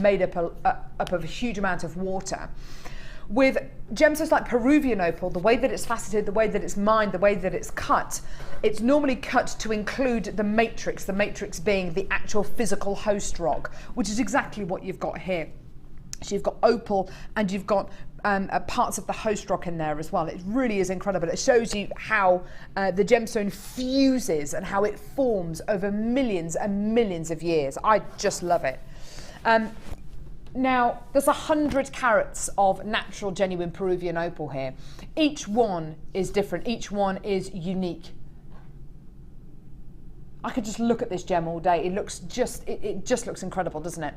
made up of a huge amount of water. With gemstones like Peruvian opal, the way that it's faceted, the way that it's mined, the way that it's normally cut to include the matrix being the actual physical host rock, which is exactly what you've got here. So you've got opal and you've got parts of the host rock in there as well. It really is incredible. It shows you how the gemstone fuses and how it forms over millions and millions of years. I just love it. Now, there's 100 carats of natural, genuine Peruvian opal here. Each one is different. Each one is unique. I could just look at this gem all day. It just looks incredible, doesn't it?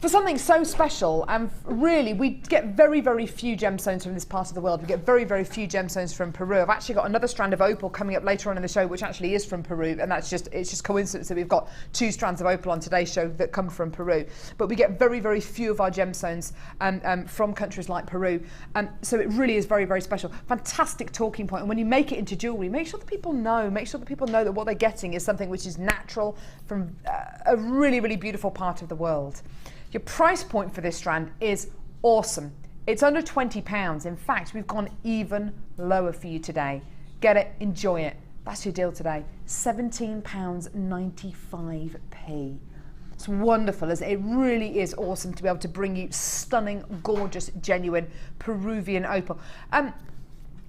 For something so special, and really, we get very, very few gemstones from this part of the world. We get very, very few gemstones from Peru. I've actually got another strand of opal coming up later on in the show, which actually is from Peru, and it's just coincidence that we've got 2 strands of opal on today's show that come from Peru. But we get very, very few of our gemstones from countries like Peru, so it really is very, very special. Fantastic talking point, and when you make it into jewellery, make sure that people know that what they're getting is something which is natural from a really, really beautiful part of the world. Your price point for this strand is awesome. It's under £20. In fact, we've gone even lower for you today. Get it, enjoy it. That's your deal today. £17.95. It's wonderful, isn't it? It really is awesome to be able to bring you stunning, gorgeous, genuine Peruvian opal.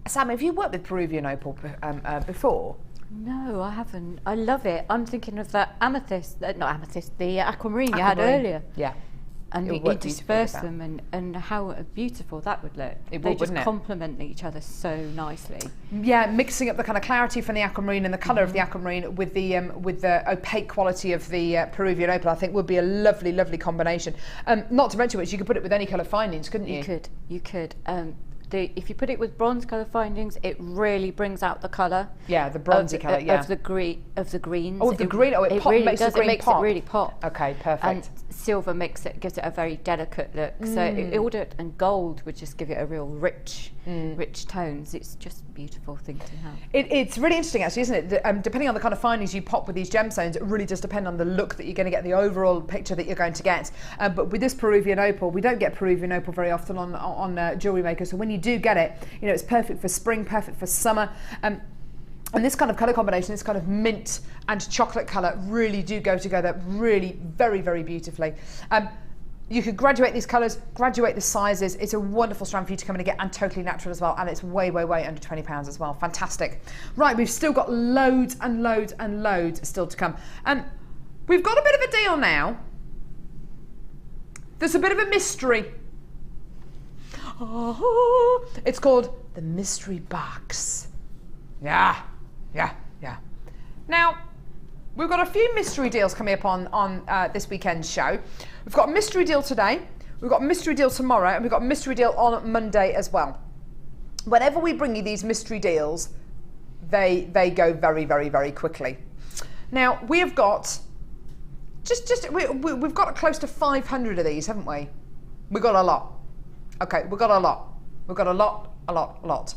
Sam, have you worked with Peruvian opal before? No, I haven't. I love it. I'm thinking of that amethyst, the aquamarine you had earlier. Yeah. and It you would work disperse beautifully them, and how beautiful that would look. It They would, just wouldn't it? complement each other so nicely. Yeah, mixing up the kind of clarity from the aquamarine and the colour of the aquamarine with the opaque quality of the Peruvian opal, I think would be a lovely, lovely combination. Not to mention which, you could put it with any colour findings, couldn't you? You could. If you put it with bronze colour findings, it really brings out the colour. Yeah, the bronzy colour, yeah. Of the greens. Oh, the green, it really makes the does. green It makes pop. it really pop. Okay, perfect. And silver gives it a very delicate look. So it and gold would just give it a real rich tones. It's just a beautiful thing to have. It's really interesting, actually, isn't it? Depending on the kind of findings you pop with these gemstones, it really does depend on the look that you're going to get, the overall picture that you're going to get. But with this Peruvian opal, we don't get Peruvian opal very often on Jewellery Maker. So when you do get it, you know, it's perfect for spring, perfect for summer. And this kind of colour combination, this kind of mint and chocolate colour, really do go together really very, very beautifully. You could graduate these colours, graduate the sizes. It's a wonderful strand for you to come in and get, and totally natural as well. And it's way, way, way under £20 as well. Fantastic. Right, we've still got loads and loads and loads still to come. We've got a bit of a deal now. There's a bit of a mystery. Oh, it's called the mystery box. Yeah. Now, we've got a few mystery deals coming up on this weekend's show. We've got a mystery deal today, we've got a mystery deal tomorrow, and we've got a mystery deal on Monday as well. Whenever we bring you these mystery deals, they go very, very, very quickly. Now, we have got we've got close to 500 of these, haven't we? We've got a lot. Okay, we've got a lot. We've got a lot.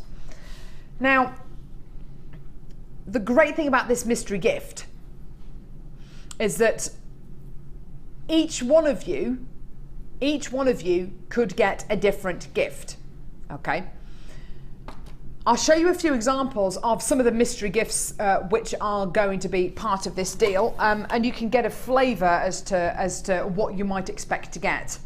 Now, the great thing about this mystery gift is that each one of you could get a different gift. Okay? I'll show you a few examples of some of the mystery gifts which are going to be part of this deal, and you can get a flavour as to what you might expect to get.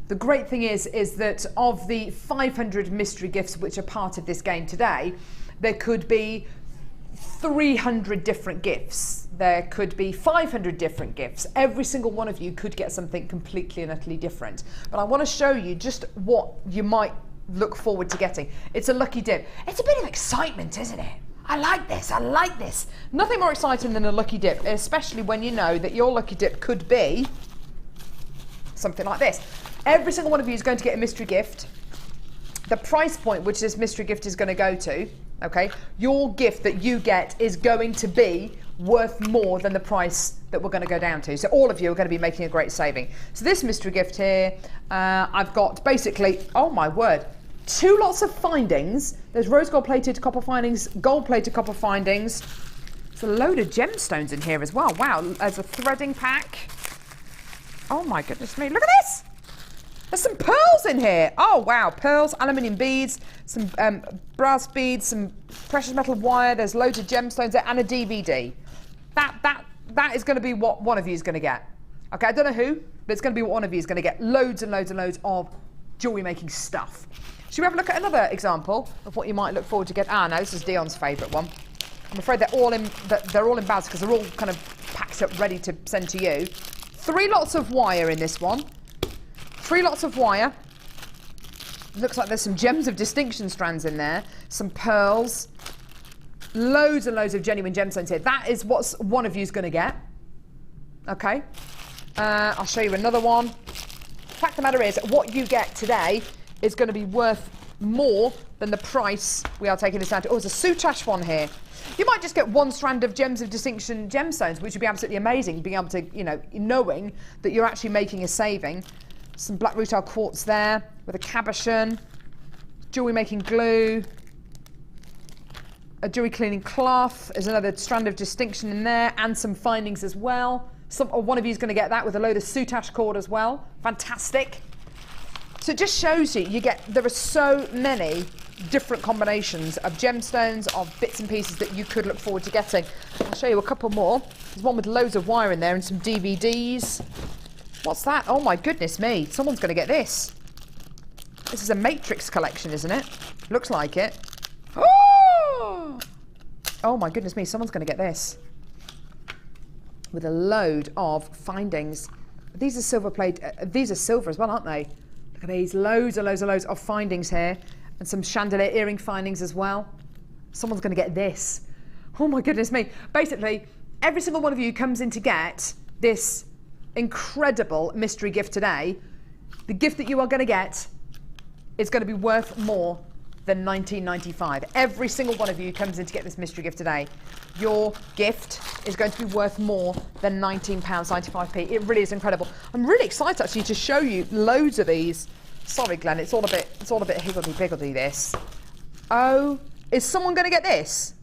The great thing is that of the 500 mystery gifts which are part of this game today, there could be 300 different gifts. There could be 500 different gifts. Every single one of you could get something completely and utterly different. But I want to show you just what you might look forward to getting. It's a lucky dip. It's a bit of excitement, isn't it? I like this. Nothing more exciting than a lucky dip, especially when you know that your lucky dip could be something like this. Every single one of you is going to get a mystery gift. The price point which this mystery gift is going to go to, okay, your gift that you get is going to be worth more than the price that we're going to go down to. So all of you are going to be making a great saving. So this mystery gift here, I've got basically, oh my word, 2 lots of findings. There's rose gold plated copper findings, gold plated copper findings. There's a load of gemstones in here as well. Wow, there's a threading pack. Oh my goodness me, look at this. There's some pearls in here. Oh wow, pearls, aluminium beads, some brass beads, some precious metal wire. There's loads of gemstones there and a DVD. That is going to be what one of you is going to get. Okay, I don't know who, but it's going to be what one of you is going to get. Loads and loads and loads of jewellery making stuff. Should we have a look at another example of what you might look forward to get? Ah, no, this is Dion's favourite one. I'm afraid they're all in bags because they're all kind of packed up, ready to send to you. 3 lots of wire in this one. 3 lots of wire. Looks like there's some gems of distinction strands in there. Some pearls. Loads and loads of genuine gemstones here. That is what one of you is going to get. Okay. I'll show you another one. The fact of the matter is, what you get today is going to be worth more than the price we are taking this down to. Oh, there's a Sutash one here. You might just get 1 strand of gems of distinction gemstones, which would be absolutely amazing, being able to, you know, knowing that you're actually making a saving. Some black rutile quartz there with a cabochon, jewellery making glue, a jewellery cleaning cloth. There's another strand of distinction in there and some findings as well. One of you is going to get that with a load of Sutash cord as well. Fantastic. So it just shows you, there are so many different combinations of gemstones, of bits and pieces that you could look forward to getting. I'll show you a couple more. There's one with loads of wire in there and some DVDs. What's that? Oh my goodness me. Someone's going to get this. This is a Matrix collection, isn't it? Looks like it. Oh my goodness me. Someone's going to get this. With a load of findings. These are silver plate. These are silver as well, aren't they? Look at these. Loads and loads and loads of findings here. And some chandelier earring findings as well. Someone's going to get this. Oh my goodness me. Basically, every single one of you comes in to get this incredible mystery gift today. The gift that you are going to get is going to be worth more than $19.95. Every single one of you comes in to get this mystery gift today. Your gift is going to be worth more than £19.95p. It really is incredible. I'm really excited actually to show you loads of these. Sorry, Glenn, it's all a bit higgledy-piggledy, this. Oh, is someone going to get this?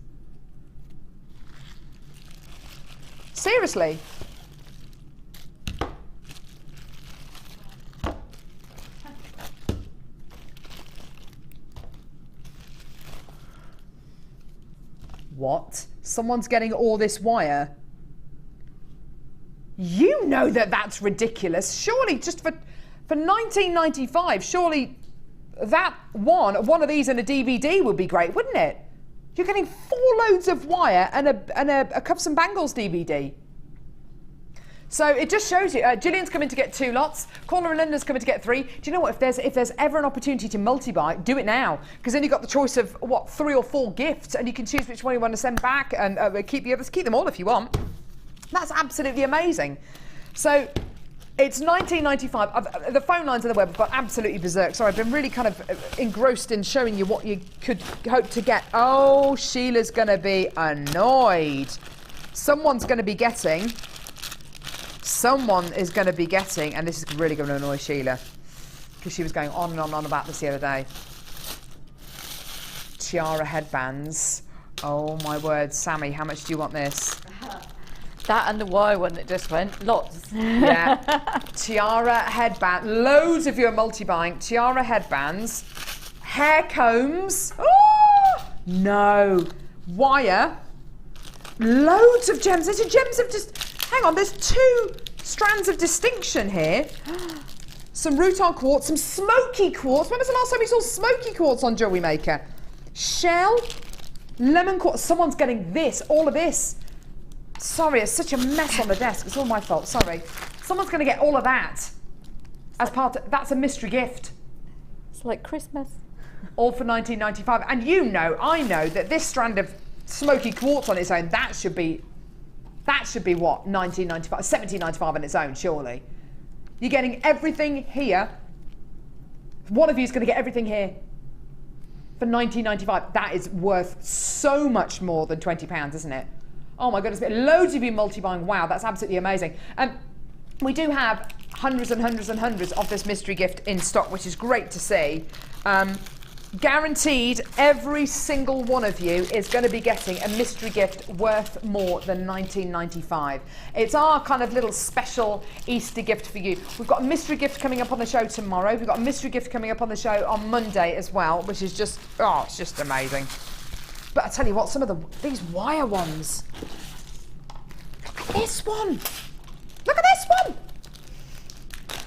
Seriously? What? Someone's getting all this wire? You know that that's ridiculous. Surely just for $19.95, surely that one of these and a DVD would be great, wouldn't it? You're getting 4 loads of wire and a Cuffs and Bangles DVD. So it just shows you, Gillian's coming to get 2 lots, Corner and Linda's coming to get 3. Do you know what, if there's ever an opportunity to multi-buy, do it now. Because then you've got the choice of, 3 or 4 gifts, and you can choose which one you want to send back, and keep the others, keep them all if you want. That's absolutely amazing. So it's $19.95. The phone lines on the web are absolutely berserk. Sorry, I've been really kind of engrossed in showing you what you could hope to get. Oh, Sheila's going to be annoyed. Someone is going to be getting, and this is really going to annoy Sheila, because she was going on and on and on about this the other day. Tiara headbands. Oh my word, Sammy, how much do you want this? That and the wire one that just went, lots. Yeah. Tiara headband. Loads of you are multi-buying. Tiara headbands. Hair combs. Oh, no. Wire. Loads of gems. There's gems of just... Hang on, there's 2 strands of distinction here. Some Rutan quartz, some smoky quartz. When was the last time we saw smoky quartz on Jewellery Maker? Shell, lemon quartz. Someone's getting this, all of this. Sorry, it's such a mess on the desk. It's all my fault, sorry. Someone's going to get all of that as part of... That's a mystery gift. It's like Christmas. All for $19.95. And you know, I know that this strand of smoky quartz on its own, that should be what, $19.95, $17.95 on its own, surely. You're getting everything here. One of you is going to get everything here for $19.95. That is worth so much more than £20, isn't it? Oh my goodness, loads of you multi-buying. Wow, that's absolutely amazing. We do have hundreds and hundreds and hundreds of this mystery gift in stock, which is great to see. Guaranteed, every single one of you is going to be getting a mystery gift worth more than $19.95. It's our kind of little special Easter gift for you. We've got a mystery gift coming up on the show tomorrow. We've got a mystery gift coming up on the show on Monday as well, which is just, oh, it's just amazing. But I tell you what, some of these wire ones. Look at this one. Look at this one.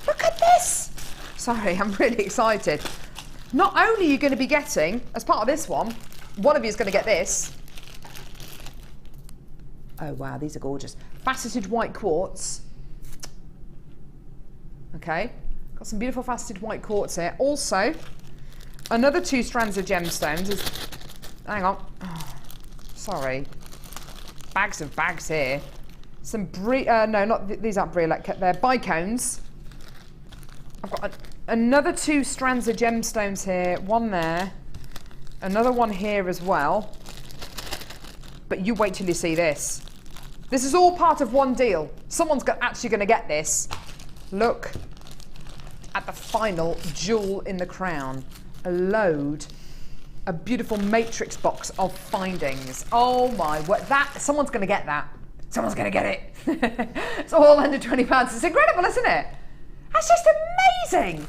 Look at this. Sorry, I'm really excited. Not only are you going to be getting, as part of this one of you is going to get this. Oh wow, these are gorgeous. Faceted white quartz. Okay, got some beautiful faceted white quartz here. Also, another 2 strands of gemstones. Hang on. Oh, sorry. Bags of bags here. Some these aren't briolette, they're bicones. I've got another 2 strands of gemstones here. One there. Another one here as well. But you wait till you see this. This is all part of one deal. Someone's actually going to get this. Look at the final jewel in the crown. A beautiful matrix box of findings. Oh my word, someone's going to get that. Someone's going to get it. It's all under £20. It's incredible, isn't it? That's just amazing.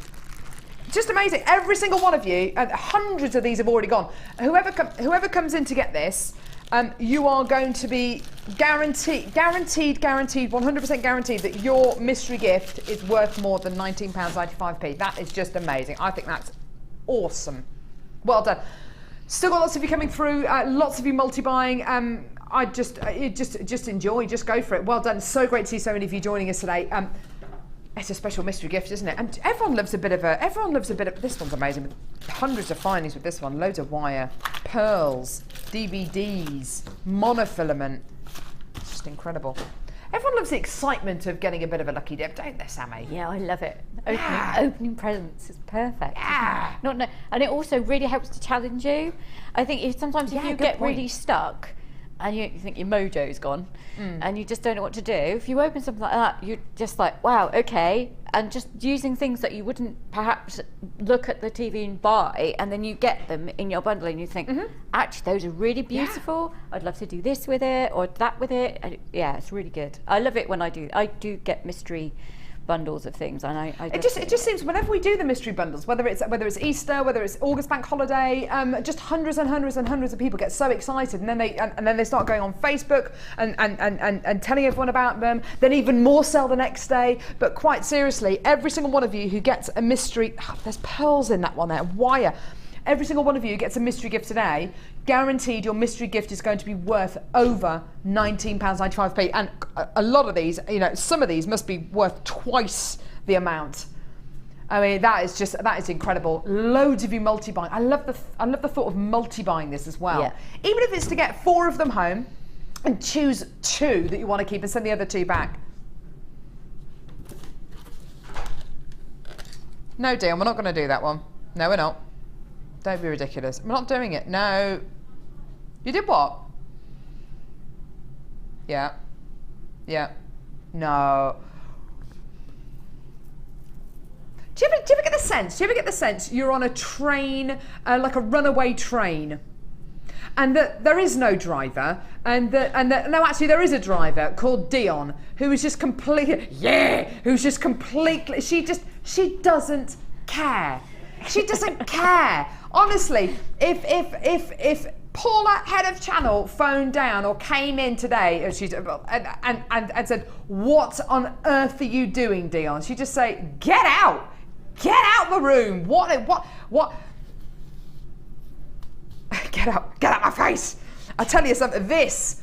Just amazing. Every single one of you, and hundreds of these have already gone. Whoever comes in to get this, you are going to be guaranteed, 100% guaranteed that your mystery gift is worth more than £19.95p. That is just amazing. I think that's awesome. Well done. Still got lots of you coming through, lots of you multi-buying. I just enjoy, just go for it. Well done. So great to see so many of you joining us today. It's a special mystery gift, isn't it? And everyone loves a bit of this one's amazing. Hundreds of findings with this one, loads of wire, pearls, DVDs, monofilament. It's just incredible. Everyone loves the excitement of getting a bit of a lucky dip, don't they, Sammy? Yeah, I love it. Opening presents is perfect. Yeah. And it also really helps to challenge you. I think sometimes if you get really stuck and you think your mojo's gone and you just don't know what to do, if you open something like that, you're just like, wow, okay. And just using things that you wouldn't perhaps look at the TV and buy, and then you get them in your bundle and you think, actually, those are really beautiful. Yeah. I'd love to do this with it or that with it. And yeah, it's really good. I love it when I do get mystery bundles of things, and it just seems whenever we do the mystery bundles, whether it's Easter, whether it's August bank holiday, just hundreds and hundreds and hundreds of people get so excited, and then they start going on Facebook and telling everyone about them. Then even more sell the next day. But quite seriously, every single one of you who gets a mystery, there's pearls in that one there, wire. Every single one of you gets a mystery gift today. Guaranteed your mystery gift is going to be worth over £19.95p. And a lot of these, some of these must be worth twice the amount. I mean, that is incredible. Loads of you multi-buying. I love the thought of multi-buying this as well. Yeah. Even if it's to get 4 of them home and choose 2 that you want to keep and send the other 2 back. No, Dion, we're not going to do that one. No, we're not. Don't be ridiculous. We're not doing it. No. You did what? Yeah. Yeah. No. Do you ever get the sense? Do you ever get the sense you're on a train, like a runaway train, and that there is no driver, no, actually there is a driver called Dion who is just completely, she doesn't care. She doesn't care. Honestly, if Paula, head of channel, phoned down or came in today and said, "What on earth are you doing, Dion?" She'd just say, "Get out the room. What? Get out my face." I tell you something. This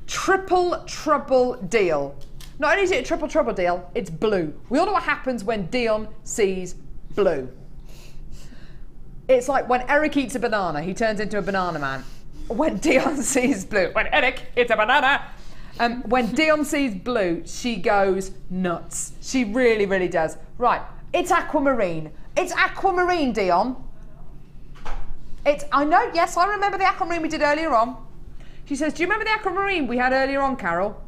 triple trouble deal. Not only is it a triple trouble deal, it's blue. We all know what happens when Dion sees blue. It's like when Eric eats a banana, he turns into a banana man. When Dion sees blue, when Eric eats a banana, when Dion sees blue, she goes nuts. She really, really does. Right, it's aquamarine. It's aquamarine, Dion. I know, yes, I remember the aquamarine we did earlier on. She says, "Do you remember the aquamarine we had earlier on, Carol?"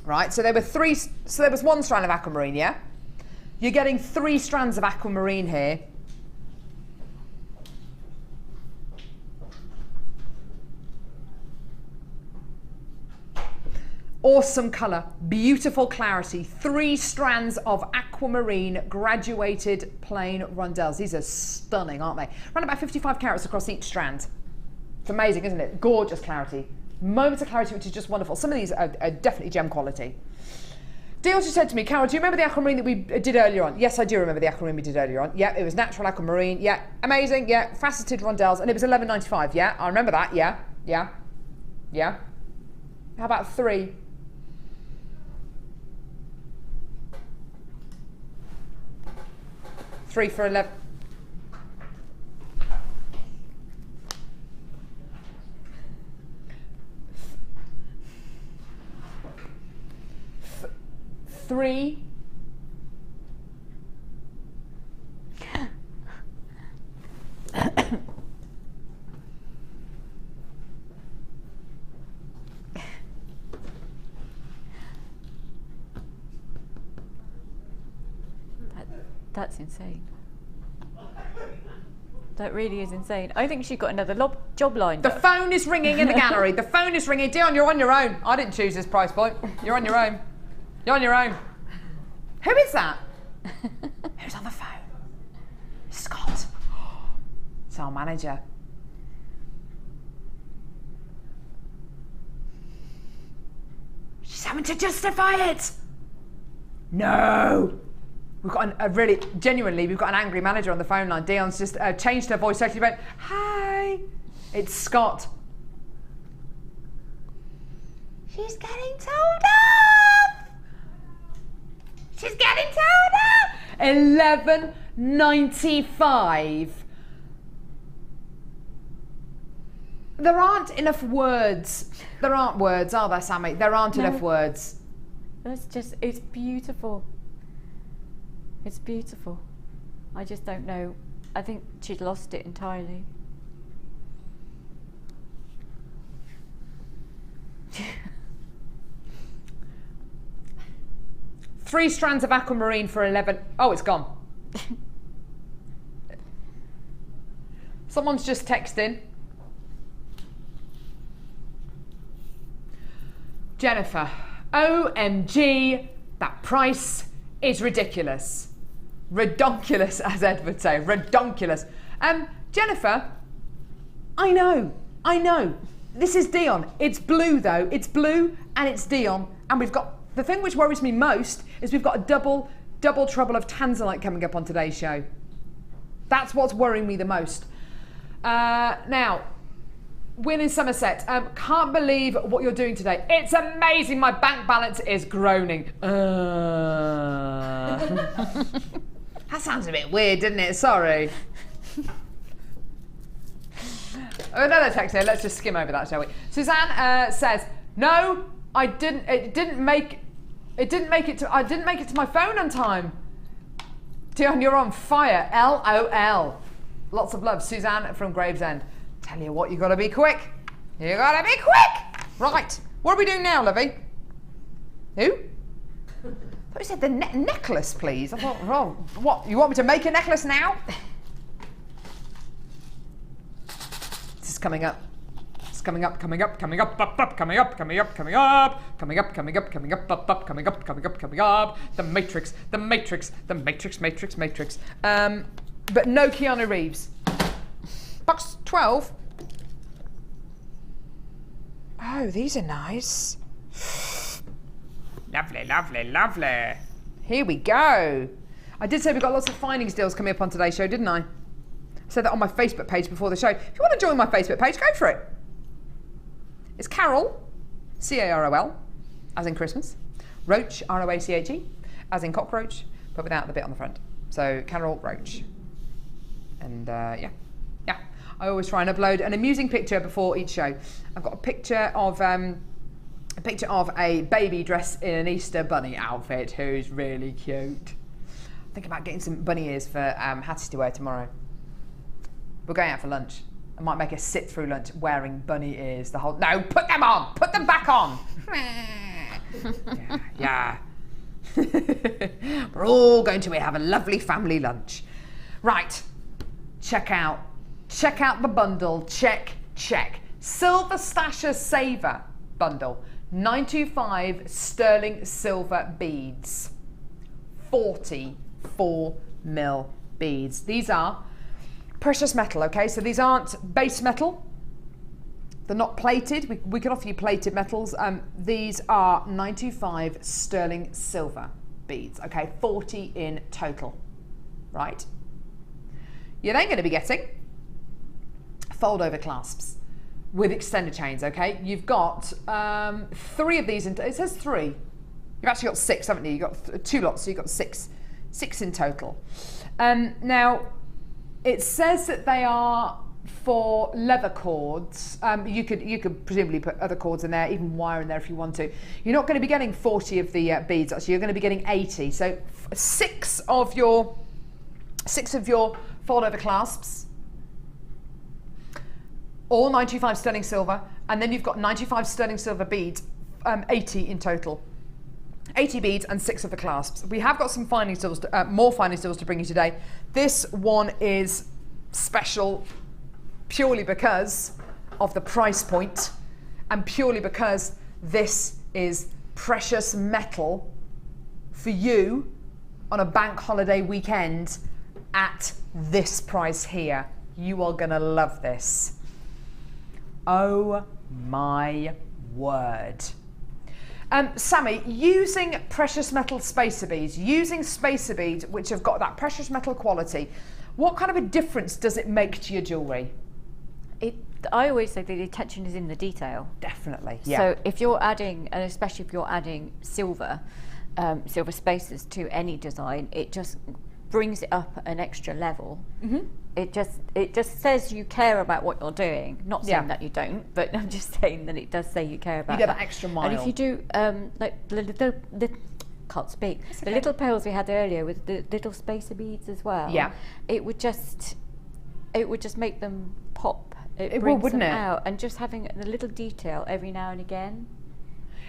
Right, so there was 1 strand of aquamarine, yeah? You're getting 3 strands of aquamarine here. Awesome colour, beautiful clarity, 3 strands of aquamarine graduated plain rondelles. These are stunning, aren't they? Around about 55 carats across each strand. It's amazing, isn't it? Gorgeous clarity. Moments of clarity, which is just wonderful. Some of these are definitely gem quality. Dee also said to me, "Carol, do you remember the aquamarine that we did earlier on?" Yes, I do remember the aquamarine we did earlier on. Yeah, it was natural aquamarine. Yeah, amazing. Yeah, faceted rondelles, and it was $11.95. Yeah, I remember that. Yeah. How about 3? $3 for 11. $3. That's insane. That really is insane. I think she got another job lined up. The phone is ringing in the gallery. The phone is ringing. Dion, you're on your own. I didn't choose this price point. You're on your own. You're on your own. Who is that? Who's on the phone? Scott. It's our manager. She's having to justify it. No. We've got we've got an angry manager on the phone line. Dion's just changed her voice. So she went, "Hi, it's Scott." She's getting told off. She's getting toner! $11.95. There aren't enough words. There aren't words, are there, Sammy? There aren't enough words. It's beautiful. It's beautiful. I just don't know. I think she'd lost it entirely. Three strands of aquamarine for 11. Oh, it's gone. Someone's just texting. Jennifer, OMG, that price is ridiculous. Redonkulous, as Ed would say. Redonkulous. Jennifer, I know. This is Dion. It's blue though. It's blue and it's Dion. And we've got, the thing which worries me most is we've got a double trouble of Tanzanite coming up on today's show. That's what's worrying me the most. Now, Win in Somerset, can't believe what you're doing today. It's amazing, my bank balance is groaning. That sounds a bit weird, didn't it? Sorry. Another text here, let's just skim over that, shall we? Suzanne says, no, I didn't make it to my phone on time. Dion, you're on fire, LOL. Lots of love, Suzanne from Gravesend. Tell you what, you gotta be quick. You gotta be quick! Right, what are we doing now, Lovey? Who? I thought you said the necklace, please. I thought, oh, what, you want me to make a necklace now? This is coming up. It's coming up, coming up, coming up, up, coming up, coming up, coming up, coming up, coming up, coming up, up, coming up, coming up, coming up. The Matrix, the Matrix, the Matrix, Matrix, Matrix. But no Keanu Reeves. Box 12. Oh, these are nice. Lovely, lovely, lovely. Here we go. I did say we've got lots of findings deals coming up on today's show, didn't I? I said that on my Facebook page before the show. If you want to join my Facebook page, go for it. It's Carol, C-A-R-O-L, as in Christmas. Roach, R-O-A-C-H-E, as in cockroach, but without the bit on the front. So Carol Roach. And yeah. I always try and upload an amusing picture before each show. I've got a picture of a baby dressed in an Easter bunny outfit who's really cute. Think about getting some bunny ears for Hattie to wear tomorrow. We're going out for lunch. I might make a sit through lunch wearing bunny ears the whole. No, put them on. Put them back on. yeah. We're all going to have a lovely family lunch. Right. Check out the bundle. Check. Silver Stasher Saver bundle. 925 sterling silver beads. 44 mil beads. These are precious metal, okay? So these aren't base metal. They're not plated. We can offer you plated metals. These are 925 sterling silver beads, okay? 40 in total, right? You're then going to be getting fold over clasps with extender chains, okay? You've got 3 of these, it says 3. You've actually got 6, haven't you? You've got 2 lots, so you've got 6 in total. Now, it says that they are for leather cords. You could presumably put other cords in there, even wire in there if you want to. You're not going to be getting 40 of the beads, actually. You're going to be getting 80. So 6 of your fold over clasps, all 925 sterling silver, and then you've got 95 sterling silver beads, 80 in total. 80 beads and 6 of the clasps. We have got some finding deals, more finding deals to bring you today. This one is special purely because of the price point and purely because this is precious metal for you on a bank holiday weekend at this price here. You are gonna love this. Oh my word. Sammy, using precious metal spacer beads, which have got that precious metal quality, what kind of a difference does it make to your jewellery? I always say the attention is in the detail. Definitely, yeah. So if you're adding, and especially if you're adding silver, silver spacers to any design, it just brings it up an extra level. It just says you care about what you're doing. Not saying that you don't, but I'm just saying that it does say you care about. You get that extra mile. And if you do like the can't speak. The little pearls we had earlier with the little spacer beads as well. Yeah. It would just make them pop. It brings them out, and just having a little detail every now and again.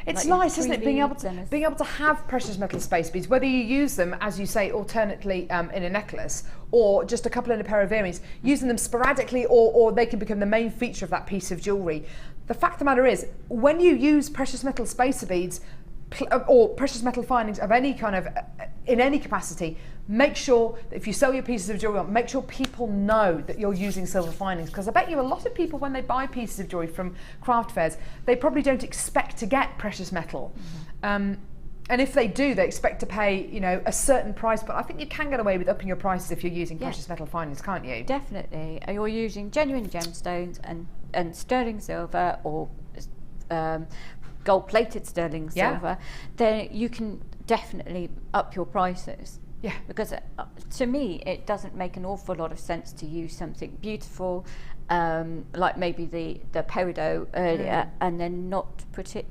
It's like nice, isn't it, being able to have precious metal space beads, whether you use them, as you say, alternately in a necklace, or just a couple in a pair of earrings, using them sporadically, or they can become the main feature of that piece of jewellery. The fact of the matter is, when you use precious metal spacer beads, or precious metal findings of any kind of, in any capacity, make sure that if you sell your pieces of jewellery, make sure people know that you're using silver findings, because I bet you a lot of people, when they buy pieces of jewellery from craft fairs, they probably don't expect to get precious metal. And if they do, they expect to pay, you know, a certain price, but I think you can get away with upping your prices if you're using precious metal findings, can't you? Definitely. You're using genuine gemstones and sterling silver, or gold-plated sterling silver, then you can definitely up your prices. Yeah. Because to me, it doesn't make an awful lot of sense to use something beautiful, like maybe the Peridot earlier, and then not put it,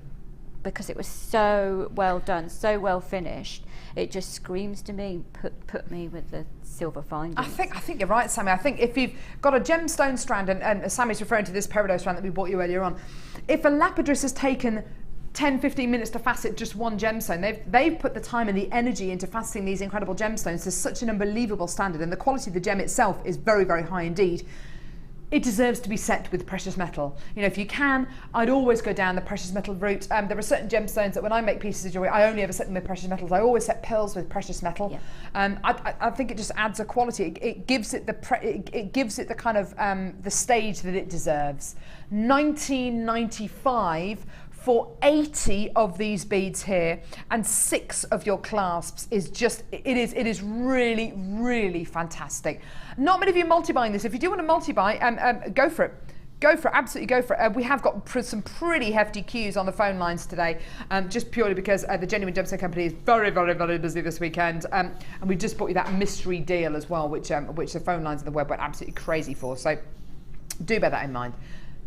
because it was so well done, so well finished. It just screams to me, put me with the silver findings. I think you're right, Sammy. I think if you've got a gemstone strand, and Sammy's referring to this Peridot strand that we bought you earlier on, if a lapidress has taken 10-15 minutes to facet just one gemstone, they've put the time and the energy into faceting these incredible gemstones to such an unbelievable standard, and the quality of the gem itself is very, very high indeed. It deserves to be set with precious metal. You know, if you can, I'd always go down the precious metal route. There are certain gemstones that when I make pieces of jewellery, I only ever set them with precious metals. I always set pearls with precious metal. I think it just adds a quality. It gives it the kind of the stage that it deserves. $19.95 for 80 of these beads here, and 6 of your clasps is just, it is really, really fantastic. Not many of you multi-buying this. If you do want to multi-buy, go for it. Go for it, absolutely go for it. We have got some pretty hefty queues on the phone lines today, just purely because the Genuine Gemstone Company is very, very, very busy this weekend. And we just bought you that mystery deal as well, which the phone lines on the web went absolutely crazy for. So do bear that in mind.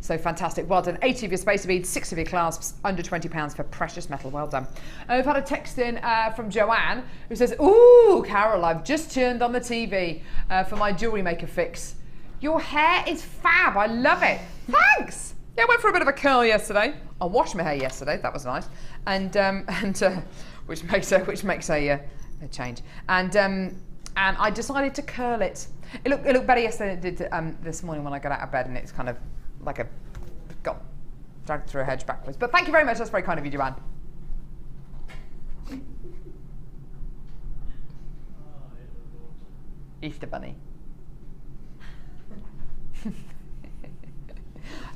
So fantastic, well done. 80 of your spacer beads, 6 of your clasps, under £20 for precious metal, well done. We've had a text in from Joanne who says, ooh, Carol, I've just turned on the TV for my Jewellery Maker fix. Your hair is fab, I love it. Thanks. Yeah, I went for a bit of a curl yesterday. I washed my hair yesterday, that was nice. And which makes a change. And I decided to curl it. It looked better yesterday than it did this morning when I got out of bed, and it's kind of like got dragged through a hedge backwards. But thank you very much, that's very kind of you, Joanne. Easter bunny. I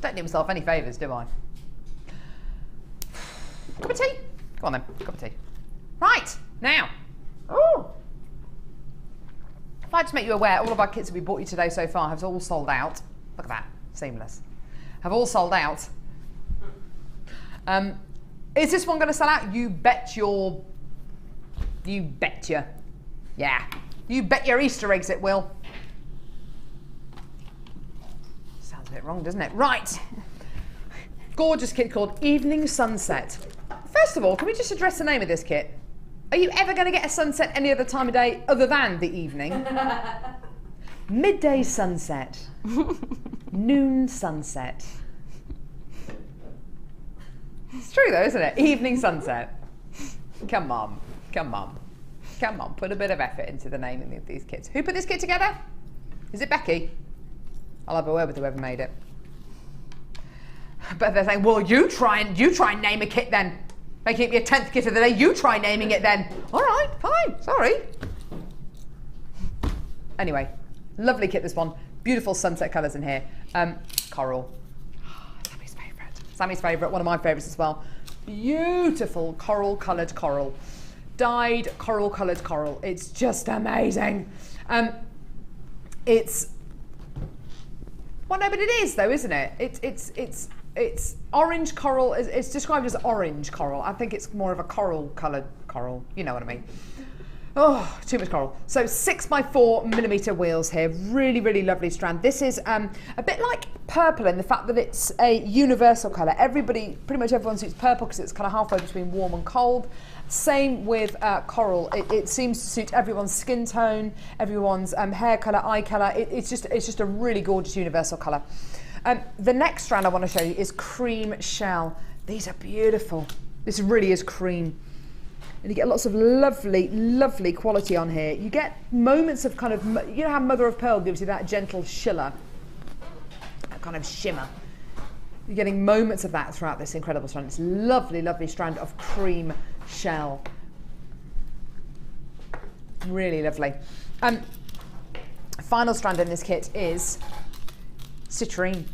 don't do myself any favours, do I? Cup of tea? Go on then, cup of tea. Right, now. Oh! If I just make you aware, all of our kits that we bought you today so far have all sold out. Look at that, seamless. Have all sold out. Is this one going to sell out? You betcha. Yeah. You bet your Easter eggs it will. Sounds a bit wrong, doesn't it? Right. Gorgeous kit called Evening Sunset. First of all, can we just address the name of this kit? Are you ever going to get a sunset any other time of day other than the evening? Midday sunset. Noon sunset. It's true though, isn't it? Evening sunset. Come on, come on, come on. Put a bit of effort into the naming of these kits. Who put this kit together? Is it Becky? I'll have a word with whoever made it. But they're saying, well, you try and name a kit then. Making it your 10th kit of the day. You try naming it then. All right, fine. Sorry. Anyway, lovely kit this one. Beautiful sunset colours in here. Coral. Sammy's favourite. Sammy's favourite. One of my favourites as well. Beautiful coral-coloured coral. Dyed coral-coloured coral. It's just amazing. It's. Well, no, but it is though, isn't it? It's it's orange coral. It's described as orange coral. I think it's more of a coral coloured coral. You know what I mean. Oh, too much coral. So 6x4mm wheels here. Really, really lovely strand. This is a bit like purple in the fact that it's a universal colour. Pretty much everyone suits purple because it's kind of halfway between warm and cold. Same with coral. It seems to suit everyone's skin tone, everyone's hair colour, eye colour. It's just a really gorgeous universal colour. The next strand I want to show you is cream shell. These are beautiful. This really is cream. And you get lots of lovely, lovely quality on here. You get moments of kind of, you know how mother of pearl gives you that gentle shiller, that kind of shimmer. You're getting moments of that throughout this incredible strand. It's lovely, lovely strand of cream shell. Really lovely. Final strand in this kit is citrine.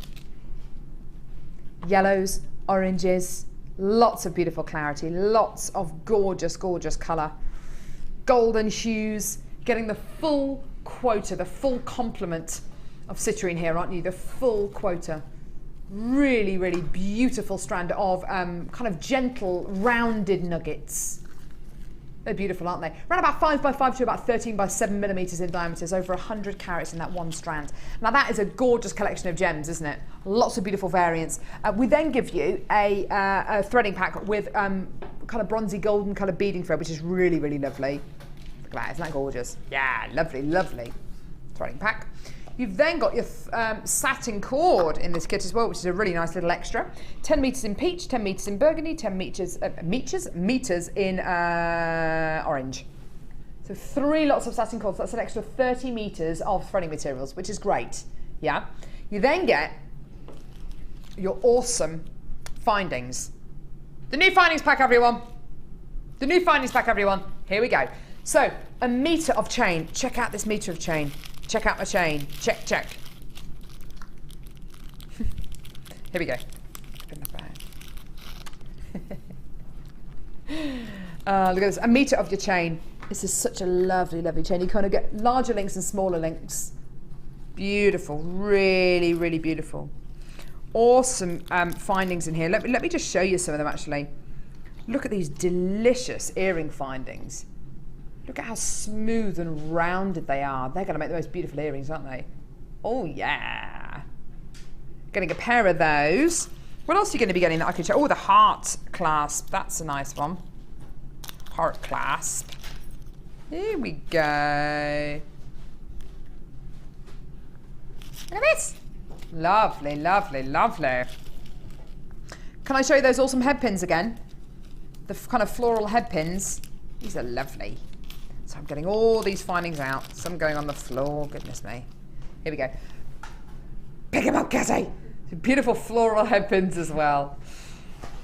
Yellows, oranges, lots of beautiful clarity, lots of gorgeous, gorgeous colour. Golden hues, getting the full quota, the full complement of citrine here, aren't you? The full quota. Really, really beautiful strand of kind of gentle, rounded nuggets. They're beautiful, aren't they? Around about 5x5 to about 13x7mm in diameter, over 100 carats in that one strand. Now that is a gorgeous collection of gems, isn't it? Lots of beautiful variants. We then give you a threading pack with kind of bronzy golden colour beading thread, which is really, really lovely. Look at that, isn't that gorgeous? Yeah, lovely, lovely threading pack. You've then got your satin cord in this kit as well, which is a really nice little extra. 10 metres in peach, 10 metres in burgundy, 10 meters in orange. So 3 lots of satin cords. That's an extra 30 metres of threading materials, which is great. Yeah. You then get your awesome findings. The new findings pack, everyone. The new findings pack, everyone. Here we go. So 1 metre of chain. Check out this metre of chain. Check out my chain. Check, check. Here we go. In the bag. Look at this. 1 metre of your chain. This is such a lovely, lovely chain. You kind of get larger links and smaller links. Beautiful. Really, really beautiful. Awesome findings in here. Let me just show you some of them actually. Look at these delicious earring findings. Look at how smooth and rounded they are. They're going to make the most beautiful earrings, aren't they? Oh, yeah. Getting a pair of those. What else are you going to be getting that I can show? Oh, the heart clasp. That's a nice one. Heart clasp. Here we go. Look at this. Lovely, lovely, lovely. Can I show you those awesome head pins again? The kind of floral head pins. These are lovely. So I'm getting all these findings out. Some going on the floor. Goodness me. Here we go. Pick them up, Cassie. Beautiful floral head pins as well.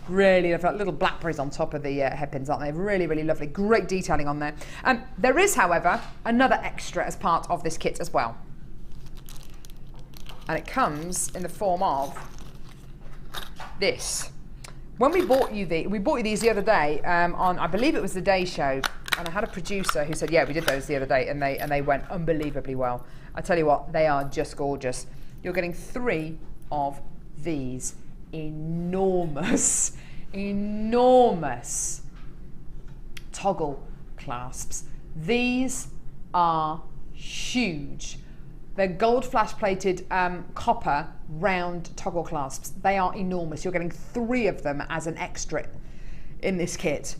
Really lovely. Little blackberries on top of the head pins, aren't they? Really, really lovely. Great detailing on there. There is, however, another extra as part of this kit as well. And it comes in the form of this. When we bought you these the other day on, I believe it was the Day Show, and I had a producer who said, yeah, we did those the other day, and they went unbelievably well. I tell you what, they are just gorgeous. You're getting 3 of these enormous, enormous toggle clasps. These are huge. They're gold flash plated copper round toggle clasps. They are enormous. You're getting 3 of them as an extra in this kit.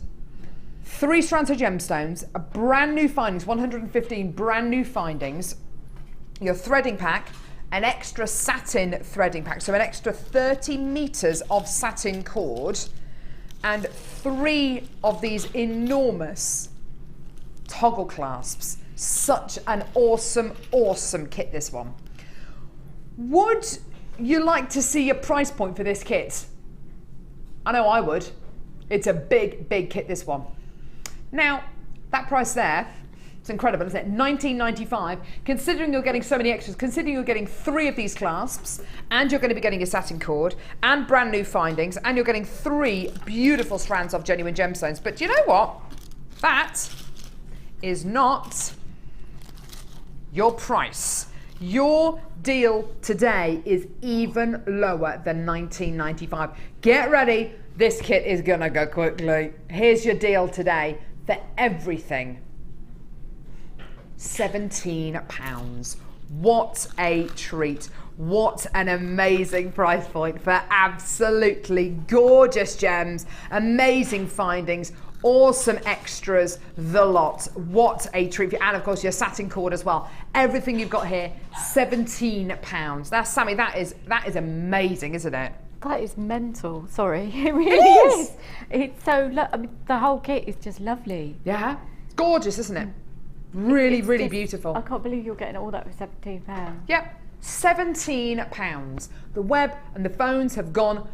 3 strands of gemstones, a brand new findings, 115 brand new findings, your threading pack, an extra satin threading pack, so an extra 30 meters of satin cord, and 3 of these enormous toggle clasps. Such an awesome, awesome kit, this one. Would you like to see a price point for this kit? I know I would. It's a big, big kit, this one. Now, that price there, it's incredible, isn't it? $19.95, considering you're getting so many extras, considering you're getting 3 of these clasps, and you're going to be getting a satin cord, and brand new findings, and you're getting 3 beautiful strands of genuine gemstones. But do you know what? That is not your price. Your deal today is even lower than £19.95. Get ready, this kit is gonna go quickly. Here's your deal today for everything. £17. What a treat. What an amazing price point for absolutely gorgeous gems, amazing findings, awesome extras, the lot. What a treat. And of course your satin cord as well. Everything you've got here, £17. That's, Sammy, that is amazing, isn't it? That is mental. Sorry, it really is. It's so, I mean, the whole kit is just lovely. Yeah, it's gorgeous, isn't it? Really, It's really just- beautiful. I can't believe you're getting all that for £17. Yep, £17. The web and the phones have gone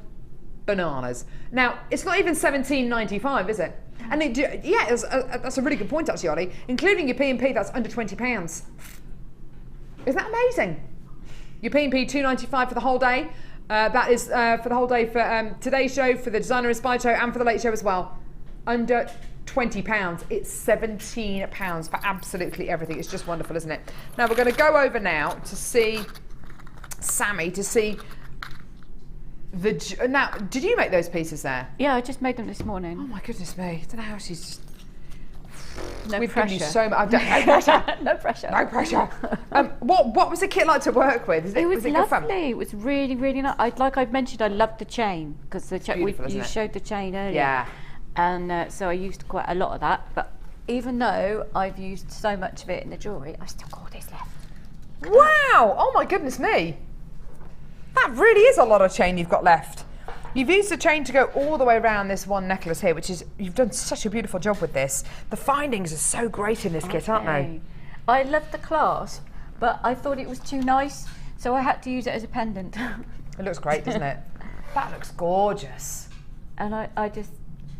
bananas. Now, it's not even £17.95, is it? And that's a really good point actually, Ollie. Including your P&P, that's under £20. Isn't that amazing? Your P&P £2.95 for the whole day. That is for the whole day for today's show, for the Designer Inspired show, and for the Late Show as well. Under £20. It's £17 for absolutely everything. It's just wonderful, isn't it? Now we're going to go over now to see Sammy, to see the. Now, did you make those pieces there? Yeah, I just made them this Oh morning. my goodness me! I don't know how she's just. No We've pressure. given you so much. No pressure. No pressure. No pressure. What was the kit like to work with? It was good fun? lovely. It was really, really nice. Like I mentioned, I loved the chain because the beautiful, isn't you it? showed the chain earlier. Yeah. And so I used quite a lot of that. But even though I've used so much of it in the jewellery, I still got all this left. Wow! Oh my goodness me! That really is a lot of chain you've got left. You've used the chain to go all the way around this one necklace here, which is, you've done such a beautiful job with this. The findings are so great in this kit, aren't they? I loved the clasp, but I thought it was too nice, so I had to use it as a pendant. It looks great, doesn't it? That looks gorgeous. And I don't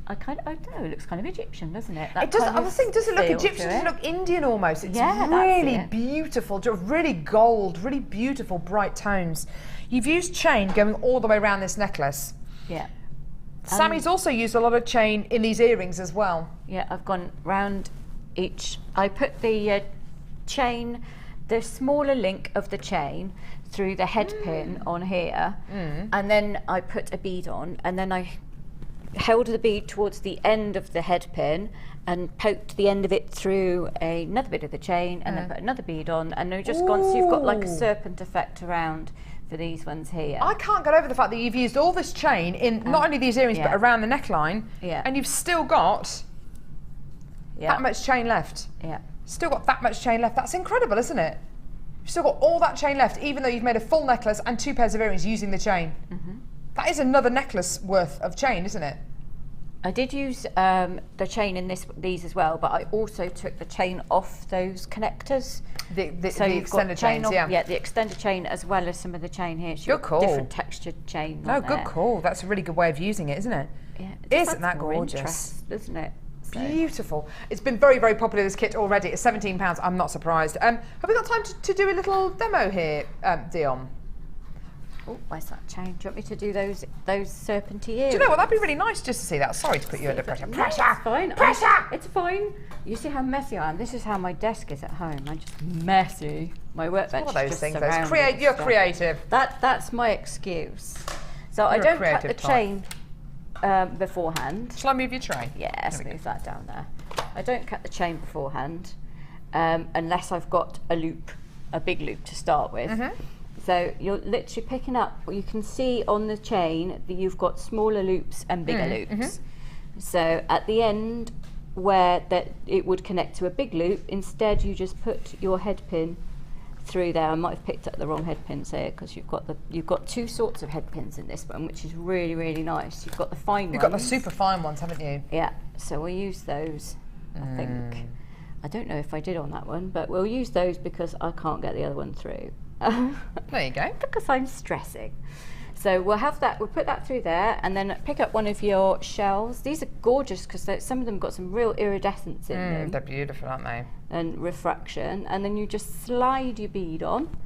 know, it looks kind of Egyptian, doesn't it? That It does. kind I of was thinking, does it look feel Egyptian? to Does it look Indian almost? It's Yeah, that's really it. beautiful, really gold, really beautiful, bright tones. You've used chain going all the way around this necklace. Yeah. Sammy's also used a lot of chain in these earrings as well. Yeah, I've gone round each. I put the chain, the smaller link of the chain through the head pin on here, and then I put a bead on, and then I held the bead towards the end of the head pin and poked the end of it through another bit of the chain, and then put another bead on, and they've just gone, so you've got like a serpent effect around for these ones here. I can't get over the fact that you've used all this chain in not only these earrings but around the neckline, and you've still got that much chain left. Yeah. Still got that much chain left. That's incredible, isn't it? You've still got all that chain left, even though you've made a full necklace and 2 pairs of earrings using the chain. That is another necklace worth of chain, isn't it? I did use the chain in these as well, but I also took the chain off those connectors. The So you've got extended chain chains, off, yeah. the extended chain as well as some of the chain here. So Good you've got call. different textured chain. No, on good there. call. That's a really good way of using it, isn't it? Yeah, it just Isn't adds that more gorgeous? interest, doesn't it? So. Beautiful. It's been very, very popular, this kit already. It's £17. I'm not surprised. Have we got time to do a little demo here, Dion? Oh, where's that chain? Do you want me to do those serpenty earrings? Do you know what? That'd be really nice just to see that. Sorry to put you under pressure. No, Pressure! it's fine. Pressure! It's fine. You see how messy I am? This is how my desk is at home. I'm just messy. My workbench One of is those just things. surrounded with You're stuff. creative. That's my excuse. So I You're a don't cut creative the type. chain beforehand. Shall I move your tray? Yes, move that down there. I don't cut the chain beforehand unless I've got a loop, a big loop to start with. So you're literally picking up, you can see on the chain that you've got smaller loops and bigger loops. So at the end where it would connect to a big loop, instead you just put your head pin through there. I might have picked up the wrong head pins here because you've got 2 sorts of head pins in this one, which is really, really nice. You've got the fine ones. You've got the super fine ones, haven't you? Yeah, so we'll use those, I think. I don't know if I did on that one, but we'll use those because I can't get the other one through. There you go. Because I'm stressing. So we'll have that, we'll put that through there and then pick up one of your shells. These are gorgeous because some of them got some real iridescence in them. They're beautiful, aren't they? And refraction. And then you just slide your bead on.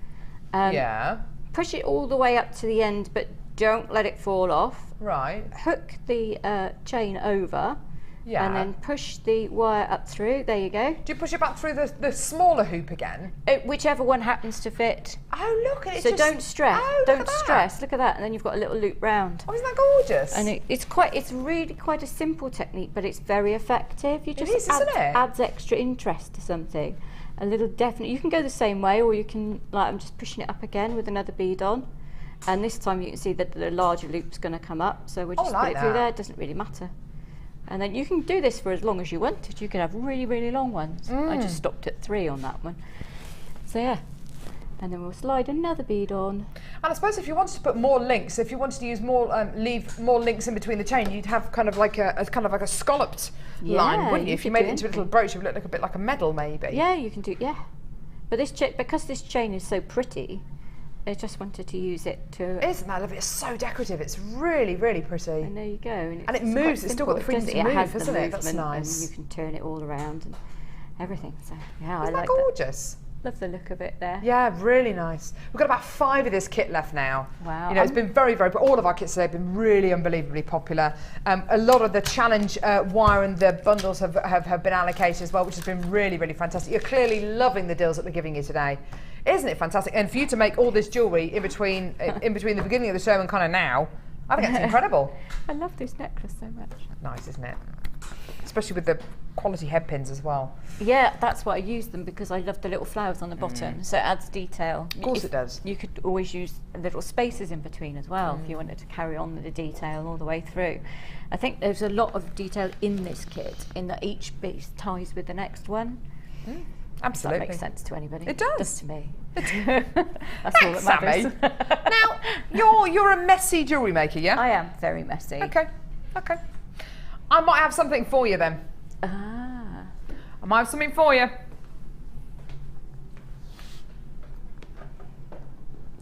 Yeah. Push it all the way up to the end, but don't let it fall off. Right. Hook the chain over Yeah. And then push the wire up through. There you go. Do you push it back through the smaller hoop again? Whichever one happens to fit. Oh, look at it. So don't stress. Oh, Don't stress. Look at that. And then you've got a little loop round. Oh, isn't that gorgeous? And it's really quite a simple technique, but it's very effective. You just isn't it? adds extra interest to something. A little definite. You can go the same way, or you can, like, I'm just pushing it up again with another bead on. And this time you can see that the larger loop's going to come up. So we just put it through there. It doesn't really matter. And then you can do this for as long as you wanted. You can have really, really long ones. I just stopped at 3 on that one. So yeah. And then we'll slide another bead on. And I suppose if you wanted to put more links, if you wanted to use more, leave more links in between the chain, you'd have kind of like a scalloped line, wouldn't you? If you made it into a little brooch, it would look a bit like a medal, maybe. Yeah, you can do. Yeah. But because this chain is so pretty, I just wanted to use it to... Isn't that lovely? It's so decorative. It's really, really pretty. And there you go. And it moves. It's still got the freedom to move, hasn't it? That's nice. And you can turn it all around and everything. So yeah, Isn't I like that gorgeous? Love the look of it there. Yeah, really nice. We've got about 5 of this kit left now. Wow. You know, it's been very, very, all of our kits today have been really unbelievably popular. A lot of the challenge wire and the bundles have been allocated as well, which has been really, really fantastic. You're clearly loving the deals that we're giving you today. Isn't it fantastic? And for you to make all this jewellery in between the beginning of the show and kind of now, I think it's incredible. I love this necklace so much. Nice, isn't it? Especially with the quality head pins as well. Yeah, that's why I use them, because I love the little flowers on the bottom, so it adds detail. Of course it does. You could always use little spaces in between as well if you wanted to carry on with the detail all the way through. I think there's a lot of detail in this kit, in that each piece ties with the next one. Absolutely. That makes sense to anybody. It does. It does to me. That's all that matters. Sammy. Now, you're a messy jewellery maker, yeah? I am very messy. Okay. I might have something for you then. Ah. I might have something for you.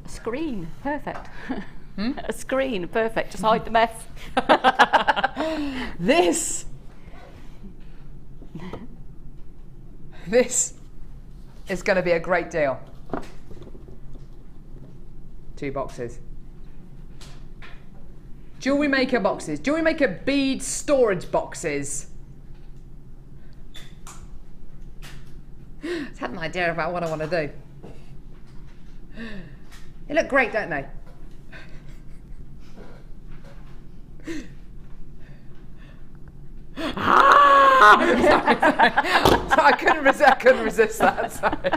A screen. Perfect. A screen. Perfect. Just hide the mess. This is going to be a great deal. 2 boxes. Jewellery Maker boxes. Jewellery Maker bead storage boxes. I've had an idea about what I want to do. They look great, don't they? Sorry. I couldn't resist that. Sorry.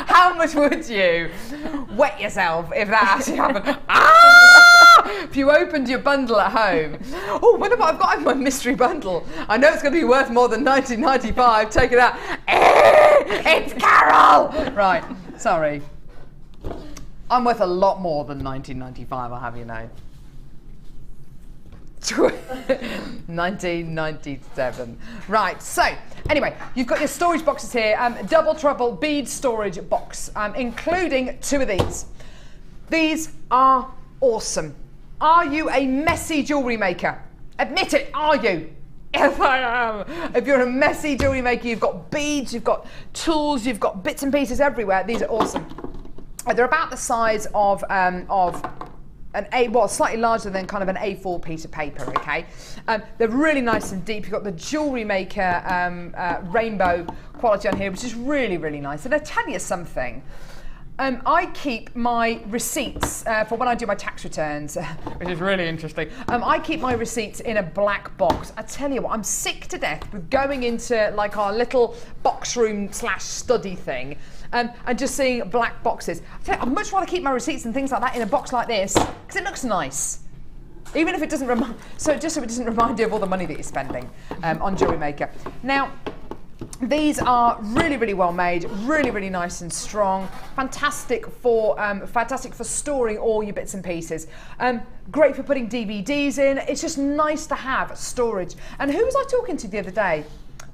How much would you wet yourself if that actually happened? If you opened your bundle at home. Oh, what have I got in my mystery bundle? I know it's going to be worth more than $19.95. Take it out. It's Carol. Right. Sorry. I'm worth a lot more than $19.95. I'll have you know. 1997. Right, so anyway, you've got your storage boxes here, double trouble bead storage box, including 2 of these. These are awesome. Are you a messy jewellery maker? Admit it, are you? Yes, I am. If you're a messy jewellery maker, you've got beads, you've got tools, you've got bits and pieces everywhere. These are awesome. They're about the size of slightly larger than kind of an A4 piece of paper, okay? They're really nice and deep. You've got the Jewellery Maker rainbow quality on here, which is really, really nice. And I tell you something, I keep my receipts for when I do my tax returns, which is really interesting. I keep my receipts in a black box. I tell you what, I'm sick to death with going into like our little box room / study thing. And just seeing black boxes. I'd much rather keep my receipts and things like that in a box like this, because it looks nice. Even if it doesn't remind, so it doesn't remind you of all the money that you're spending on Jewellery Maker. Now, these are really, really well made, really, really nice and strong. Fantastic for storing all your bits and pieces. Great for putting DVDs in. It's just nice to have storage. And who was I talking to the other day?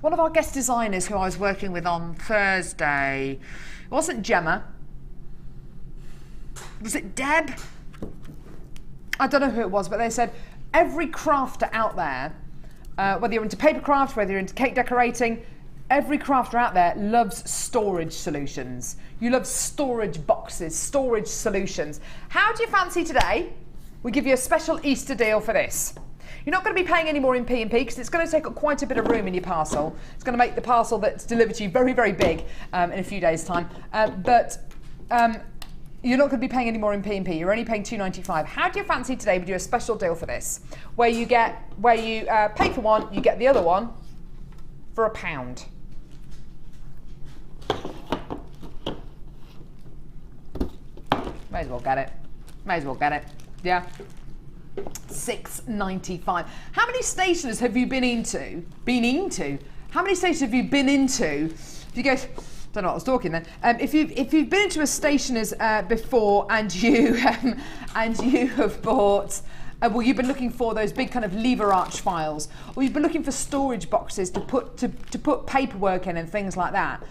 One of our guest designers who I was working with on Thursday. It wasn't Gemma. Was it Deb? I don't know who it was, but they said every crafter out there, whether you're into paper craft, whether you're into cake decorating, every crafter out there loves storage solutions. You love storage boxes, storage solutions. How do you fancy today we give you a special Easter deal for this. You're not going to be paying any more in P&P because it's going to take up quite a bit of room in your parcel. It's going to make the parcel that's delivered to you very, very big in a few days' time. You're not going to be paying any more in P&P. You're only paying $2.95. How do you fancy today we do a special deal for this, where you pay for one, you get the other one for £1. May as well get it. May as well get it. Yeah. $6.95. How many stationers have you been into? How many stationers have you been into? If you go, don't know what I was talking then. If you've been into a stationer's before and you have bought. Well, you've been looking for those big kind of lever arch files, or you've been looking for storage boxes to put paperwork in and things like that.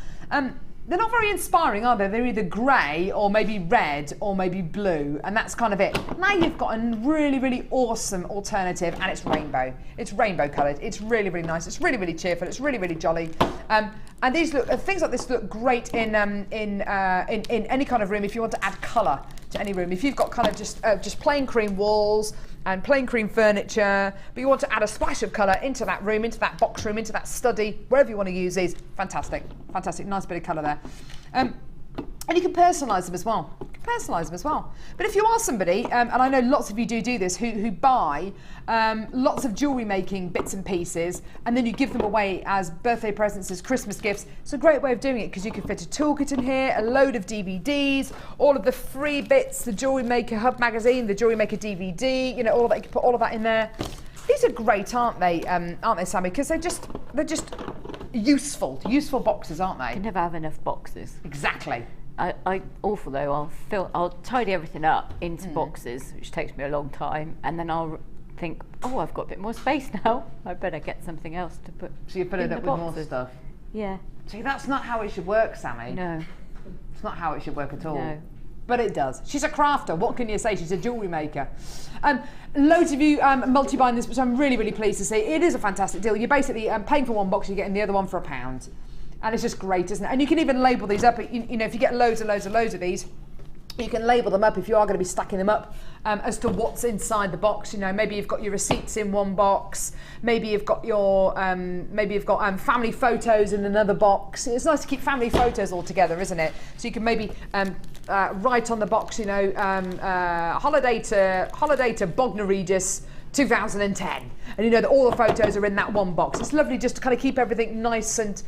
They're not very inspiring, are they? They're either grey or maybe red or maybe blue, and that's kind of it. Now you've got a really, really awesome alternative, and it's rainbow. It's rainbow coloured. It's really, really nice. It's really, really cheerful. It's really, really jolly. And these things like this look great in any kind of room if you want to add colour to any room. If you've got kind of just plain cream walls and plain cream furniture, but you want to add a splash of colour into that room, into that box room, into that study, wherever you want to use these, fantastic, fantastic, nice bit of colour there. And you can personalise them as well. But if you are somebody, and I know lots of you do this, who buy lots of jewellery making bits and pieces, and then you give them away as birthday presents, as Christmas gifts, it's a great way of doing it because you can fit a toolkit in here, a load of DVDs, all of the free bits, the Jewellery Maker Hub magazine, the Jewellery Maker DVD, you know, all of that. You can put all of that in there. These are great, aren't they, Sammy? Because they're just useful boxes, aren't they? You can never have enough boxes. Exactly. Awful though. I'll tidy everything up into boxes, which takes me a long time, and then I'll think, oh, I've got a bit more space now. I better get something else to put. So you fill it up with more stuff. Yeah. See, that's not how it should work, Sammy. No. It's not how it should work at all. No. But it does. She's a crafter. What can you say? She's a jewellery maker. Loads of you multi-buying this, which I'm really, really pleased to see. It is a fantastic deal. You're basically paying for one box, you're getting the other one for £1. And it's just great, isn't it? And you can even label these up. You know, if you get loads and loads and loads of these, you can label them up if you are going to be stacking them up as to what's inside the box. You know, maybe you've got your receipts in one box. Maybe you've got your family photos in another box. It's nice to keep family photos all together, isn't it? So you can maybe write on the box, you know, holiday to Bognor Regis 2010, and you know that all the photos are in that one box. It's lovely just to kind of keep everything nice and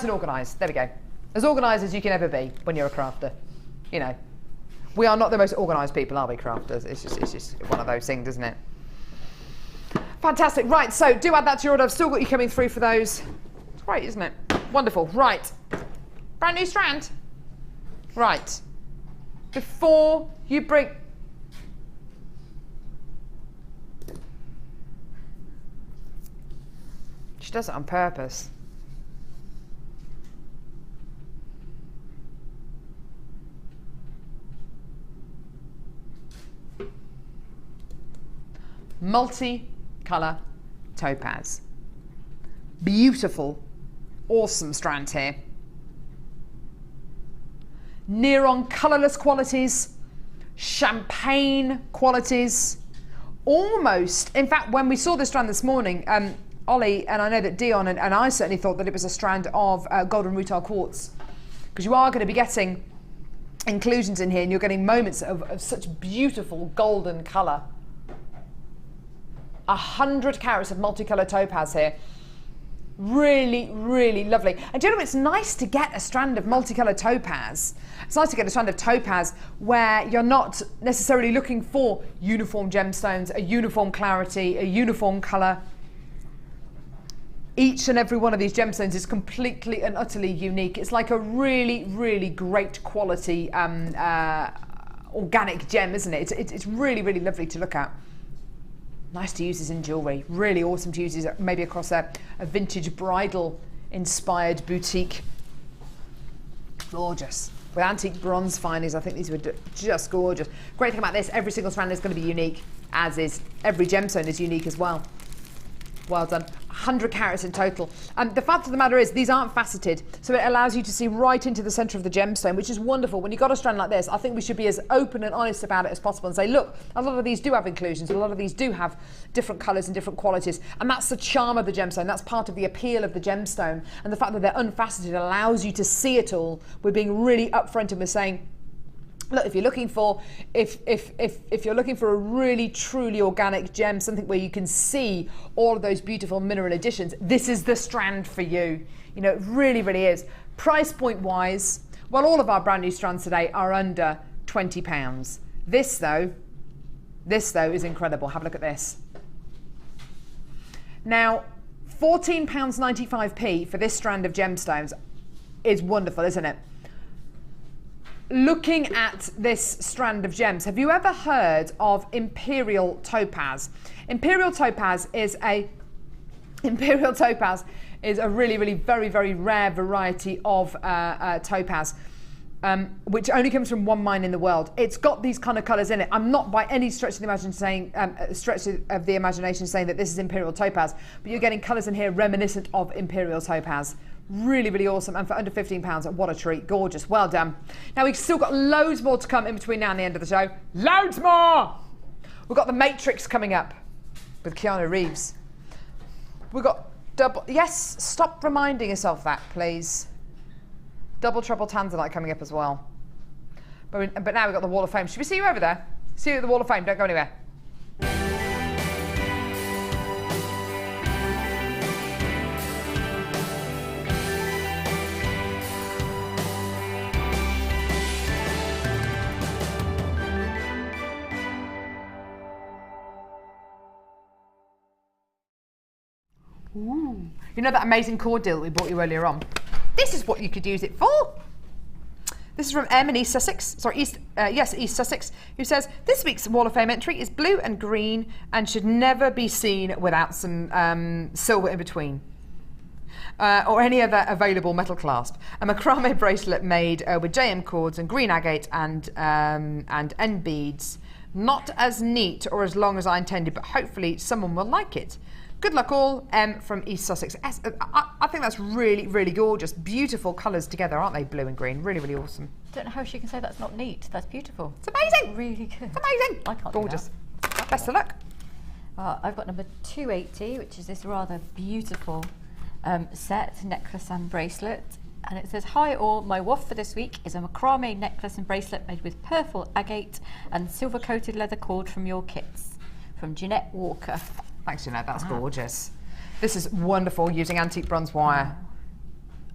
organised. There we go. As organised as you can ever be when you're a crafter. You know, we are not the most organised people, are we, crafters? It's just one of those things, isn't it? Fantastic. Right, so do add that to your order. I've still got you coming through for those. It's great, isn't it? Wonderful. Right, brand new strand. Right. Before you bring... She does it on purpose. Multi Colour Topaz. Beautiful, awesome strand here. Near on colourless qualities, champagne qualities, almost. In fact, when we saw this strand this morning, Ollie, and I know that Dion and I certainly thought that it was a strand of golden rutile quartz, because you are going to be getting inclusions in here, and you're getting moments of such beautiful golden colour. 100 carats of multicolour topaz here. Really, really lovely. And do you know, it's nice to get a strand of multicolour topaz. It's nice to get a strand of topaz where you're not necessarily looking for uniform gemstones, a uniform clarity, a uniform colour. Each and every one of these gemstones is completely and utterly unique. It's like a really, really great quality organic gem, isn't it? It's really, really lovely to look at. Nice to use this in jewellery. Really awesome to use this maybe across a vintage bridal inspired boutique. Gorgeous. With antique bronze finies, I think these were just gorgeous. Great thing about this, every single strand is going to be unique, as is every gemstone is unique as well. Well done. 100 carats in total. The fact of the matter is, these aren't faceted, so it allows you to see right into the centre of the gemstone, which is wonderful. When you've got a strand like this, I think we should be as open and honest about it as possible and say, look, a lot of these do have inclusions, a lot of these do have different colours and different qualities, and that's the charm of the gemstone. That's part of the appeal of the gemstone, and the fact that they're unfaceted allows you to see it all. We're being really upfront and we're saying, look, if you're looking for you're looking for a really truly organic gem, something where you can see all of those beautiful mineral additions, this is the strand for you. You know, it really, really is. Price point wise, well, all of our brand new strands today are under £20. This though is incredible. Have a look at this. Now, £14.95p for this strand of gemstones is wonderful, isn't it? Looking at this strand of gems, have you ever heard of Imperial Topaz? Imperial Topaz is a really, really very, very rare variety of topaz, which only comes from one mine in the world. It's got these kind of colours in it. I'm not by any stretch of the imagination saying that this is Imperial Topaz, but you're getting colours in here reminiscent of Imperial Topaz. Really, really awesome, and for under £15, what a treat. Gorgeous, well done. Now, we've still got loads more to come in between now and the end of the show. Loads more! We've got The Matrix coming up with Keanu Reeves. We've got double... Yes, stop reminding yourself that, please. Double Trouble Tanzanite coming up as well. But now we've got the Wall of Fame. Should we see you over there? See you at the Wall of Fame. Don't go anywhere. Ooh. You know that amazing cord deal that we bought you earlier on? This is what you could use it for. This is from Em in East Sussex, East Sussex, who says, this week's Wall of Fame entry is blue and green and should never be seen without some silver in between. Or any other available metal clasp. A macrame bracelet made with JM cords and green agate and end beads. Not as neat or as long as I intended, but hopefully someone will like it. Good luck all, from East Sussex. I think that's really, really gorgeous. Beautiful colours together, aren't they? Blue and green. Really, really awesome. I don't know how she can say that's not neat. That's beautiful. It's amazing. Really good. It's amazing. I can't gorgeous. Do that. Best of luck. I've got number 280, which is this rather beautiful set, necklace and bracelet. And it says, hi all, my waft for this week is a macrame necklace and bracelet made with purple agate and silver coated leather cord from your kits. From Jeanette Walker. Thanks, Jeanette, that's gorgeous. This is wonderful, using antique bronze wire.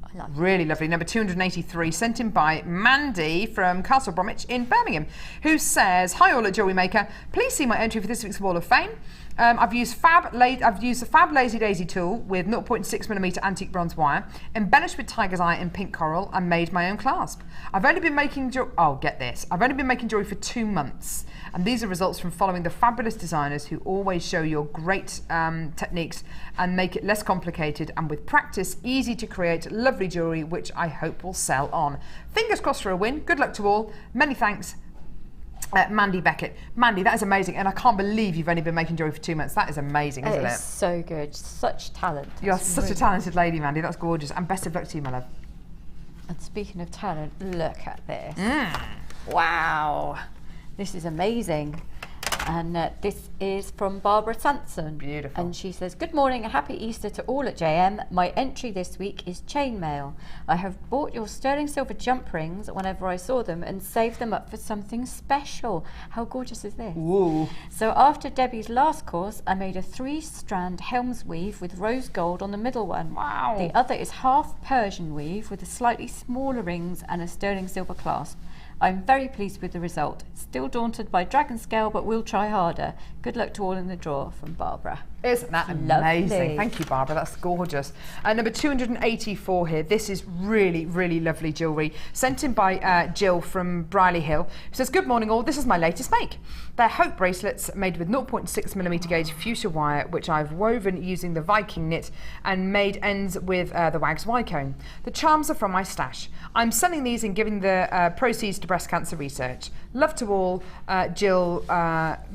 I like really lovely. Number 283, sent in by Mandy from Castle Bromwich in Birmingham, who says, hi all at Jewellery Maker, please see my entry for this week's Wall of Fame. I've used the Fab Lazy Daisy tool with 0.6mm antique bronze wire, embellished with tiger's eye and pink coral, and made my own clasp. I've only been making I've only been making jewellery for 2 months, and these are results from following the fabulous designers who always show your great techniques and make it less complicated, and with practice, easy to create lovely jewellery, which I hope will sell on. Fingers crossed for a win. Good luck to all. Many thanks. Mandy Beckett. Mandy, that is amazing, and I can't believe you've only been making jewellery for 2 months. That is amazing, isn't it? It is so good. Such talent. You're such a talented lady, Mandy. That's gorgeous, and best of luck to you, my love. And speaking of talent, look at this. Wow. This is amazing. And this is from Barbara Sanson. Beautiful. And she says, good morning and happy Easter to all at JM. My entry this week is chainmail. I have bought your sterling silver jump rings whenever I saw them and saved them up for something special. How gorgeous is this? Ooh. So after Debbie's last course, I made a 3-strand Helms weave with rose gold on the middle one. Wow. The other is half Persian weave with the slightly smaller rings and a sterling silver clasp. I'm very pleased with the result. Still daunted by dragon scale, but we'll try harder. Good luck to all in the draw, from Barbara. Isn't that amazing? Lovely. Thank you, Barbara. That's gorgeous. Number 284 here. This is really, really lovely jewellery. Sent in by Jill from Briley Hill, who says, good morning all. This is my latest make. They're Hope bracelets made with 0.6mm gauge fuchsia wire, which I've woven using the Viking knit and made ends with the Wags Y-cone. The charms are from my stash. I'm selling these and giving the proceeds to breast cancer research. Love to all, Jill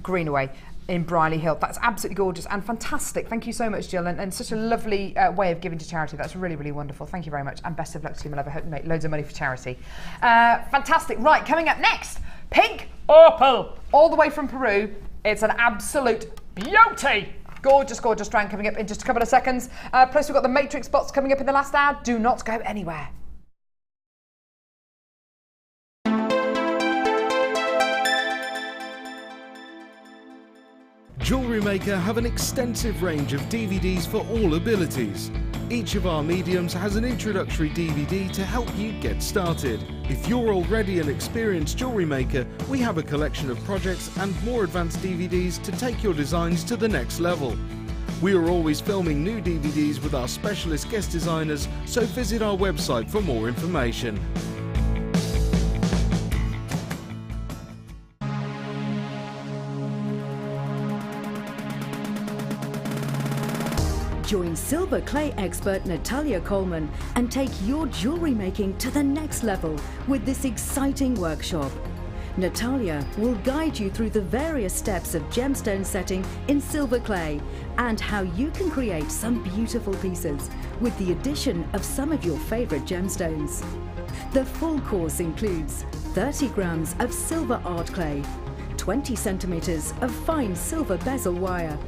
Greenaway. in Briley Hill. That's absolutely gorgeous and fantastic. Thank you so much, Jill, and such a lovely way of giving to charity. That's really, really wonderful. Thank you very much, and best of luck to you, my love. I hope you make loads of money for charity. Fantastic. Right, coming up next, Pink Opal, all the way from Peru. It's an absolute beauty. Gorgeous, gorgeous strand coming up in just a couple of seconds. Plus, we've got the Matrix bots coming up in the last hour. Do not go anywhere. Jewellery Maker have an extensive range of DVDs for all abilities. Each of our mediums has an introductory DVD to help you get started. If you're already an experienced jewellery maker, we have a collection of projects and more advanced DVDs to take your designs to the next level. We are always filming new DVDs with our specialist guest designers, so visit our website for more information. Join silver clay expert Natalia Coleman and take your jewellery making to the next level with this exciting workshop. Natalia will guide you through the various steps of gemstone setting in silver clay and how you can create some beautiful pieces with the addition of some of your favourite gemstones. The full course includes 30 grams of silver art clay, 20 centimetres of fine silver bezel wire,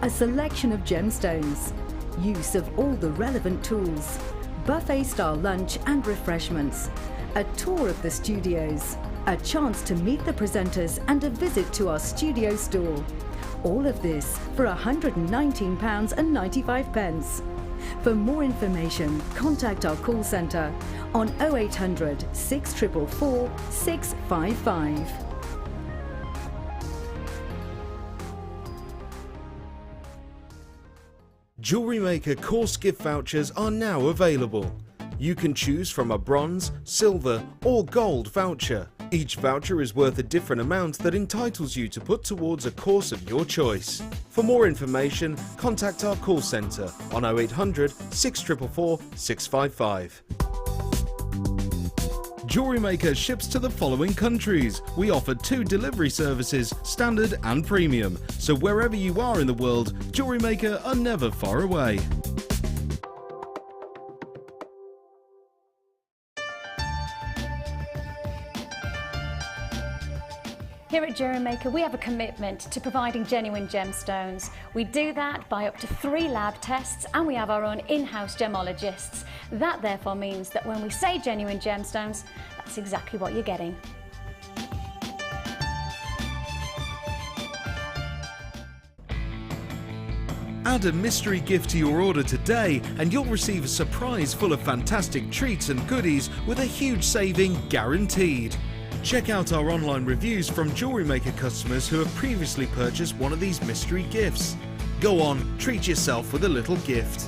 a selection of gemstones, use of all the relevant tools, buffet-style lunch and refreshments, a tour of the studios, a chance to meet the presenters and a visit to our studio store. All of this for £119.95. For more information, contact our call centre on 0800 644 655. Jewellery Maker course gift vouchers are now available. You can choose from a bronze, silver or gold voucher. Each voucher is worth a different amount that entitles you to put towards a course of your choice. For more information, contact our call centre on 0800 644 655. Jewellery Maker ships to the following countries. We offer 2 delivery services, standard and premium. So wherever you are in the world, Jewellery Maker are never far away. Here at JewelleryMaker, we have a commitment to providing genuine gemstones. We do that by up to 3 lab tests, and we have our own in-house gemologists. That therefore means that when we say genuine gemstones, that's exactly what you're getting. Add a mystery gift to your order today and you'll receive a surprise full of fantastic treats and goodies with a huge saving guaranteed. Check out our online reviews from Jewellery Maker customers who have previously purchased one of these mystery gifts. Go on, treat yourself with a little gift.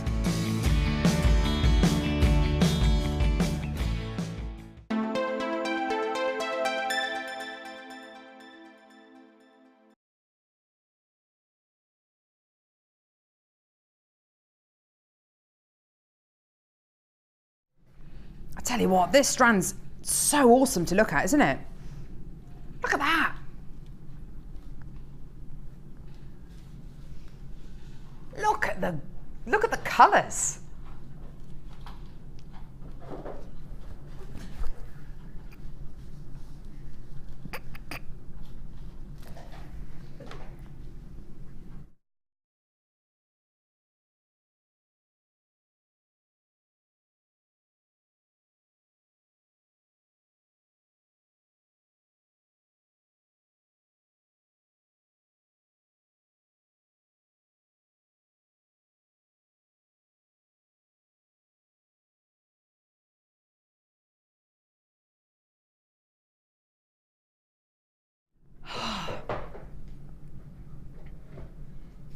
I tell you what, this strand's so awesome to look at, isn't it? Look at that. Look at the colours.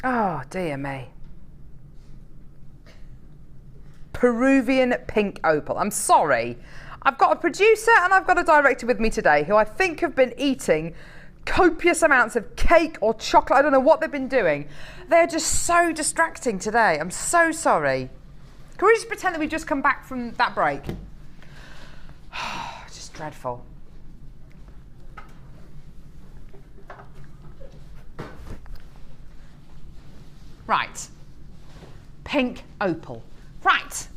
Oh, dear me. Peruvian pink opal. I'm sorry. I've got a producer and I've got a director with me today who I think have been eating copious amounts of cake or chocolate. I don't know what they've been doing. They're just so distracting today. I'm so sorry. Can we just pretend that we've just come back from that break? Just dreadful. Right. Pink opal. Right.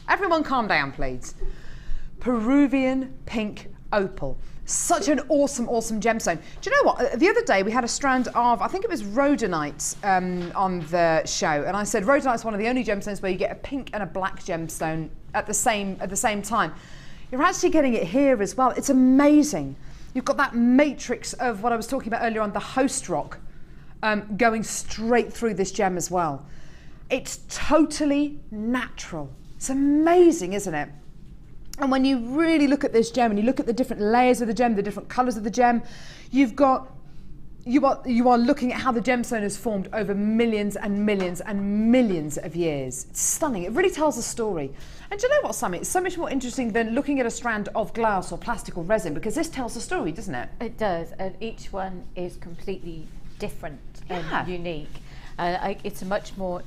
Everyone calm down, please. Peruvian pink opal. Such an awesome, awesome gemstone. Do you know what? The other day we had a strand of, I think it was rhodonite on the show, and I said rhodonite's one of the only gemstones where you get a pink and a black gemstone at the same time. You're actually getting it here as well. It's amazing. You've got that matrix of what I was talking about earlier on, the host rock, going straight through this gem as well. It's totally natural. It's amazing, isn't it? And when you really look at this gem and you look at the different layers of the gem, the different colours of the gem, you are looking at how the gemstone has formed over millions and millions and millions of years. It's stunning. It really tells a story. And do you know what, Sammy? It's so much more interesting than looking at a strand of glass or plastic or resin, because this tells a story, doesn't it? It does, and each one is completely different and unique. It's a much more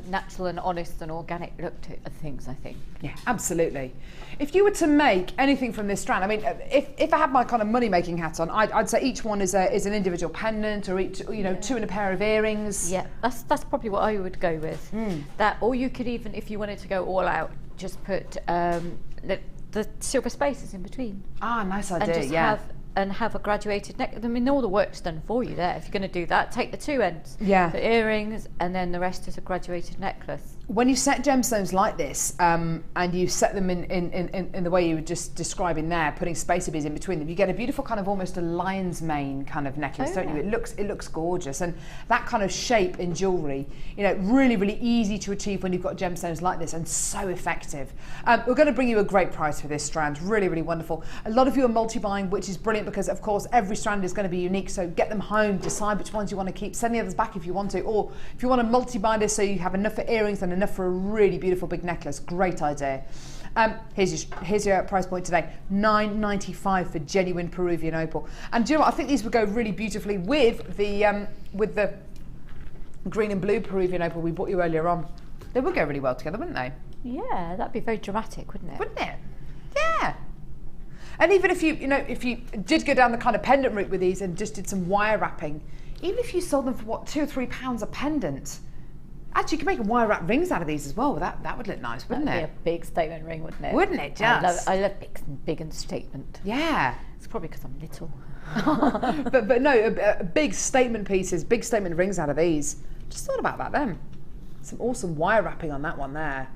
natural and honest and organic look to things, I think. Yeah, absolutely. If you were to make anything from this strand, I mean, if I had my kind of money-making hat on, I'd say each one is an individual pendant, or each, you know, two in a pair of earrings. Yeah, that's probably what I would go with. That, or you could even, if you wanted to go all out, just put the silver spaces in between. Ah, nice idea. And just have a graduated neck. I mean, all the work's done for you there. If you're going to do that, take the two ends, the earrings, and then the rest is a graduated necklace. When you set gemstones like this, and you set them in the way you were just describing there, putting spacer beads in between them, you get a beautiful kind of almost a lion's mane kind of necklace, don't you? It looks gorgeous, and that kind of shape in jewellery, you know, really, really easy to achieve when you've got gemstones like this, and so effective. We're going to bring you a great price for this strand, really, really wonderful. A lot of you are multi-buying, which is brilliant, because of course every strand is going to be unique, so get them home, decide which ones you want to keep, send the others back if you want to, or if you want to multi-buy this so you have enough for earrings and enough for a really beautiful big necklace, great idea. Here's your price point today, $9.95 for genuine Peruvian opal. And do you know what, I think these would go really beautifully with the green and blue Peruvian opal we bought you earlier on. They would go really well together, wouldn't they? Yeah, that'd be very dramatic, wouldn't it? Wouldn't it? Yeah. And even if if you did go down the kind of pendant route with these and just did some wire wrapping, even if you sold them for what, £2 or £3 a pendant, actually you could make wire wrap rings out of these as well. That would look nice, wouldn't it? That'd be a big statement ring, wouldn't it? Wouldn't it just? I love big and statement. Yeah. It's probably because I'm little. but no, big statement pieces, big statement rings out of these. Just thought about that then. Some awesome wire wrapping on that one there.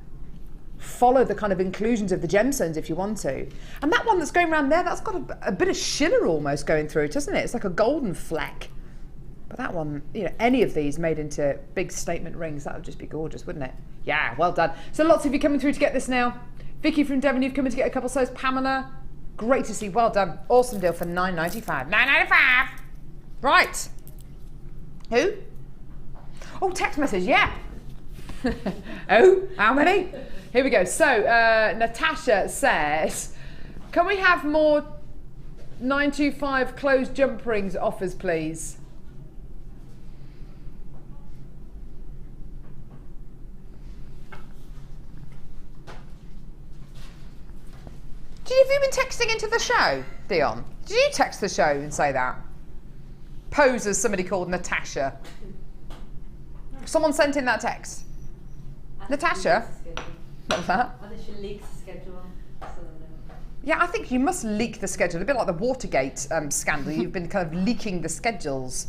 Follow the kind of inclusions of the gemstones if you want to. And that one that's going around there, that's got a bit of shimmer almost going through it, doesn't it? It's like a golden fleck. But that one, you know, any of these made into big statement rings, that would just be gorgeous, wouldn't it? Yeah, well done. So lots of you coming through to get this now. Vicky from Devon, you've come in to get a couple. So is Pamela. Great to see, well done. Awesome deal for $9.95. $9.95. Right. Who? Oh, text message, yeah. Oh, how many? Here we go. So, Natasha says, can we have more 925 closed jump rings offers, please? Have you been texting into the show, Dion? Did you text the show and say that? Pose as somebody called Natasha. Someone sent in that text. Natasha? What was that? I think she leaks the schedule. Yeah, I think you must leak the schedule. A bit like the Watergate scandal. You've been kind of leaking the schedules.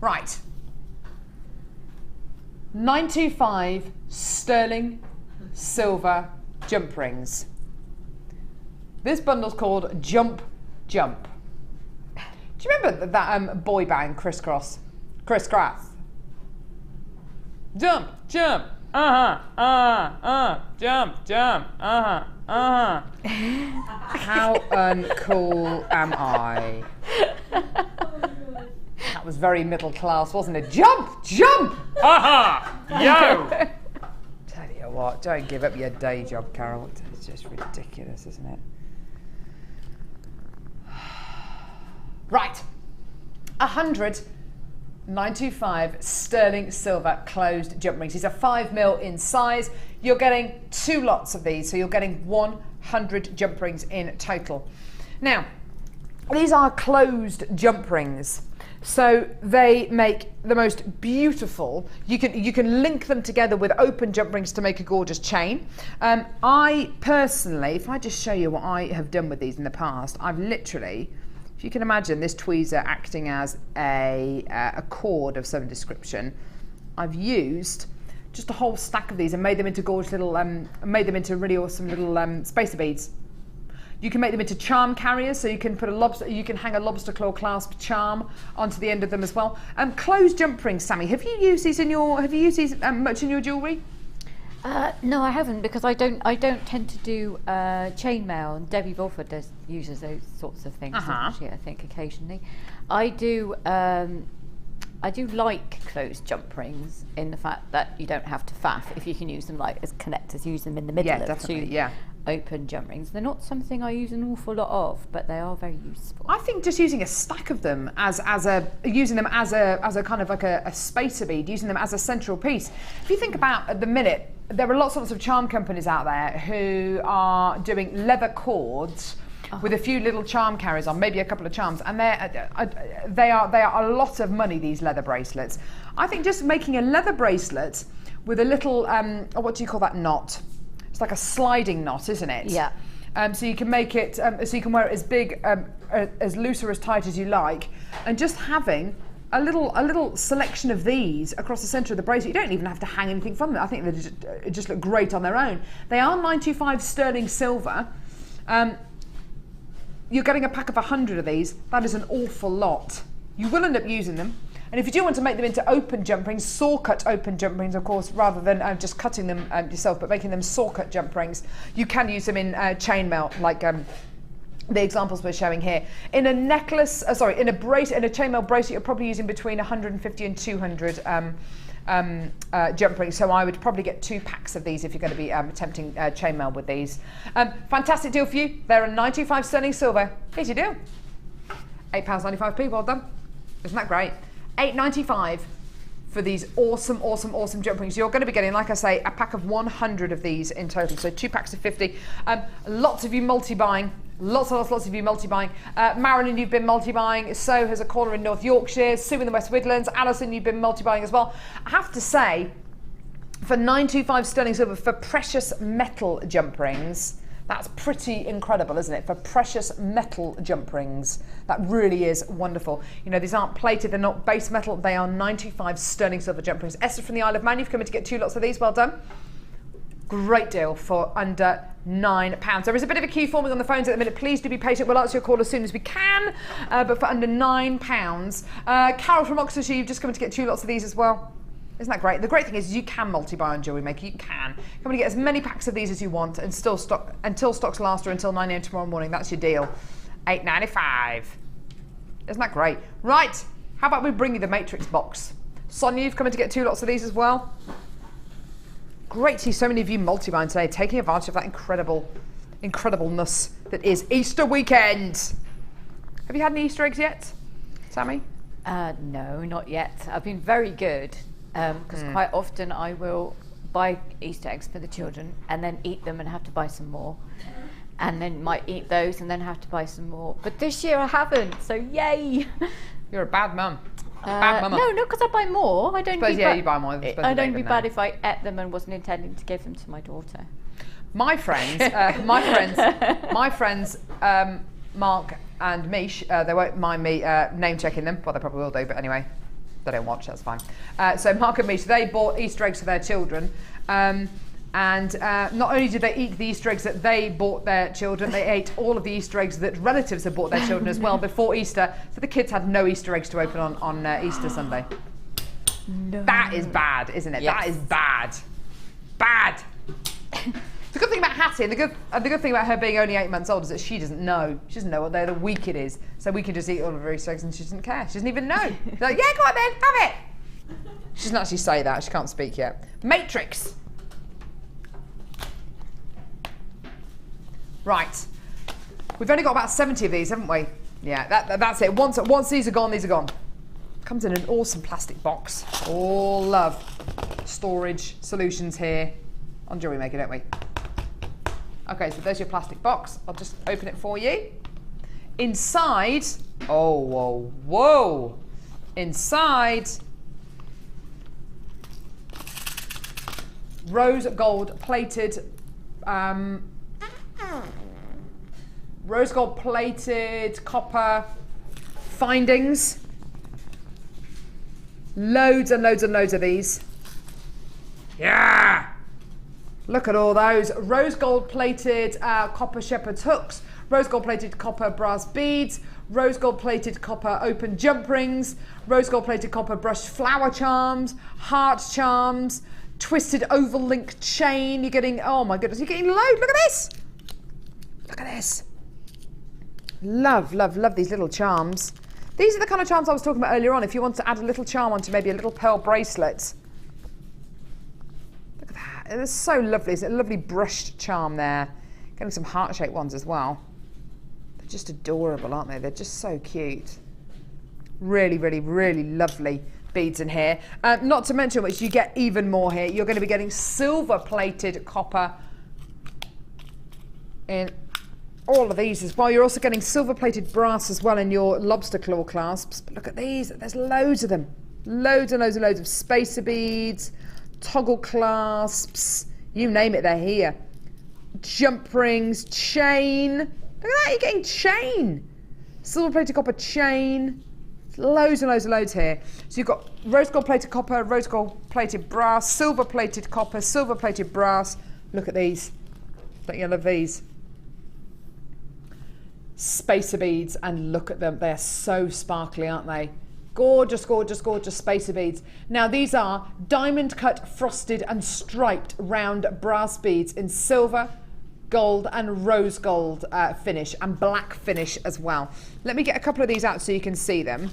Right. 925 sterling silver jump rings. This bundle's called Jump Jump. Do you remember that boy band Criss Cross? Jump, jump, jump, jump, How uncool am I? That was very middle class, wasn't it? Jump, jump, yo! Tell you what, don't give up your day job, Carol. It's just ridiculous, isn't it? Right, 925 sterling silver closed jump rings. These are 5mm in size. You're getting 2 lots of these, so you're getting 100 jump rings in total. Now, these are closed jump rings. So they make the most beautiful. You can link them together with open jump rings to make a gorgeous chain. I personally, if I just show you what I have done with these in the past, I've literally, if you can imagine this tweezer acting as a cord of some description, I've used just a whole stack of these and made them into gorgeous little, made them into really awesome little spacer beads. You can make them into charm carriers, so you can put you can hang a lobster claw clasp charm onto the end of them as well. Closed jump rings, Sammy. Have you used these much in your jewellery? No, I haven't, because I don't tend to do chainmail, and Debbie Bulford uses those sorts of things. Actually, I think occasionally, I do like closed jump rings in the fact that you don't have to faff if you can use them like as connectors. Use them in the middle of two open jump rings. They're not something I use an awful lot of, but they are very useful. I think just using a stack of them using them as a kind of like a spacer bead, using them as a central piece. If you think about at the minute, there are lots of charm companies out there who are doing leather cords with a few little charm carriers on, maybe a couple of charms, and they are a lot of money, these leather bracelets. I think just making a leather bracelet with a little what do you call that knot? It's like a sliding knot, isn't it? Yeah. So you can make it so you can wear it as big, as loose or as tight as you like, and just having a little selection of these across the centre of the bracelet. You don't even have to hang anything from them. I think they just look great on their own. They are 925 sterling silver. You're getting a pack of 100 of these. That is an awful lot. You will end up using them. And if you do want to make them into open jump rings, saw cut open jump rings, of course, rather than just cutting them yourself, but making them saw cut jump rings, you can use them in chainmail, like the examples we're showing here. In a necklace, in a chainmail bracelet, you're probably using between 150 and 200 jump rings. So I would probably get 2 packs of these if you're going to be attempting chainmail with these. Fantastic deal for you. They're a 925 sterling silver. Here's your deal. £8.95p. Well done. Isn't that great? $8.95 for these awesome jump rings. You're going to be getting, like I say, a pack of 100 of these in total, so 2 packs of 50. Lots of you multi-buying. Lots of you multi-buying. Marilyn, you've been multi-buying. So has a caller in North Yorkshire. Sue in the West Midlands. Alison, you've been multi-buying as well. I have to say, for 925 sterling silver for precious metal jump rings, that's pretty incredible, isn't it? For precious metal jump rings, that really is wonderful. You know, these aren't plated, they're not base metal, they are 95 sterling silver jump rings. Esther from the Isle of Man, you've come in to get 2 lots of these, well done. Great deal for under £9. There is a bit of a queue forming on the phones at the minute. Please do be patient. We'll answer your call as soon as we can, but for under £9. Carol from Oxfordshire, you've just come in to get 2 lots of these as well. Isn't that great? The great thing is you can multi-buy on Jewellery Maker. You can. Come and get as many packs of these as you want and still stock until stocks last or until 9 AM tomorrow morning. That's your deal. $8.95. Isn't that great? Right. How about we bring you the Matrix box? Sonia, you've come in to get 2 lots of these as well. Great to see so many of you multi-buying today, taking advantage of that incredibleness that is Easter weekend. Have you had any Easter eggs yet, Sammy? No, not yet. I've been very good. Because quite often I will buy Easter eggs for the children and then eat them and have to buy some more, and then might eat those and then have to buy some more. But this year I haven't, so yay! You're a bad mum. Bad mama. No, because I buy more. I don't. You buy more. I'd only be bad if I ate them and wasn't intending to give them to my daughter. My friends, Mark and Mish, they won't mind me name checking them. Well, they probably will do, but anyway. They don't watch, that's fine. So Mark and Mish, they bought Easter eggs for their children, and not only did they eat the Easter eggs that they bought their children, they ate all of the Easter eggs that relatives had bought their children as well before Easter, so the kids had no Easter eggs to open on Easter Sunday. No. That is bad, isn't it? Yes. That is bad. Bad. The good thing about Hattie, the good thing about her being only 8 months old is that she doesn't know. She doesn't know what day of the week it is. So we can just eat all of her Easter eggs and she doesn't care. She doesn't even know. She's like, yeah, go on then, have it. She doesn't actually say that. She can't speak yet. Matrix. Right. We've only got about 70 of these, haven't we? Yeah, that's it. Once these are gone, these are gone. Comes in an awesome plastic box. All love. Storage solutions here on Jewellery Maker, don't we? Okay, so there's your plastic box. I'll just open it for you. Inside, oh, whoa, whoa. inside rose gold plated copper findings. Loads and loads and loads of these. Yeah! Look at all those. Rose gold plated copper shepherd's hooks, rose gold plated copper brass beads, rose gold plated copper open jump rings, rose gold plated copper brushed flower charms, heart charms, twisted oval link chain. You're getting, oh my goodness, you're getting loads. Look at this. Look at this. Love, love, love these little charms. These are the kind of charms I was talking about earlier on. If you want to add a little charm onto maybe a little pearl bracelet. Look at that. It's so lovely. It's a lovely brushed charm there. Getting some heart-shaped ones as well. They're just adorable, aren't they? They're just so cute. Really, really, really lovely beads in here. Not to mention which you get even more here. You're going to be getting silver-plated copper in all of these as well. You're also getting silver-plated brass as well in your lobster claw clasps. But look at these. There's loads of them. Loads and loads and loads of spacer beads, toggle clasps, you name it, they're here. Jump rings, chain. Look at that, you're getting chain. Silver-plated copper chain. Loads and loads and loads here. So you've got rose gold plated copper, rose gold plated brass, silver plated copper, silver plated brass. Look at these. Don't you love these? Spacer beads, and look at them. They're so sparkly, aren't they? Gorgeous, gorgeous, gorgeous spacer beads. Now these are diamond cut, frosted and striped round brass beads in silver, gold and rose gold finish, and black finish as well. Let me get a couple of these out so you can see them.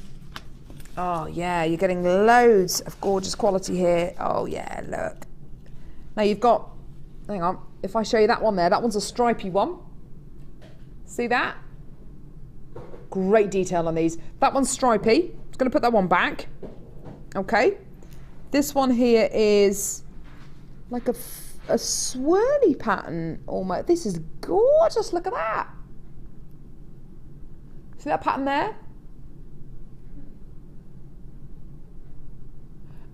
Oh yeah, you're getting loads of gorgeous quality here. Oh yeah, look. Now you've got, hang on, if I show you that one there, that one's a stripy one. See that? Great detail on these. That one's stripy. I'm going to put that one back. Okay. This one here is like a swirly pattern almost. This is gorgeous. Look at that. See that pattern there?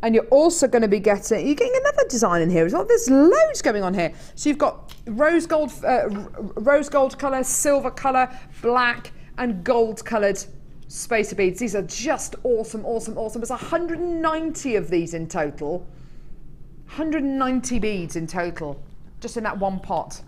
And you're also going to be getting, you're getting another design in here as well. There's loads going on here. So you've got rose gold colour, silver colour, black and gold coloured spacer beads. These are just awesome, awesome, awesome. There's 190 of these in total. 190 beads in total, just in that one pot.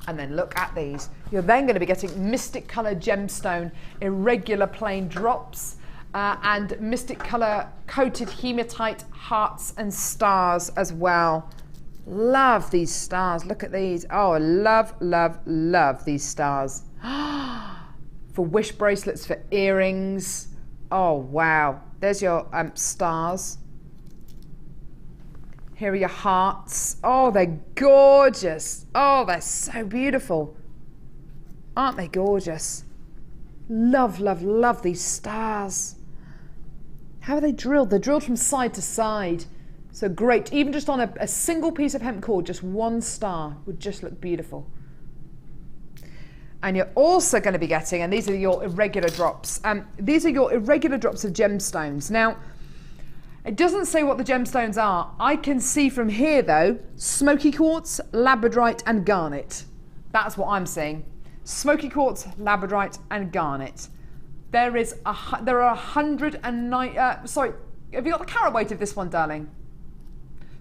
And then look at these. You're then going to be getting Mystic Colour Gemstone irregular plain drops and Mystic Colour coated hematite hearts and stars as well. Love these stars. Look at these. Oh, love, love, love these stars. For wish bracelets, for earrings. Oh, wow. There's your stars. Here are your hearts. Oh, they're gorgeous. Oh, they're so beautiful. Aren't they gorgeous? Love, love, love these stars. How are they drilled? They're drilled from side to side. So great. Even just on a single piece of hemp cord, just one star would just look beautiful. And you're also going to be getting, and these are your irregular drops. These are your irregular drops of gemstones. Now, it doesn't say what the gemstones are. I can see from here though, smoky quartz, labradorite and garnet. That's what I'm seeing. Smoky quartz, labradorite and garnet. There are 109, sorry, have you got the carat weight of this one, darling?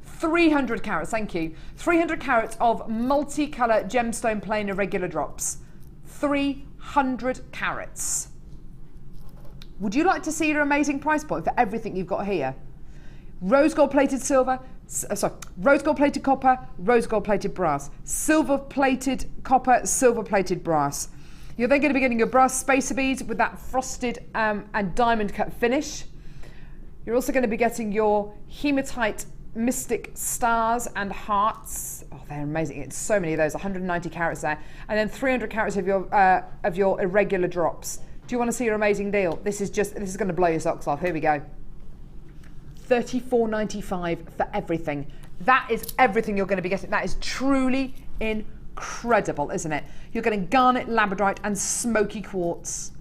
300 carats, thank you. 300 carats of multi-colour gemstone plain irregular drops. 300 carats. Would you like to see your amazing price point for everything you've got here? Rose gold plated silver, rose gold plated copper, rose gold plated brass, silver plated copper, silver plated brass. You're then going to be getting your brass spacer beads with that frosted and diamond cut finish. You're also going to be getting your hematite mystic stars and hearts. Oh, they're amazing. It's so many of those, 190 carats there. And then 300 carats of your irregular drops. Do you want to see your amazing deal? This is going to blow your socks off. Here we go. $34.95 for everything. That is everything you're going to be getting. That is truly incredible, isn't it? You're getting garnet, labradorite and smoky quartz.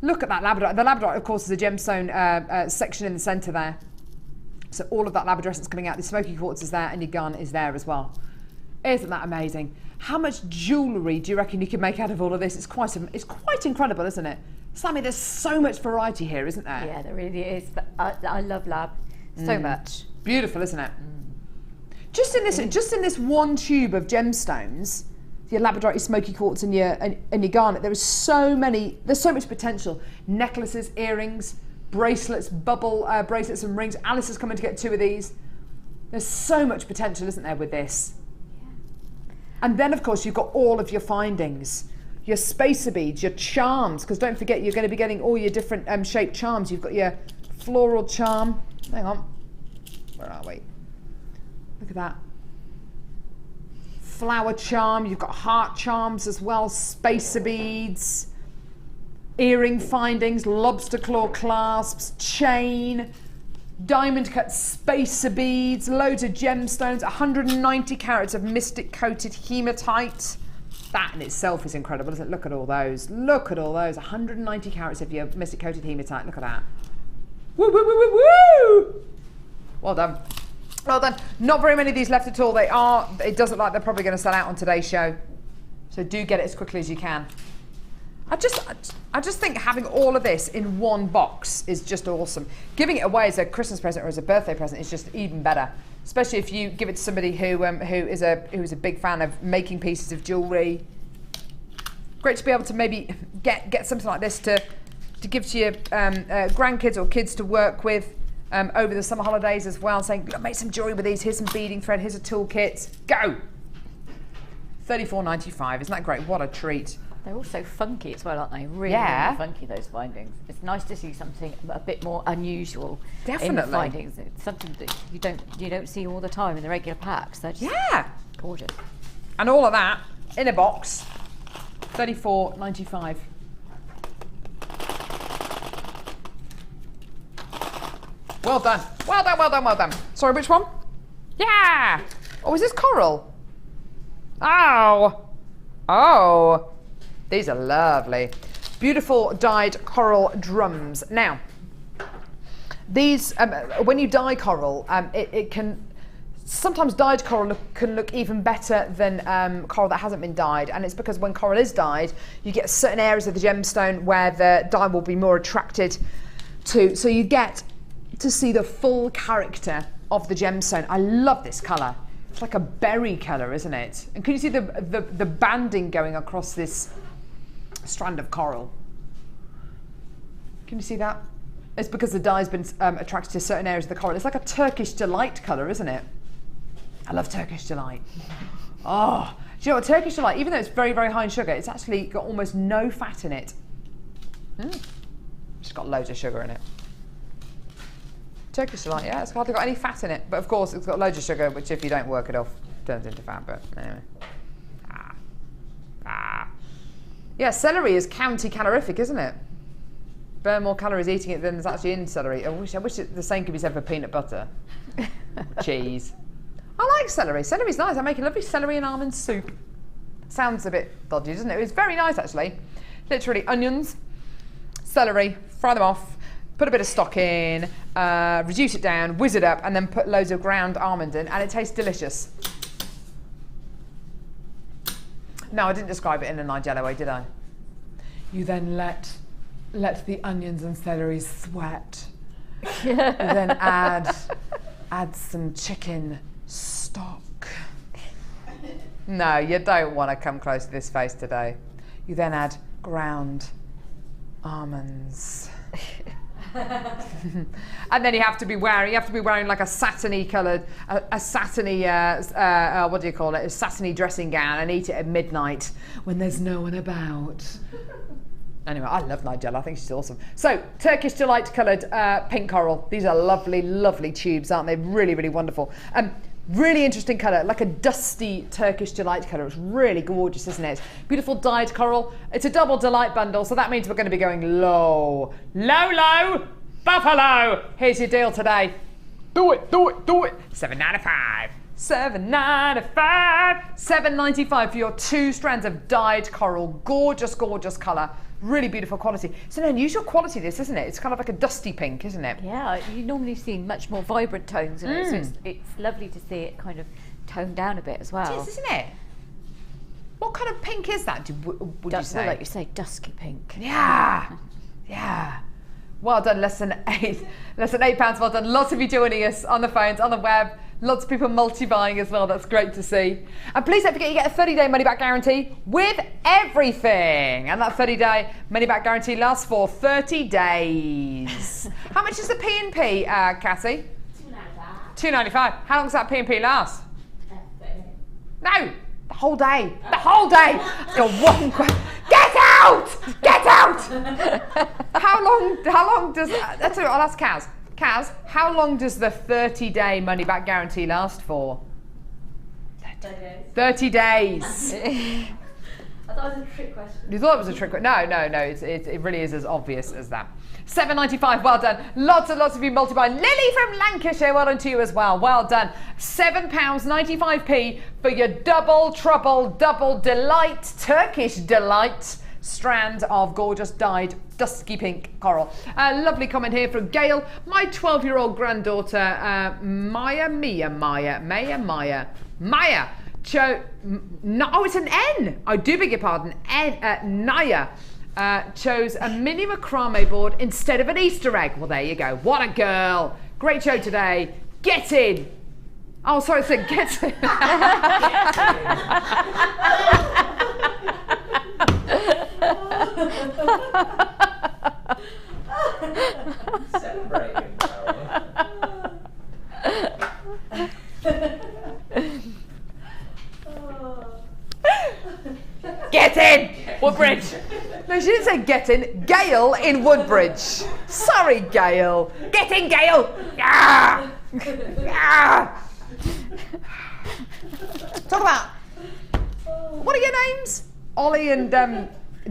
Look at that Labradorite. The Labradorite, of course, is a gemstone section in the centre there. So all of that Labradorescence coming out, the smoky quartz is there, and your gun is there as well. Isn't that amazing? How much jewellery do you reckon you could make out of all of this? It's quite incredible, isn't it? Sammy, there's so much variety here, isn't there? Yeah, there really is. But I love lab so much. Beautiful, isn't it? Just in this one tube of gemstones, your Labradorite, your smoky quartz, and your garnet, there's so much potential. Necklaces, earrings, bracelets, bubble bracelets and rings. Alice is coming to get 2 of these. There's so much potential, isn't there, with this? Yeah. And then, of course, you've got all of your findings. Your spacer beads, your charms, because don't forget you're going to be getting all your different shaped charms. You've got your floral charm. Hang on. Where are we? Look at that. Flower charm. You've got heart charms as well. Spacer beads. Earring findings, lobster claw clasps, chain, diamond cut spacer beads, loads of gemstones, 190 carats of mystic coated hematite. That in itself is incredible, isn't it? Look at all those. Look at all those. 190 carats of your mystic coated hematite. Look at that. Woo, woo, woo, woo, woo! Well done. Well done. not very many of these left at all. It does look like they're probably going to sell out on today's show. So do get it as quickly as you can. I just think having all of this in one box is just awesome. Giving it away as a Christmas present or as a birthday present is just even better. Especially if you give it to somebody who is a big fan of making pieces of jewellery. Great to be able to maybe get something like this to give to your grandkids or kids to work with over the summer holidays as well. Saying, look, make some jewellery with these. Here's some beading thread. Here's a toolkit. Go. $34.95. Isn't that great? What a treat. They're also funky as well, aren't they? Really, yeah. really funky, those findings. It's nice to see something a bit more unusual. Definitely. In the findings. It's something that you don't see all the time in the regular packs. They're just gorgeous. And all of that in a box, $34.95. Well done. Well done, well done, well done. Sorry, which one? Yeah. Oh, is this coral? Oh. Oh. These are lovely. Beautiful dyed coral drums. Now, these, when you dye coral, it can, sometimes dyed coral can look even better than coral that hasn't been dyed. And it's because when coral is dyed, you get certain areas of the gemstone where the dye will be more attracted to. So you get to see the full character of the gemstone. I love this colour. It's like a berry colour, isn't it? And can you see the banding going across this strand of coral? Can you see that? It's because the dye's been attracted to certain areas of the coral. It's like a Turkish delight colour, isn't it? I love Turkish delight. Oh, do you know what, Turkish delight, even though it's very, very high in sugar, it's actually got almost no fat in it. It's got loads of sugar in it. Turkish delight, yeah, it's hardly got any fat in it, but of course it's got loads of sugar, which if you don't work it off, turns into fat, but anyway. Yeah, celery is county-calorific, isn't it? Burn more calories eating it than is actually in celery. I wish the same could be said for peanut butter. Cheese. I like celery. Celery's nice. I make a lovely celery and almond soup. Sounds a bit dodgy, doesn't it? It's very nice, actually. Literally onions, celery, fry them off, put a bit of stock in, reduce it down, whiz it up, and then put loads of ground almond in, and it tastes delicious. No, I didn't describe it in a Nigella way, did I? You then let the onions and celery sweat. You then add some chicken stock. No, you don't want to come close to this face today. You then add ground almonds. And then you have to be wearing like a satiny coloured, a satiny, what do you call it? A satiny dressing gown, and eat it at midnight when there's no one about. Anyway, I love Nigella. I think she's awesome. So, Turkish delight coloured pink coral. These are lovely, lovely tubes, aren't they? Really, really wonderful. Really interesting colour, like a dusty Turkish delight colour. It's really gorgeous, isn't it? Beautiful dyed coral. It's a double delight bundle, so that means we're going to be going low. Low, low, buffalo. Here's your deal today. Do it, do it, do it. $7.95. $7.95. $7.95 for your 2 strands of dyed coral. Gorgeous, gorgeous colour. Really beautiful quality. It's an unusual quality, this, isn't it? It's kind of like a dusty pink, isn't it? Yeah, you normally see much more vibrant tones in it, so it's lovely to see it kind of toned down a bit as well. It is, isn't it? What kind of pink is that, would you say? Well, like you say, dusky pink. Yeah, yeah. Well done, less than £8. Well done. Lots of you joining us on the phones, on the web. Lots of people multi-buying as well. That's great to see. And please don't forget, you get a 30-day money-back guarantee with everything. And that 30-day money-back guarantee lasts for 30 days. How much is the P&P, Cassie? $2.95. $2.95. How long does that P&P last? 30 minutes. No, the whole day. The whole day. Your one question. Get out! Get out! How long does... That's what I'll ask Kaz. Kaz, how long does the 30-day money-back guarantee last for? 30 days. 30 days. I thought it was a trick question. You thought it was a trick question? No, it really is as obvious as that. $7.95, well done. Lots and lots of you multi-buy. Lily from Lancashire, well done to you as well. Well done. £7.95p for your double, trouble, double delight, Turkish delight strand of gorgeous dyed dusky pink coral. A lovely comment here from Gail. My 12-year-old granddaughter, Maya, oh, it's an N. I do beg your pardon. Naya chose a mini macrame board instead of an Easter egg. Well, there you go. What a girl. Great show today. Get in. Oh, sorry, I said get in. Celebrating, Get in, Woodbridge. No, she didn't say get in. Gail in Woodbridge. Sorry, Gail. Get in, Gail. Ah! Ah! Talk about, what are your names? Ollie and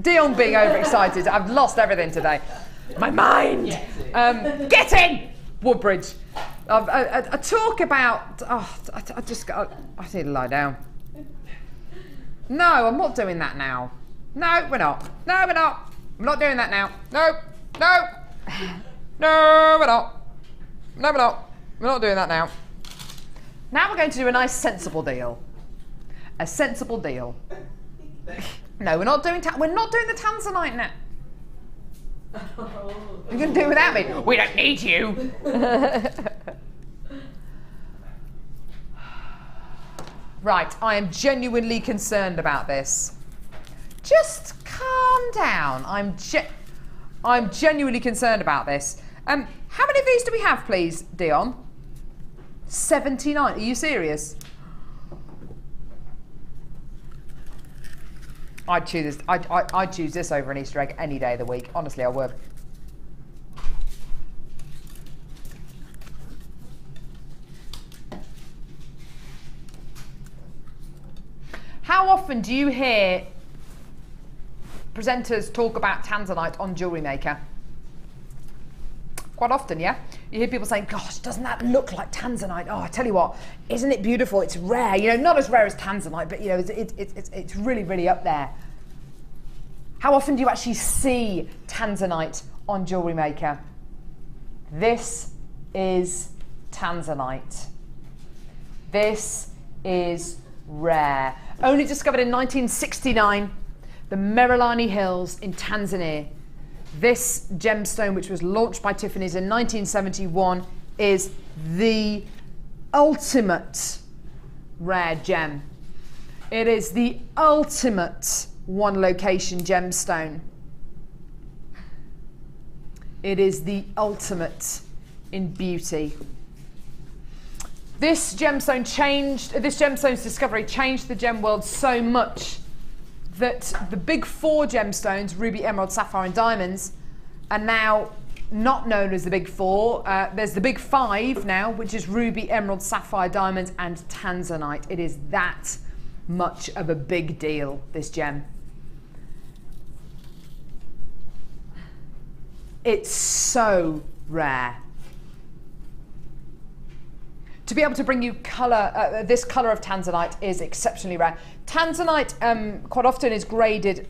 Dion being overexcited. I've lost everything today. My mind. Get in, Woodbridge. A talk about. I need to lie down. No, I'm not doing that now. No, we're not. No, we're not. I'm not doing that now. No, no, no, we're not. No, we're not. We're not doing that now. Now we're going to do a nice sensible deal. A sensible deal. No, we're not doing the Tanzanite now. You're going to do it without me. We don't need you. Right, I am genuinely concerned about this. Just calm down. I'm genuinely concerned about this. How many of these do we have, please, Dion? 79. Are you serious? I'd choose this. I'd choose this over an Easter egg any day of the week. Honestly, I would. How often do you hear presenters talk about Tanzanite on Jewellery Maker? Quite often, yeah? You hear people saying, gosh, doesn't that look like Tanzanite? Oh, I tell you what, isn't it beautiful? It's rare, you know, not as rare as Tanzanite, but you know, it's really, really up there. How often do you actually see Tanzanite on Jewellery Maker? This is Tanzanite. This is rare. Only discovered in 1969, the Merelani Hills in Tanzania. This gemstone, which was launched by Tiffany's in 1971, is the ultimate rare gem. It is the ultimate one location gemstone. It is the ultimate in beauty. This gemstone's discovery changed the gem world so much that the big 4 gemstones, ruby, emerald, sapphire and diamonds, are now not known as the big 4. There's the big 5 now, which is ruby, emerald, sapphire, diamonds and Tanzanite. It is that much of a big deal, this gem. It's so rare. to be able to bring you colour, this colour of Tanzanite is exceptionally rare. Tanzanite quite often is graded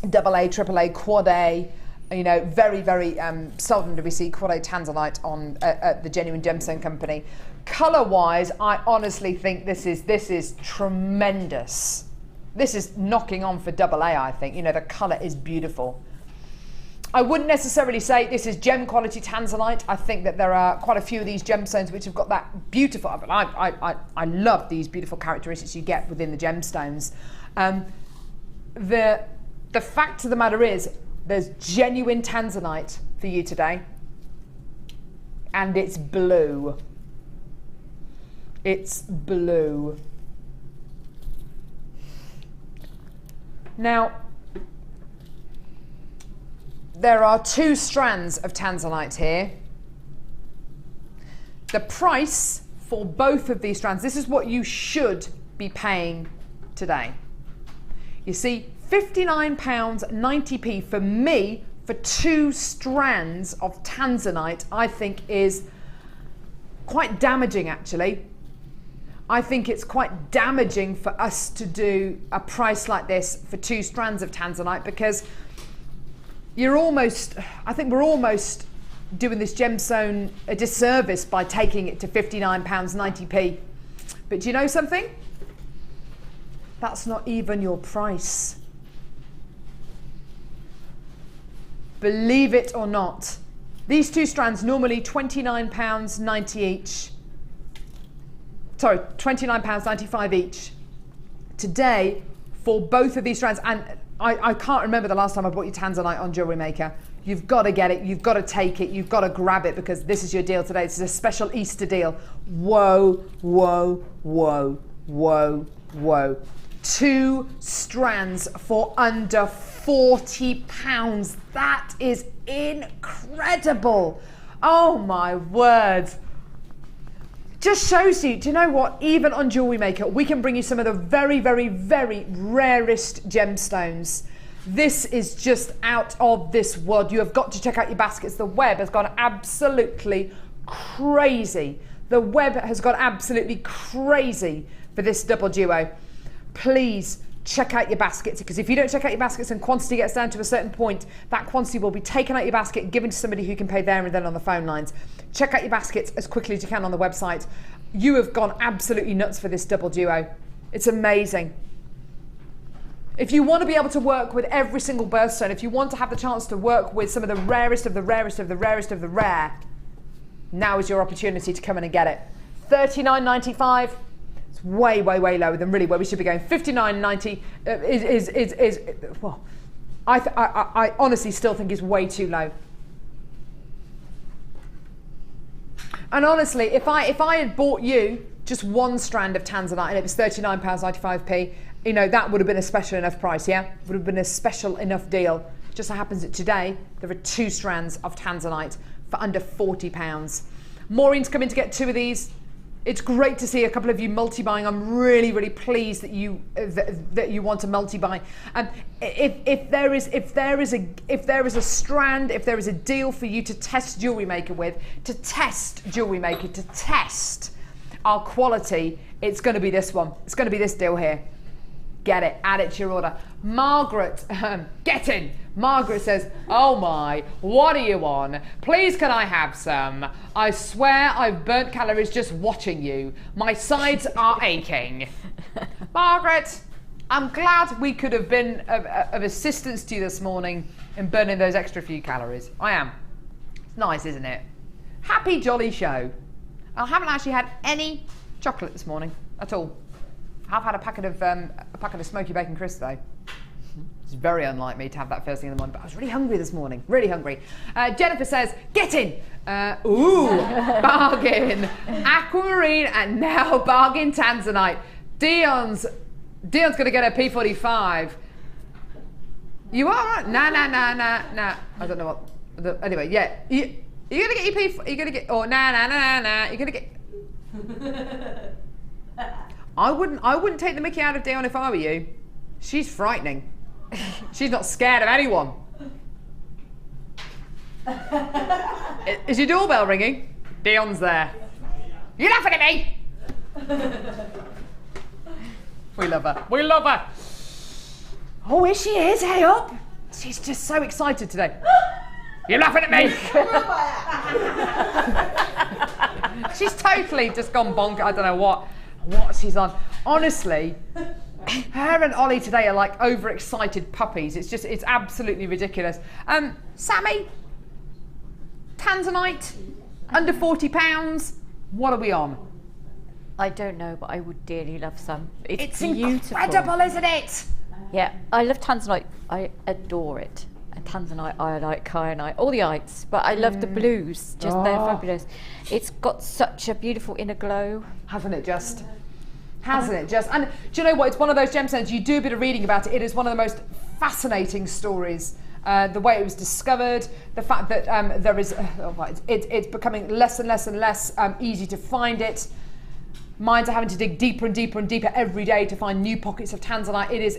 AA, AAA, Quad A. You know, very, very seldom do we see Quad A Tanzanite on at the Genuine Gemstone Company. Colour-wise, I honestly think this is tremendous. This is knocking on for AA, I think. You know, the colour is beautiful. I wouldn't necessarily say this is gem quality Tanzanite. I think that there are quite a few of these gemstones which have got that beautiful, I love these beautiful characteristics you get within the gemstones. The fact of the matter is, there's genuine Tanzanite for you today, and it's blue. It's blue. Now, there are 2 strands of Tanzanite here. The price for both of these strands, this is what you should be paying today. You see, £59.90 for me for 2 strands of Tanzanite, I think is quite damaging actually. I think it's quite damaging for us to do a price like this for 2 strands of Tanzanite, because I think we're almost doing this gemstone a disservice by taking it to £59.90. But do you know something? That's not even your price. Believe it or not, these 2 strands normally £29.90 each. Sorry, £29.95 each. Today, for both of these strands, and I can't remember the last time I bought you Tanzanite on Jewellery Maker. You've got to get it, you've got to take it, you've got to grab it, because this is your deal today. This is a special Easter deal. Whoa, whoa, whoa, whoa, whoa. 2 strands for under £40. That is incredible. Oh my word. Just shows you, do you know what? Even on Jewellery Maker, we can bring you some of the very, very, very rarest gemstones. This is just out of this world. You have got to check out your baskets. The web has gone absolutely crazy. The web has gone absolutely crazy for this double duo. Please check out your baskets, because if you don't check out your baskets and quantity gets down to a certain point, that quantity will be taken out your basket and given to somebody who can pay there and then on the phone lines. Check out your baskets as quickly as you can on the website. You have gone absolutely nuts for this double duo. It's amazing. If you want to be able to work with every single birthstone, if you want to have the chance to work with some of the rarest of the rarest of the rarest of the rare, now is your opportunity to come in and get it. $39.95. It's way, way, way lower than really where we should be going. $59.90 is well, I honestly still think is way too low. And honestly, if I had bought you just 1 strand of Tanzanite and it was £39.95, you know, that would have been a special enough price, yeah? Would have been a special enough deal. Just so happens that today there are 2 strands of Tanzanite for under £40. Maureen's come in to get 2 of these. It's great to see a couple of you multi-buying. I'm really, really pleased that you want to multi-buy. If there is a strand, if there is a deal for you to test Jewellery Maker with, to test Jewellery Maker, to test our quality, it's going to be this one. It's going to be this deal here. Get it, add it to your order. Margaret, get in. Margaret says, oh my, what are you on? Please can I have some? I swear I've burnt calories just watching you. My sides are aching. Margaret, I'm glad we could have been of assistance to you this morning in burning those extra few calories. I am. It's nice, isn't it? Happy jolly show. I haven't actually had any chocolate this morning at all. I've had a packet of smoky bacon crisps though. It's very unlike me to have that first thing in the morning, but I was really hungry this morning, really hungry. Jennifer says, get in. Ooh, bargain. Aquamarine and now bargain Tanzanite. Dion's gonna get a P45. You are right? Nah. I don't know what. Anyway, yeah. You're gonna get your P. You're gonna get. Oh, nah. You're gonna get. I wouldn't take the mickey out of Dion if I were you. She's frightening. She's not scared of anyone. Is your doorbell ringing? Dion's there. You laughing at me? We love her. We love her. Oh, here she is. Hey up. She's just so excited today. You're laughing at me. She's totally just gone bonk. I don't know what she's on. Honestly, her and Ollie today are like overexcited puppies. It's absolutely ridiculous. Sammy, Tanzanite, under £40. What are we on? I don't know, but I would dearly love some. It's beautiful. incredible, isn't it? Yeah, I love Tanzanite. I adore it. And Tanzanite, iodite, kyanite, all the ites. But I love the blues. They're fabulous. It's got such a beautiful inner glow. Hasn't it just? Hasn't it just? And do you know what? It's one of those gemstones, you do a bit of reading about it. It is one of the most fascinating stories. The way it was discovered, the fact that it's becoming less and less and less easy to find it. Mines are having to dig deeper and deeper and deeper every day to find new pockets of Tanzanite. It is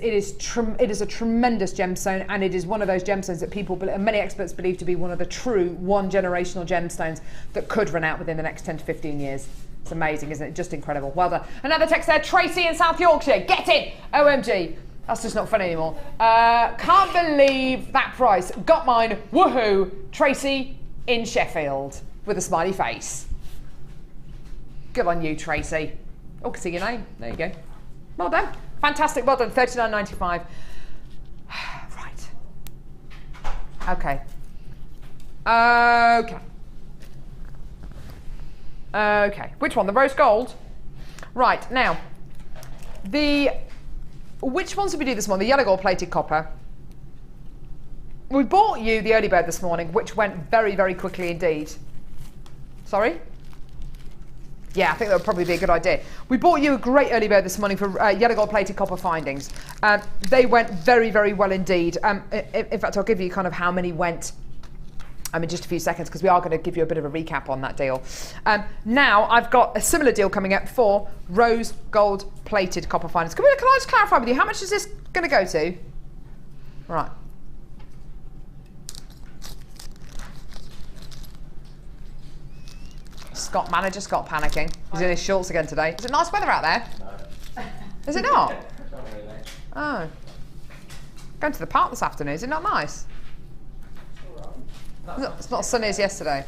a tremendous gemstone, and it is one of those gemstones that many experts believe to be one of the true one-generational gemstones that could run out within the next 10 to 15 years. It's amazing, isn't it? Just incredible. Well done. Another text there, Tracy in South Yorkshire. Get it! OMG. That's just not funny anymore. Can't believe that price. Got mine. Woohoo! Tracy in Sheffield with a smiley face. Good on you, Tracy. Oh, can see your name. There you go. Well done. Fantastic. Well done. $39.95. Right. Okay. Okay. Which one? The rose gold? Right. Now, which ones did we do this morning? The yellow gold plated copper. We bought you the early bird this morning, which went very, very quickly indeed. Sorry? Yeah, I think that would probably be a good idea. We bought you a great early bird this morning for yellow gold plated copper findings. They went very, very well indeed. In fact, I'll give you kind of how many went in just a few seconds, because we are going to give you a bit of a recap on that deal. Now, I've got a similar deal coming up for rose gold plated copper findings. Can I just clarify with you, how much is this going to go to? Right. Manager Scott panicking. He's in his shorts again today. Is it nice weather out there? No. Is it not? Oh. Going to the park this afternoon. Is it not nice? It's not as sunny as yesterday.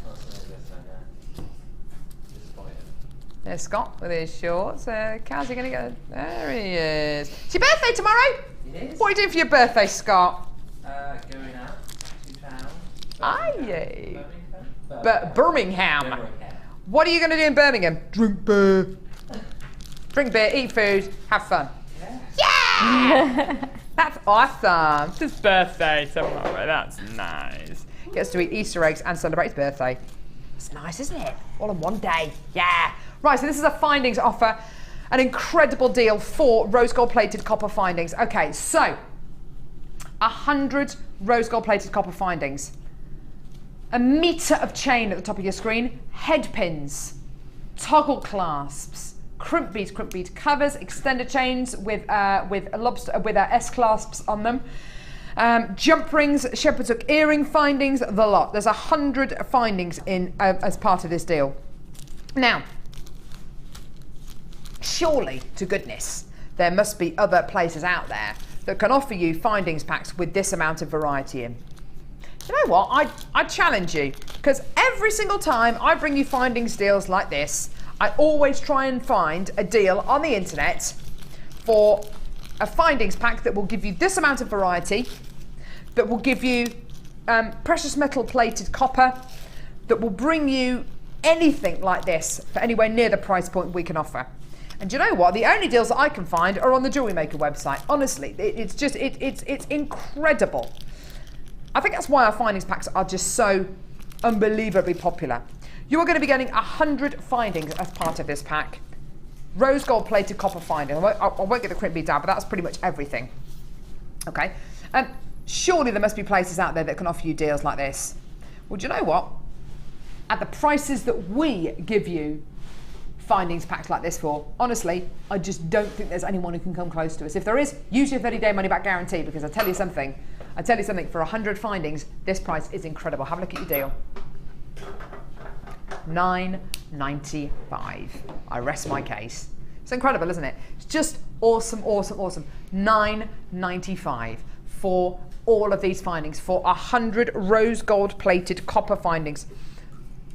There's Scott with his shorts. How's he going to go? There he is. It's your birthday tomorrow? It is. What are you doing for your birthday, Scott? Going out to town. Are you? Birmingham. What are you going to do in Birmingham? Drink beer. Drink beer, eat food, have fun. Yeah! That's awesome. It's his birthday tomorrow. That's nice. He gets to eat Easter eggs and celebrate his birthday. It's nice, isn't it? All in one day. Yeah. Right, so this is a findings offer. An incredible deal for rose gold plated copper findings. Okay, so 100 rose gold plated copper findings. A metre of chain at the top of your screen, head pins, toggle clasps, crimp bead covers, extender chains with S clasps on them, jump rings, shepherd's hook earring findings, the lot. There's 100 findings in as part of this deal. Now, surely to goodness, there must be other places out there that can offer you findings packs with this amount of variety in. You know what, I challenge you, because every single time I bring you findings deals like this, I always try and find a deal on the internet for a findings pack that will give you this amount of variety, that will give you precious metal plated copper, that will bring you anything like this for anywhere near the price point we can offer. And you know what? The only deals that I can find are on the Jewellery Maker website. Honestly, it's incredible. I think that's why our findings packs are just so unbelievably popular. You are going to be getting 100 findings as part of this pack. Rose gold plated copper finding. I won't get the crimp bead down, but that's pretty much everything. Okay. Surely there must be places out there that can offer you deals like this. Well, do you know what? At the prices that we give you findings packs like this for, honestly, I just don't think there's anyone who can come close to us. If there is, use your 30-day money-back guarantee, because I tell you something, for 100 findings, this price is incredible. Have a look at your deal. $9.95. I rest my case. It's incredible, isn't it? It's just awesome, awesome, awesome. $9.95 for all of these findings, for 100 rose gold plated copper findings.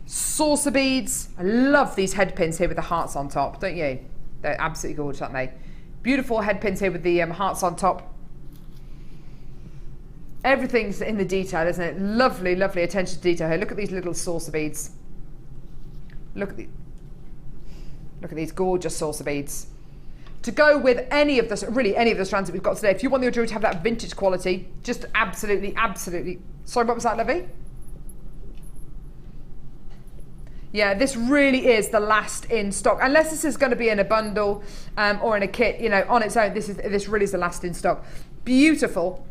Saucer beads. I love these head pins here with the hearts on top, don't you? They're absolutely gorgeous, aren't they? Beautiful head pins here with the hearts on top. Everything's in the detail, isn't it? Lovely, lovely attention to detail here. Look at these little saucer beads. Look at these gorgeous saucer beads. To go with any of the, really any of the strands that we've got today, if you want your jewellery to have that vintage quality, just absolutely, absolutely. Sorry, what was that, Levy? Yeah, this really is the last in stock. Unless this is going to be in a bundle or in a kit, you know, on its own, this really is the last in stock. Beautiful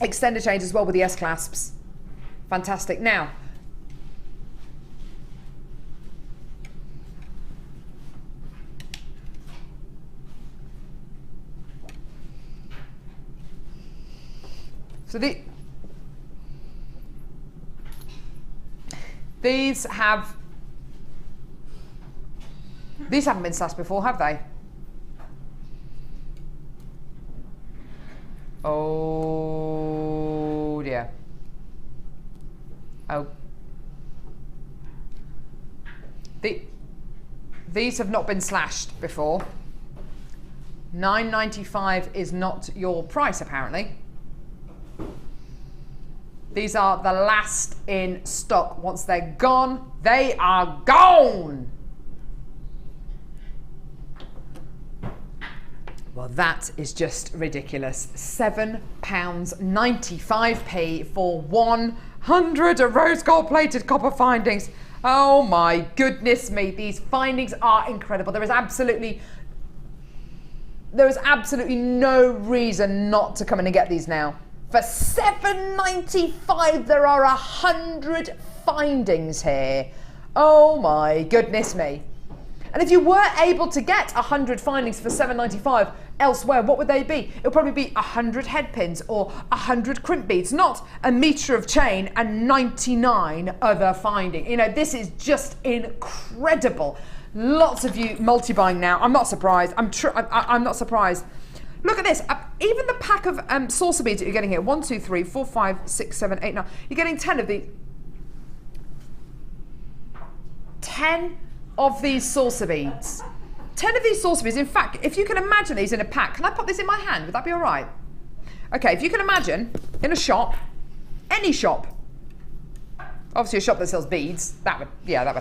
extender chains as well with the S-clasps. Fantastic. Now, so these haven't been slashed before, have they? Oh dear. Oh. These have not been slashed before. $9.95 is not your price, apparently. These are the last in stock. Once they're gone, they are gone. Well, that is just ridiculous. £7.95 for 100 rose gold plated copper findings. Oh my goodness me, these findings are incredible. There is absolutely no reason not to come in and get these now. For $7.95, there are 100 findings here. Oh my goodness me. And if you were able to get 100 findings for $7.95 elsewhere, what would they be? It would probably be 100 head pins or 100 crimp beads, not a metre of chain and 99 other findings. You know, this is just incredible. Lots of you multi-buying now. I'm not surprised. I'm not surprised. Look at this. Even the pack of saucer beads that you're getting here. 1, 2, 3, 4, 5, 6, 7, 8, 9. You're getting 10 of these. 10 of these saucer beads. 10 of these saucer beads. In fact, if you can imagine these in a pack, can I pop this in my hand? Would that be all right? Okay, if you can imagine in a shop, any shop, obviously a shop that sells beads, that would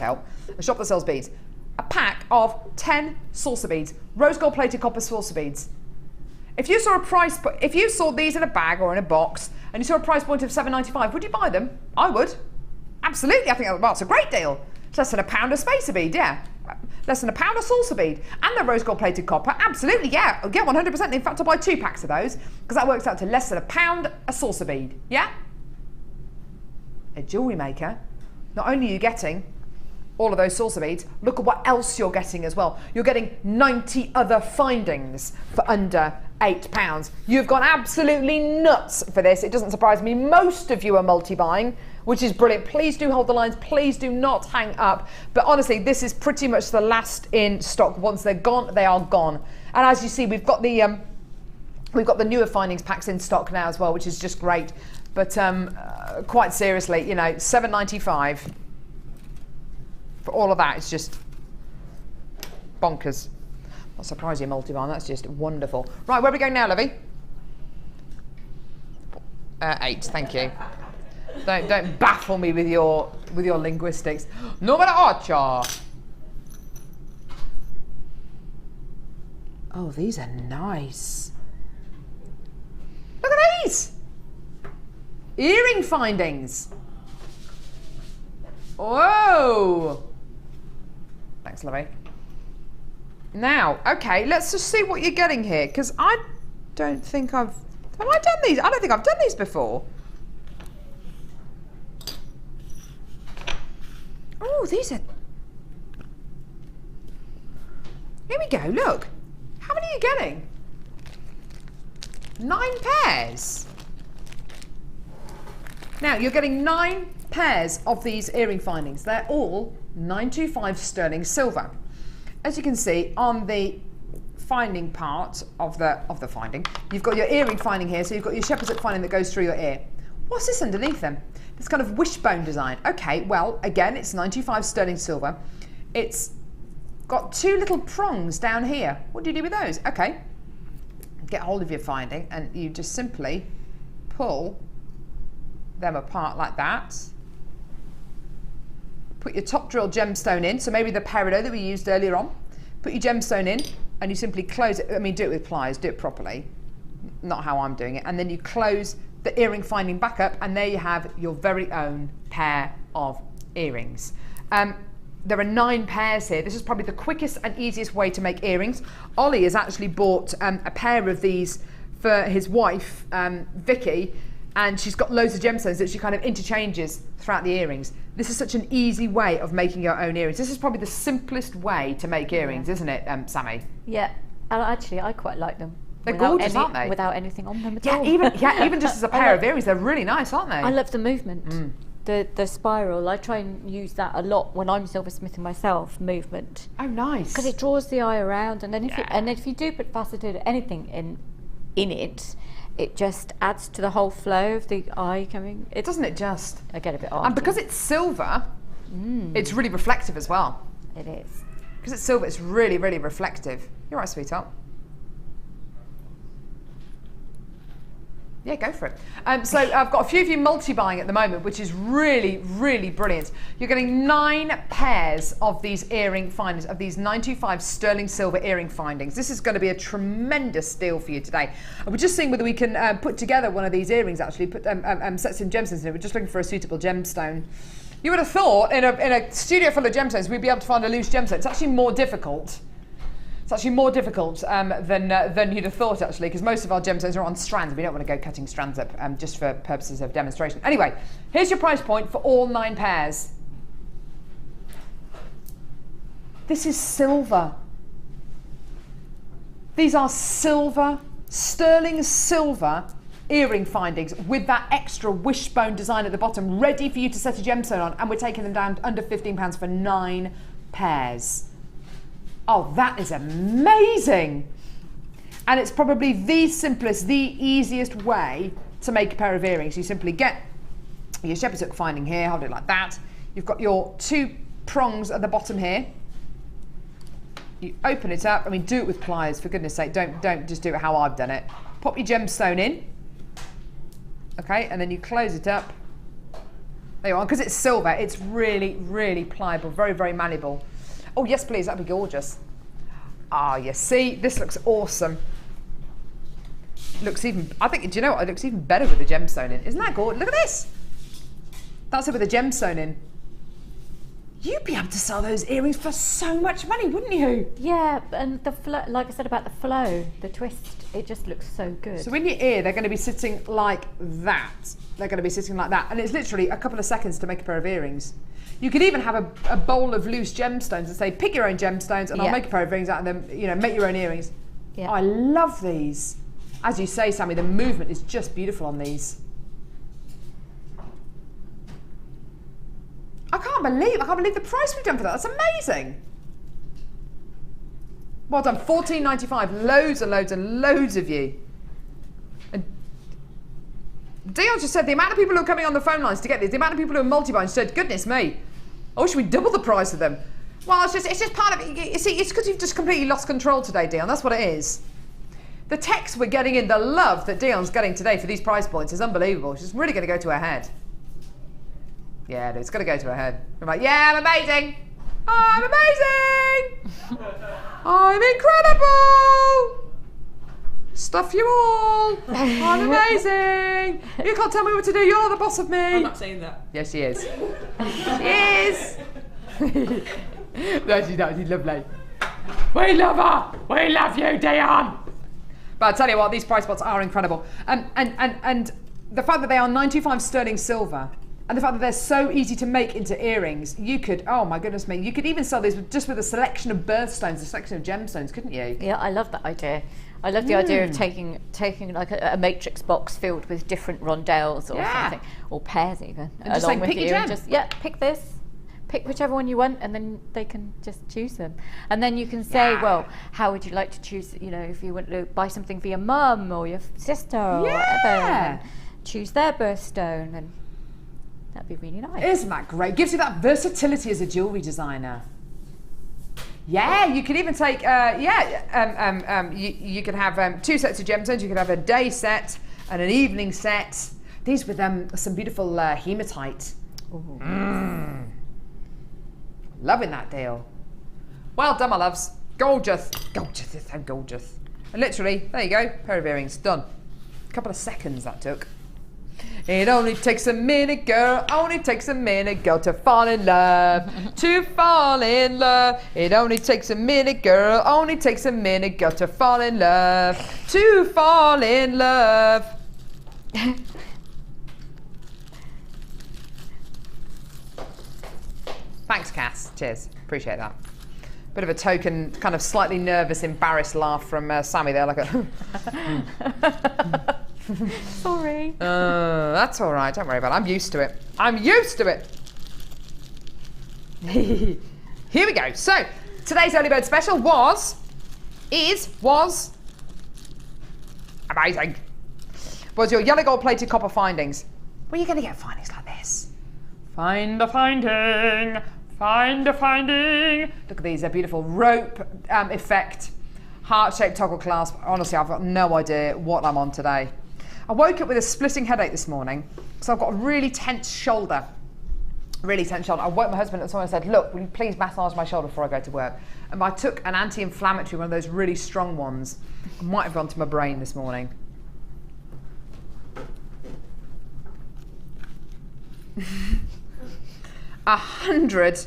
help. A shop that sells beads. A pack of 10 saucer beads, rose gold plated copper saucer beads. If you saw if you saw these in a bag or in a box and you saw a price point of $7.95, would you buy them? I would. Absolutely, I think that's a great deal. It's less than £1 a spacer bead, yeah. Less than £1 a saucer bead. And the rose gold plated copper, absolutely, yeah. I'll get 100%. In fact, I'll buy 2 packs of those because that works out to less than £1 a saucer bead, yeah? A jewellery maker, not only are you getting all of those saucer beads, look at what else you're getting as well. You're getting 90 other findings for under £8. You've gone absolutely nuts for this. It doesn't surprise me. Most of you are multi-buying, which is brilliant. Please do hold the lines. Please do not hang up. But honestly, this is pretty much the last in stock. Once they're gone, they are gone. And as you see, we've got the newer findings packs in stock now as well, which is just great. But quite seriously, you know, $7.95 for all of that is just bonkers. Not surprised you're multi-buying. That's just wonderful. Right, where are we going now, Levy? 8. Thank you. Don't baffle me with your linguistics. Numero 8. Oh, these are nice. Look at these. Earring findings. Whoa. Thanks, Lovey. Now, okay, let's just see what you're getting here, because I don't think have I done these? I don't think I've done these before. Oh, these are... Here we go, look. How many are you getting? 9 pairs. Now, you're getting 9 pairs of these earring findings. They're all 925 sterling silver. As you can see on the finding part of the finding, you've got your earring finding here, so you've got your shepherd's hook finding that goes through your ear. What's this underneath them? This kind of wishbone design. Okay, well, again, it's 95 sterling silver. It's got 2 little prongs down here. What do you do with those? Okay, get hold of your finding and you just simply pull them apart like that. Put your top drill gemstone in, so maybe the peridot that we used earlier on. Put your gemstone in and you simply close it. I mean, do it with pliers, do it properly. Not how I'm doing it. And then you close the earring finding back up and there you have your very own pair of earrings. There are 9 pairs here. This is probably the quickest and easiest way to make earrings. Ollie has actually bought a pair of these for his wife, Vicky, and she's got loads of gemstones that she kind of interchanges throughout the earrings. This is such an easy way of making your own earrings. This is probably the simplest way to make earrings, isn't it, Sammy? Yeah, and actually I quite like them. They're gorgeous, aren't they? Without anything on them at all. Even just as a pair of earrings, they're really nice, aren't they? I love the movement. The spiral, I try and use that a lot when I'm silversmithing myself, movement. Oh, nice. Because it draws the eye around, and then if you do put faceted anything in it, it just adds to the whole flow of the eye coming. Doesn't it just? I get a bit arty. And because it's silver, it's really reflective as well. It is. Because it's silver, it's really, really reflective. You're right, sweetheart. Yeah, go for it. So I've got a few of you multi-buying at the moment, which is really, really brilliant. You're getting 9 pairs of these earring findings, of these 925 sterling silver earring findings. This is going to be a tremendous deal for you today. And we're just seeing whether we can put together one of these earrings, actually, put set some gemstones in it. We're just looking for a suitable gemstone. You would have thought in a studio full of gemstones, we'd be able to find a loose gemstone. It's actually more difficult. It's actually more difficult than you'd have thought, actually, because most of our gemstones are on strands. We don't want to go cutting strands up just for purposes of demonstration. Anyway, here's your price point for all 9 pairs. This is silver. These are silver, sterling silver earring findings with that extra wishbone design at the bottom, ready for you to set a gemstone on, and we're taking them down under £15 for 9 pairs. Oh, that is amazing. And it's probably the simplest, the easiest way to make a pair of earrings. You simply get your shepherd's hook finding here, hold it like that. You've got your 2 prongs at the bottom here. You open it up. I mean, do it with pliers, for goodness sake. Don't just do it how I've done it. Pop your gemstone in. Okay, and then you close it up. There you are. Because it's silver, it's really, really pliable, very, very malleable. Oh, yes, please, that'd be gorgeous. Ah, you see, this looks awesome. Looks even, I think, do you know what? It looks even better with the gemstone in. Isn't that gorgeous? Look at this. That's it with the gemstone in. You'd be able to sell those earrings for so much money, wouldn't you? Yeah, and the flow, like I said about the flow, the twist, it just looks so good. So in your ear, they're going to be sitting like that. They're going to be sitting like that. And it's literally a couple of seconds to make a pair of earrings. You could even have a bowl of loose gemstones and say, pick your own gemstones and I'll make a pair of earrings out of them, you know, make your own earrings. Yeah. Oh, I love these. As you say, Sammy, the movement is just beautiful on these. I can't believe the price we've done for that. That's amazing. Well done, $14.95. Loads and loads and loads of you. And Dion just said the amount of people who are coming on the phone lines to get these, the amount of people who are multi-buying, said, goodness me, I wish we'd double the price of them. Well, it's just part of it. You see, it's because you've just completely lost control today, Dion. That's what it is. The text we're getting in, the love that Dion's getting today for these price points is unbelievable. She's really going to go to her head. Yeah, it's going to go to her head. I'm like, yeah, I'm amazing. I'm amazing. I'm incredible. Stuff you all. I'm amazing. You can't tell me what to do. You're the boss of me. I'm not saying that. Yes, she is. She is. No, she's not. She's lovely. We love her. We love you, Dion. But I'll tell you what, these price spots are incredible. And the fact that they are 95 sterling silver, and the fact that they're so easy to make into earrings, you could, oh my goodness me, you could even sell these just with a selection of birthstones, a selection of gemstones, couldn't you? Yeah, I love that idea. I love the idea of taking like a matrix box filled with different rondelles or something, or pairs even, and just along with you. Your gem. Just pick this. pick whichever one you want, and then they can just choose them. And then you can say, well, how would you like to choose, you know, if you want to buy something for your mum or your sister or whatever, and choose their birthstone, and that'd be really nice. Isn't that great? Gives you that versatility as a jewellery designer. Yeah, you could even take, you could have 2 sets of gemstones. You could have a day set and an evening set. These with some beautiful hematite. Loving that deal. Well done, my loves. Gorgeous. Gorgeous, it's so gorgeous. And literally, there you go, pair of earrings, done. A couple of seconds that took. It only takes a minute, girl, only takes a minute, girl, to fall in love, to fall in love. It only takes a minute, girl, only takes a minute, girl, to fall in love, to fall in love. Thanks, Cass. Cheers. Appreciate that. Bit of a token, kind of slightly nervous, embarrassed laugh from Sammy there, like a... Sorry. That's all right. Don't worry about it. I'm used to it. I'm used to it. Here we go. So, today's early bird special was amazing. Was your yellow gold plated copper findings. Where are you going to get findings like this? Find a finding. Find a finding. Look at these. They're beautiful. Rope effect. Heart-shaped toggle clasp. Honestly, I've got no idea what I'm on today. I woke up with a splitting headache this morning because I've got a really tense shoulder. Really tense shoulder. I woke my husband up this morning and said, look, will you please massage my shoulder before I go to work? And I took an anti-inflammatory, one of those really strong ones. It might have gone to my brain this morning. A 100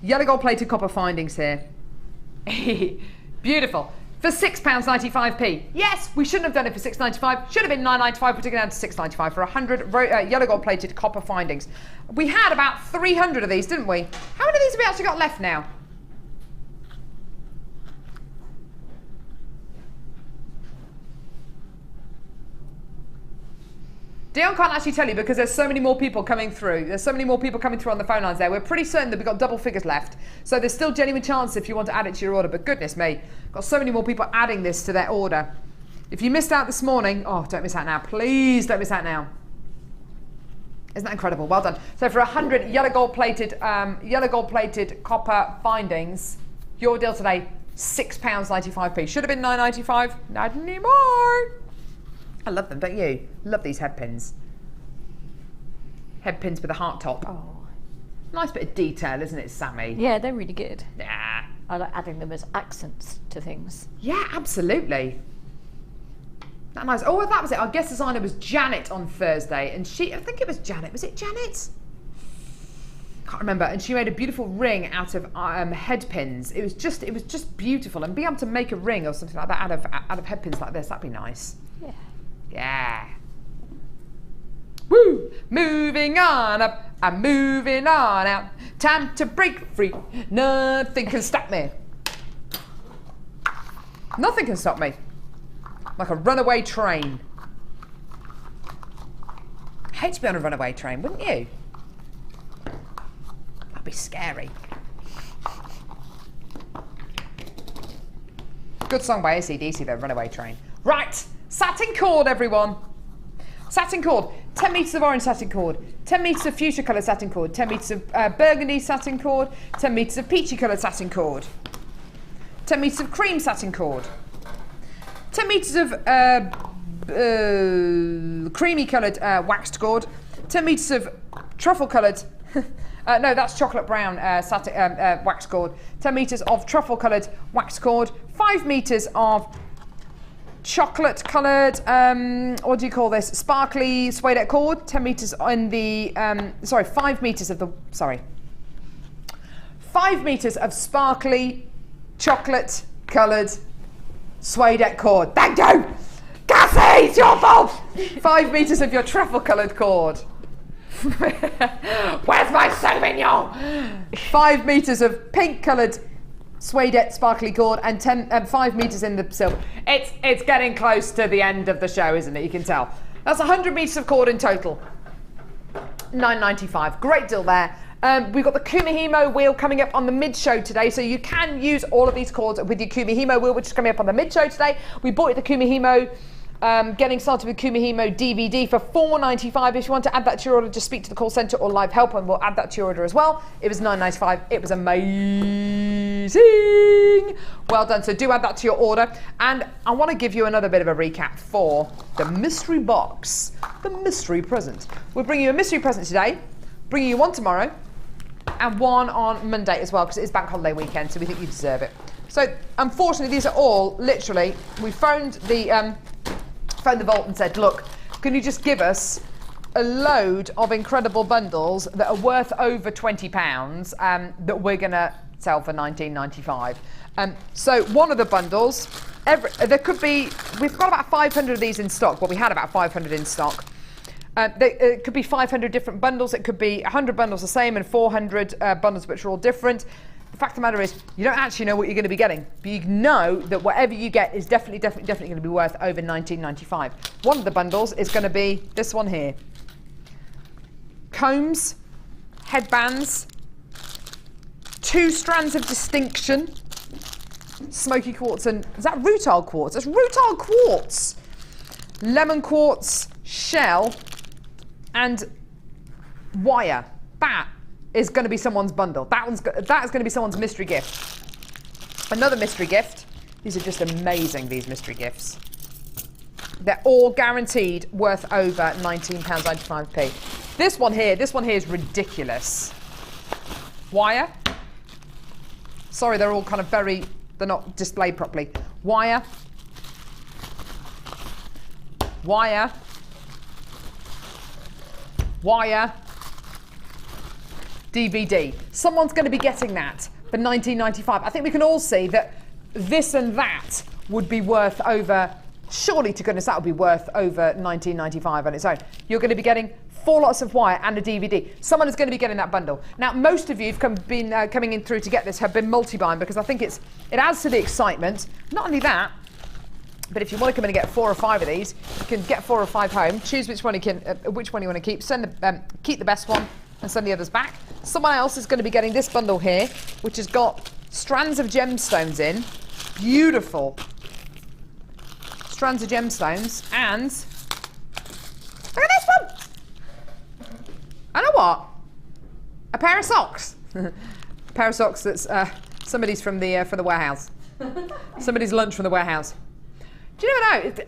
yellow gold plated copper findings here. Beautiful. For £6.95p. Yes, we shouldn't have done it for £6.95. Should have been £9.95. We took it down to £6.95 for 100 yellow gold plated copper findings. We had about 300 of these, didn't we? How many of these have we actually got left now? Dion can't actually tell you because there's so many more people coming through. There's so many more people coming through on the phone lines there. We're pretty certain that we've got double figures left. So there's still genuine chance if you want to add it to your order. But goodness me, got so many more people adding this to their order. If you missed out this morning, oh, don't miss out now. Please don't miss out now. Isn't that incredible? Well done. So for 100 yellow gold plated copper findings, your deal today, £6.95p. Should have been £9.95. Not anymore. I love them, don't you? Love these head pins. Head pins with a heart top. Oh. Nice bit of detail, isn't it, Sammy? Yeah, they're really good. Yeah. I like adding them as accents to things. Yeah, absolutely. That nice. Oh, that was it. Our guest designer was Janet on Thursday, and I think it was Janet. Was it Janet? Can't remember. And she made a beautiful ring out of head pins. It was just beautiful, and being able to make a ring or something like that out of head pins like this, that'd be nice. Yeah. Yeah. Woo! Moving on up, I'm moving on out. Time to break free. Nothing can stop me. Nothing can stop me. Like a runaway train. I'd hate to be on a runaway train, wouldn't you? That'd be scary. Good song by AC/DC though, Runaway Train. Right, satin cord, everyone. Satin cord, 10 metres of orange satin cord, 10 metres of fuchsia coloured satin cord, 10 metres of burgundy satin cord, 10 metres of peachy coloured satin cord, 10 metres of cream satin cord, 10 metres of creamy coloured waxed cord, 10 metres of truffle coloured, no, that's chocolate brown satin wax cord, 10 metres of truffle coloured wax cord, 5 metres of chocolate coloured, what do you call this, sparkly suede cord, 10 metres in the, 5 metres of the, 5 metres of sparkly chocolate coloured suede cord. Thank you! Cassie, it's your fault! 5 metres of your truffle coloured cord. Where's my Sauvignon? 5 metres of pink coloured suede sparkly cord and 5 metres in the silver. It's getting close to the end of the show, isn't it? You can tell. That's 100 metres of cord in total. £9.95. Great deal there. We've got the Kumihimo wheel coming up on the mid-show today, so you can use all of these cords with your Kumihimo wheel, which is coming up on the mid-show today. We bought you the Kumihimo, getting started with Kumihimo DVD for $4.95. If you want to add that to your order, just speak to the call centre or live help and we'll add that to your order as well. It was $9.95. It was amazing. Well done. So do add that to your order. And I want to give you another bit of a recap for the mystery box, the mystery present. We're bringing you a mystery present today, bringing you one tomorrow, and one on Monday as well, because it is bank holiday weekend, so we think you deserve it. So unfortunately, these are all literally, we phoned the vault and said, look, can you just give us a load of incredible bundles that are worth over £20 that we're going to sell for $19.95. So one of the bundles, there could be, we've got about 500 of these in stock. Well, we had about 500 in stock. It could be 500 different bundles. It could be 100 bundles the same and 400 bundles which are all different. The fact of the matter is, you don't actually know what you're going to be getting, but you know that whatever you get is definitely going to be worth over $19.95. One of the bundles is going to be this one here. Combs, headbands, 2 strands of distinction, smoky quartz, and is that rutile quartz? That's rutile quartz. Lemon quartz, shell, and wire. That is going to be someone's bundle. That is going to be someone's mystery gift. Another mystery gift. These are just amazing, these mystery gifts. They're all guaranteed worth over £19.95p. This one here is ridiculous. Wire. Sorry, they're all kind of they're not displayed properly. Wire. Wire. Wire. DVD. Someone's going to be getting that for $19.95. I think we can all see that this and that would be worth over, surely to goodness, that would be worth over $19.95 on its own. You're going to be getting 4 lots of wire and a DVD. Someone is going to be getting that bundle. Now, most of you who've been coming in through to get this have been multi-buying, because I think it adds to the excitement. Not only that, but if you want to come in and get 4 or 5 of these, you can get 4 or 5 home. Choose which one you want to keep. Keep the best one and send the others back. Someone else is going to be getting this bundle here, which has got strands of gemstones in. Beautiful strands of gemstones, and look at this one. I know what? A pair of socks. A pair of socks that's somebody's from the warehouse. Somebody's lunch from the warehouse. Do you never know?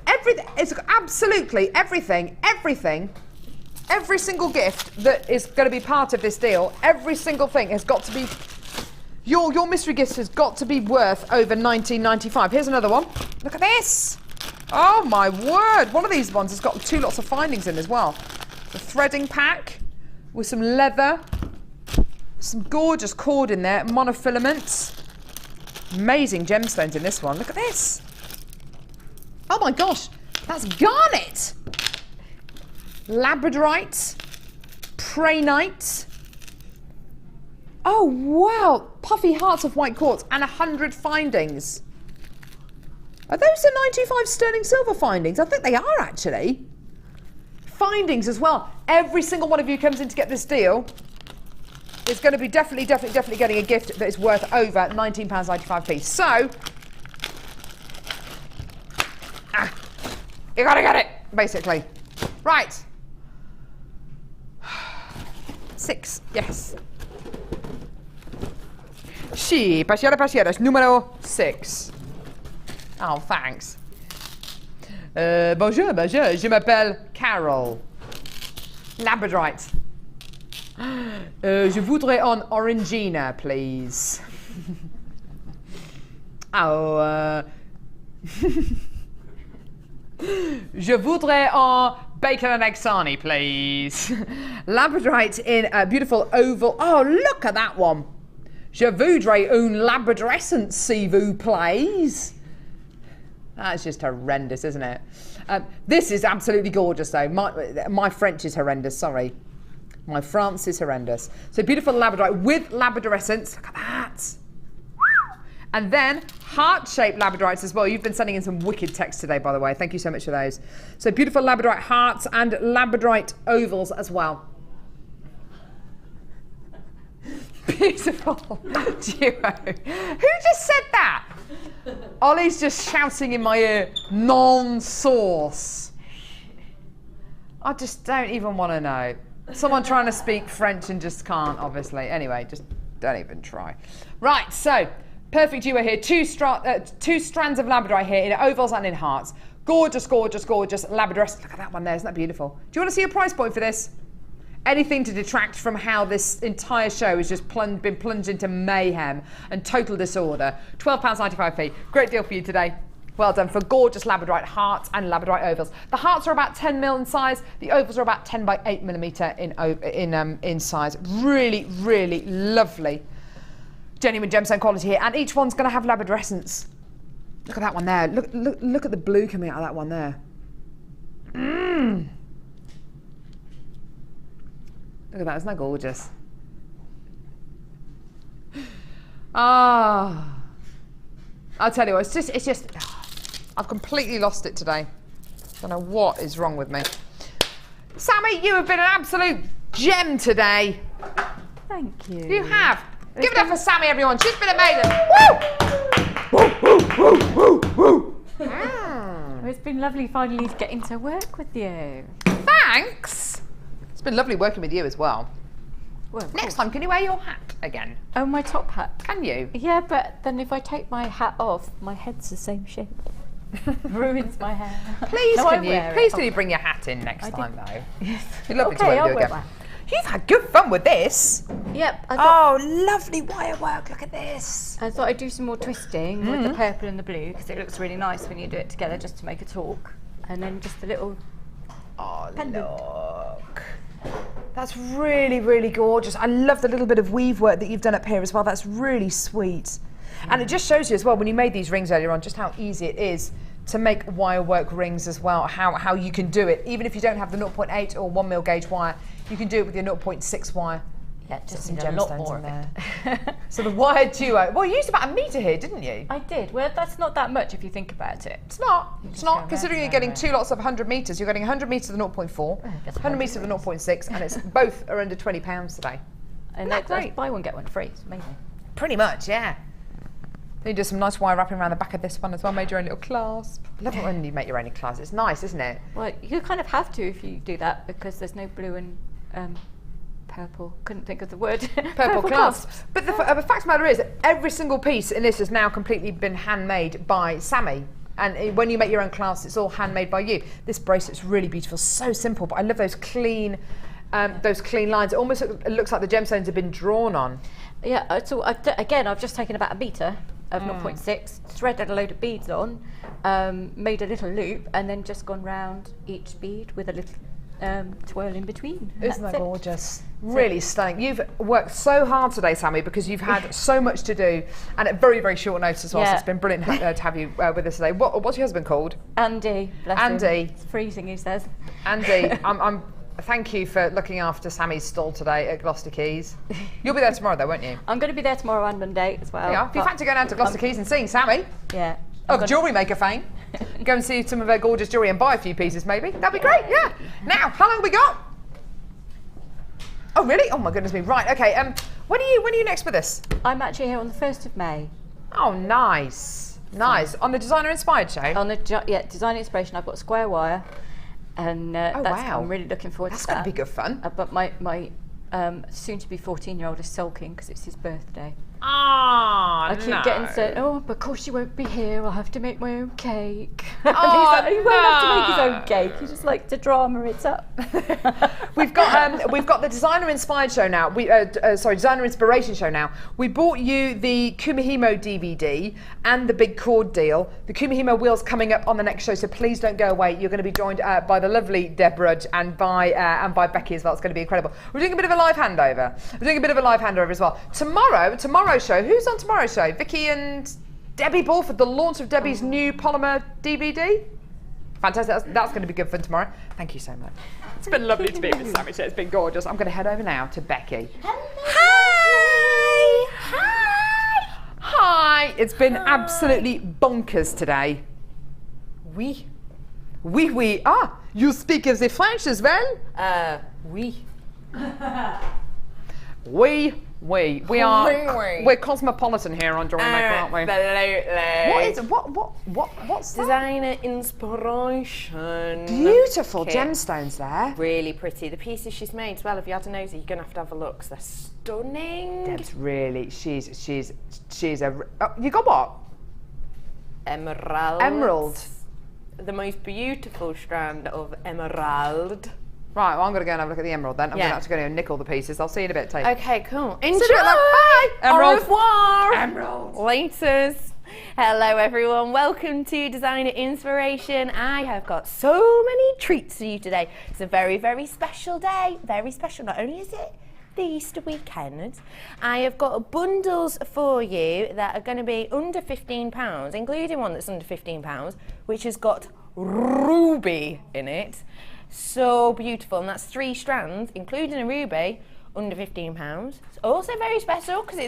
It's absolutely everything. Every single gift that is going to be part of this deal, every single thing has got to be, your mystery gift has got to be worth over $19.95. Here's another one. Look at this. Oh my word. One of these ones has got 2 lots of findings in as well. The threading pack with some leather, some gorgeous cord in there, monofilaments. Amazing gemstones in this one. Look at this. Oh my gosh, that's garnet. Labradorite, Prehnite. Oh wow, puffy hearts of white quartz and 100 findings. Are those the 925 sterling silver findings? I think they are actually. Findings as well. Every single one of you comes in to get this deal is going to be definitely getting a gift that is worth over £19.95p. So, you gotta get it, basically. Right. 6, yes. Sí, pasieras, número 6. Oh, thanks. Bonjour, je m'appelle Carol. Labradorite. Je voudrais un orangina, please. Oh, je voudrais un bacon and egg sarnie, please. Labradorite in a beautiful oval. Oh, look at that one. Je voudrais une labradorescence, s'il vous plaise. That's just horrendous, isn't it? This is absolutely gorgeous, though. My French is horrendous, sorry. My France is horrendous. So beautiful labradorite with labradorescence. Look at that. And then heart-shaped labradorites as well. You've been sending in some wicked text today, by the way. Thank you so much for those. So beautiful labradorite hearts and labradorite ovals as well. beautiful duo. Who just said that? Ollie's just shouting in my ear, non-sauce. I just don't even want to know. Someone trying to speak French and just can't, obviously. Anyway, just don't even try. Right, so perfect duo here. Two strands of Labradorite here in ovals and in hearts. Gorgeous, gorgeous, gorgeous Labradorite. Look at that one there. Isn't that beautiful? Do you want to see a price point for this? Anything to detract from how this entire show has just been plunged into mayhem and total disorder. £12.95p. Great deal for you today. Well done for gorgeous Labradorite hearts and Labradorite ovals. The hearts are about 10mm in size. The ovals are about 10 by 8mm in size. Really, really lovely. Genuine gemstone quality here. And each one's going to have labradorescence. Look at that one there. Look at the blue coming out of that one there. Mmm. Look at that, isn't that gorgeous? Ah, I'll tell you what, it's just, I've completely lost it today. Don't know what is wrong with me. Sammy, you have been an absolute gem today. Thank you. You have. Give it up for Sammy, everyone. She's been amazing. Woo! Woo, woo, woo, woo, woo. Well, it's been lovely finally getting to work with you. Thanks. It's been lovely working with you as well. Well, next time, can you wear your hat again? Oh, my top hat. Can you? Yeah, but then if I take my hat off, my head's the same shape. Ruins my hair. Please, can you bring your hat in next time, though? Yes. You'd love me to wear you again. You've had good fun with this. Yep. Oh, lovely wire work. Look at this. I thought I'd do some more twisting with the purple and the blue because it looks really nice when you do it together just to make a talk. And then just a little pendant. Look. That's really, really gorgeous. I love the little bit of weave work that you've done up here as well. That's really sweet. And it just shows you as well, when you made these rings earlier on, just how easy it is to make wire work rings as well, how you can do it. Even if you don't have the 0.8 or 1mm gauge wire, you can do it with your 0.6 wire. Yeah, just some a lot more in there. So the wire duo. Well, you used about 1 metre here, didn't you? I did. Well, that's not that much if you think about it. It's not. It's not. Considering you're getting 2 lots of 100 metres, you're getting 100 metres of the 0.4, 100 metres of the 0.6, and it's both are under £20 today. And that's great. Buy one, get one free. It's amazing. Pretty much, yeah. Then you do some nice wire wrapping around the back of this one as well. Made your own little clasp. I love it when you make your own clasp. It's nice, isn't it? Well, you kind of have to if you do that because there's no blue and purple. Couldn't think of the word. Purple clasps. But the fact of the matter is, every single piece in this has now completely been handmade by Sammy. And when you make your own clasps, it's all handmade by you. This bracelet's really beautiful, so simple. But I love those clean lines. It almost looks like the gemstones have been drawn on. Yeah. So again, I've just taken about 1 metre of 0.6, threaded a load of beads on, made a little loop, and then just gone round each bead with a little twirl in between. Isn't that gorgeous? Really stunning. You've worked so hard today, Sammy, because you've had so much to do, and at very, very short notice as well. So it's been brilliant to have you with us today. What's your husband called? Andy. Bless Andy. Him. It's freezing, he says. Andy, thank you for looking after Sammy's stall today at Gloucester Quays. You'll be there tomorrow, though, won't you? I'm going to be there tomorrow and Monday as well. Yeah. If you fancy going down to Gloucester Quays and seeing Sammy, of Jewellery Maker fame, go and see some of her gorgeous jewellery and buy a few pieces, maybe. That'd be great. Yeah. Now, how long have we got? Oh, really? Oh my goodness me. Right. Okay. When are you next with us? I'm actually here on the 1st of May. Oh, nice. Nice. On the Designer Inspired show. On the Designer Inspiration, I've got square wire. And I'm really looking forward to that. That's going to be good fun. But my soon-to-be 14-year-old is sulking because it's his birthday. Ah, I keep getting said, but of course you won't be here. I'll have to make my own cake. Oh, and he won't have to make his own cake. He just likes to drama it up. We've got the Designer Inspired show now. Designer Inspiration show now. We bought you the Kumihimo DVD and the big cord deal. The Kumihimo wheel's coming up on the next show, so please don't go away. You're going to be joined by the lovely Deborah and by Becky as well. It's going to be incredible. We're doing a bit of a live handover. As well. Tomorrow's show. Who's on tomorrow's show? Vicky and Debbie Ball for the launch of Debbie's new polymer DVD. Fantastic. That's going to be good fun tomorrow. Thank you so much. It's been lovely to be with Sammy. It's been gorgeous. I'm going to head over now to Becky. Hi! Hi! Hi! It's been absolutely bonkers today. Oui. Ah, you speak the French as well? Oui. Oui. We're cosmopolitan here on JewelleryMaker, aren't we? Absolutely. What's that? Designer inspiration. Beautiful kit. gemstones there. Really pretty. The pieces she's made as well, if you had a nosy, you're going to have a look. 'Cause they're stunning. Deb's really, she's a, oh, you got what? Emerald. Emerald. The most beautiful strand of emerald. Right, well, I'm going to go and have a look at the emerald then. I'm Yeah. going to go and nickle the pieces. I'll see you in a bit, Tate. Okay, cool. Enjoy. See you later. Bye. Emerald. Au revoir. Emerald. Laters. Hello everyone, welcome to Designer Inspiration. I have got so many treats for you today. It's a very, very special day. Very special. Not only is it the Easter weekend, I have got bundles for you that are going to be under £15, including one that's under £15, which has got ruby in it. So beautiful, and that's 3 strands, including a ruby, under £15. It's also very special because it's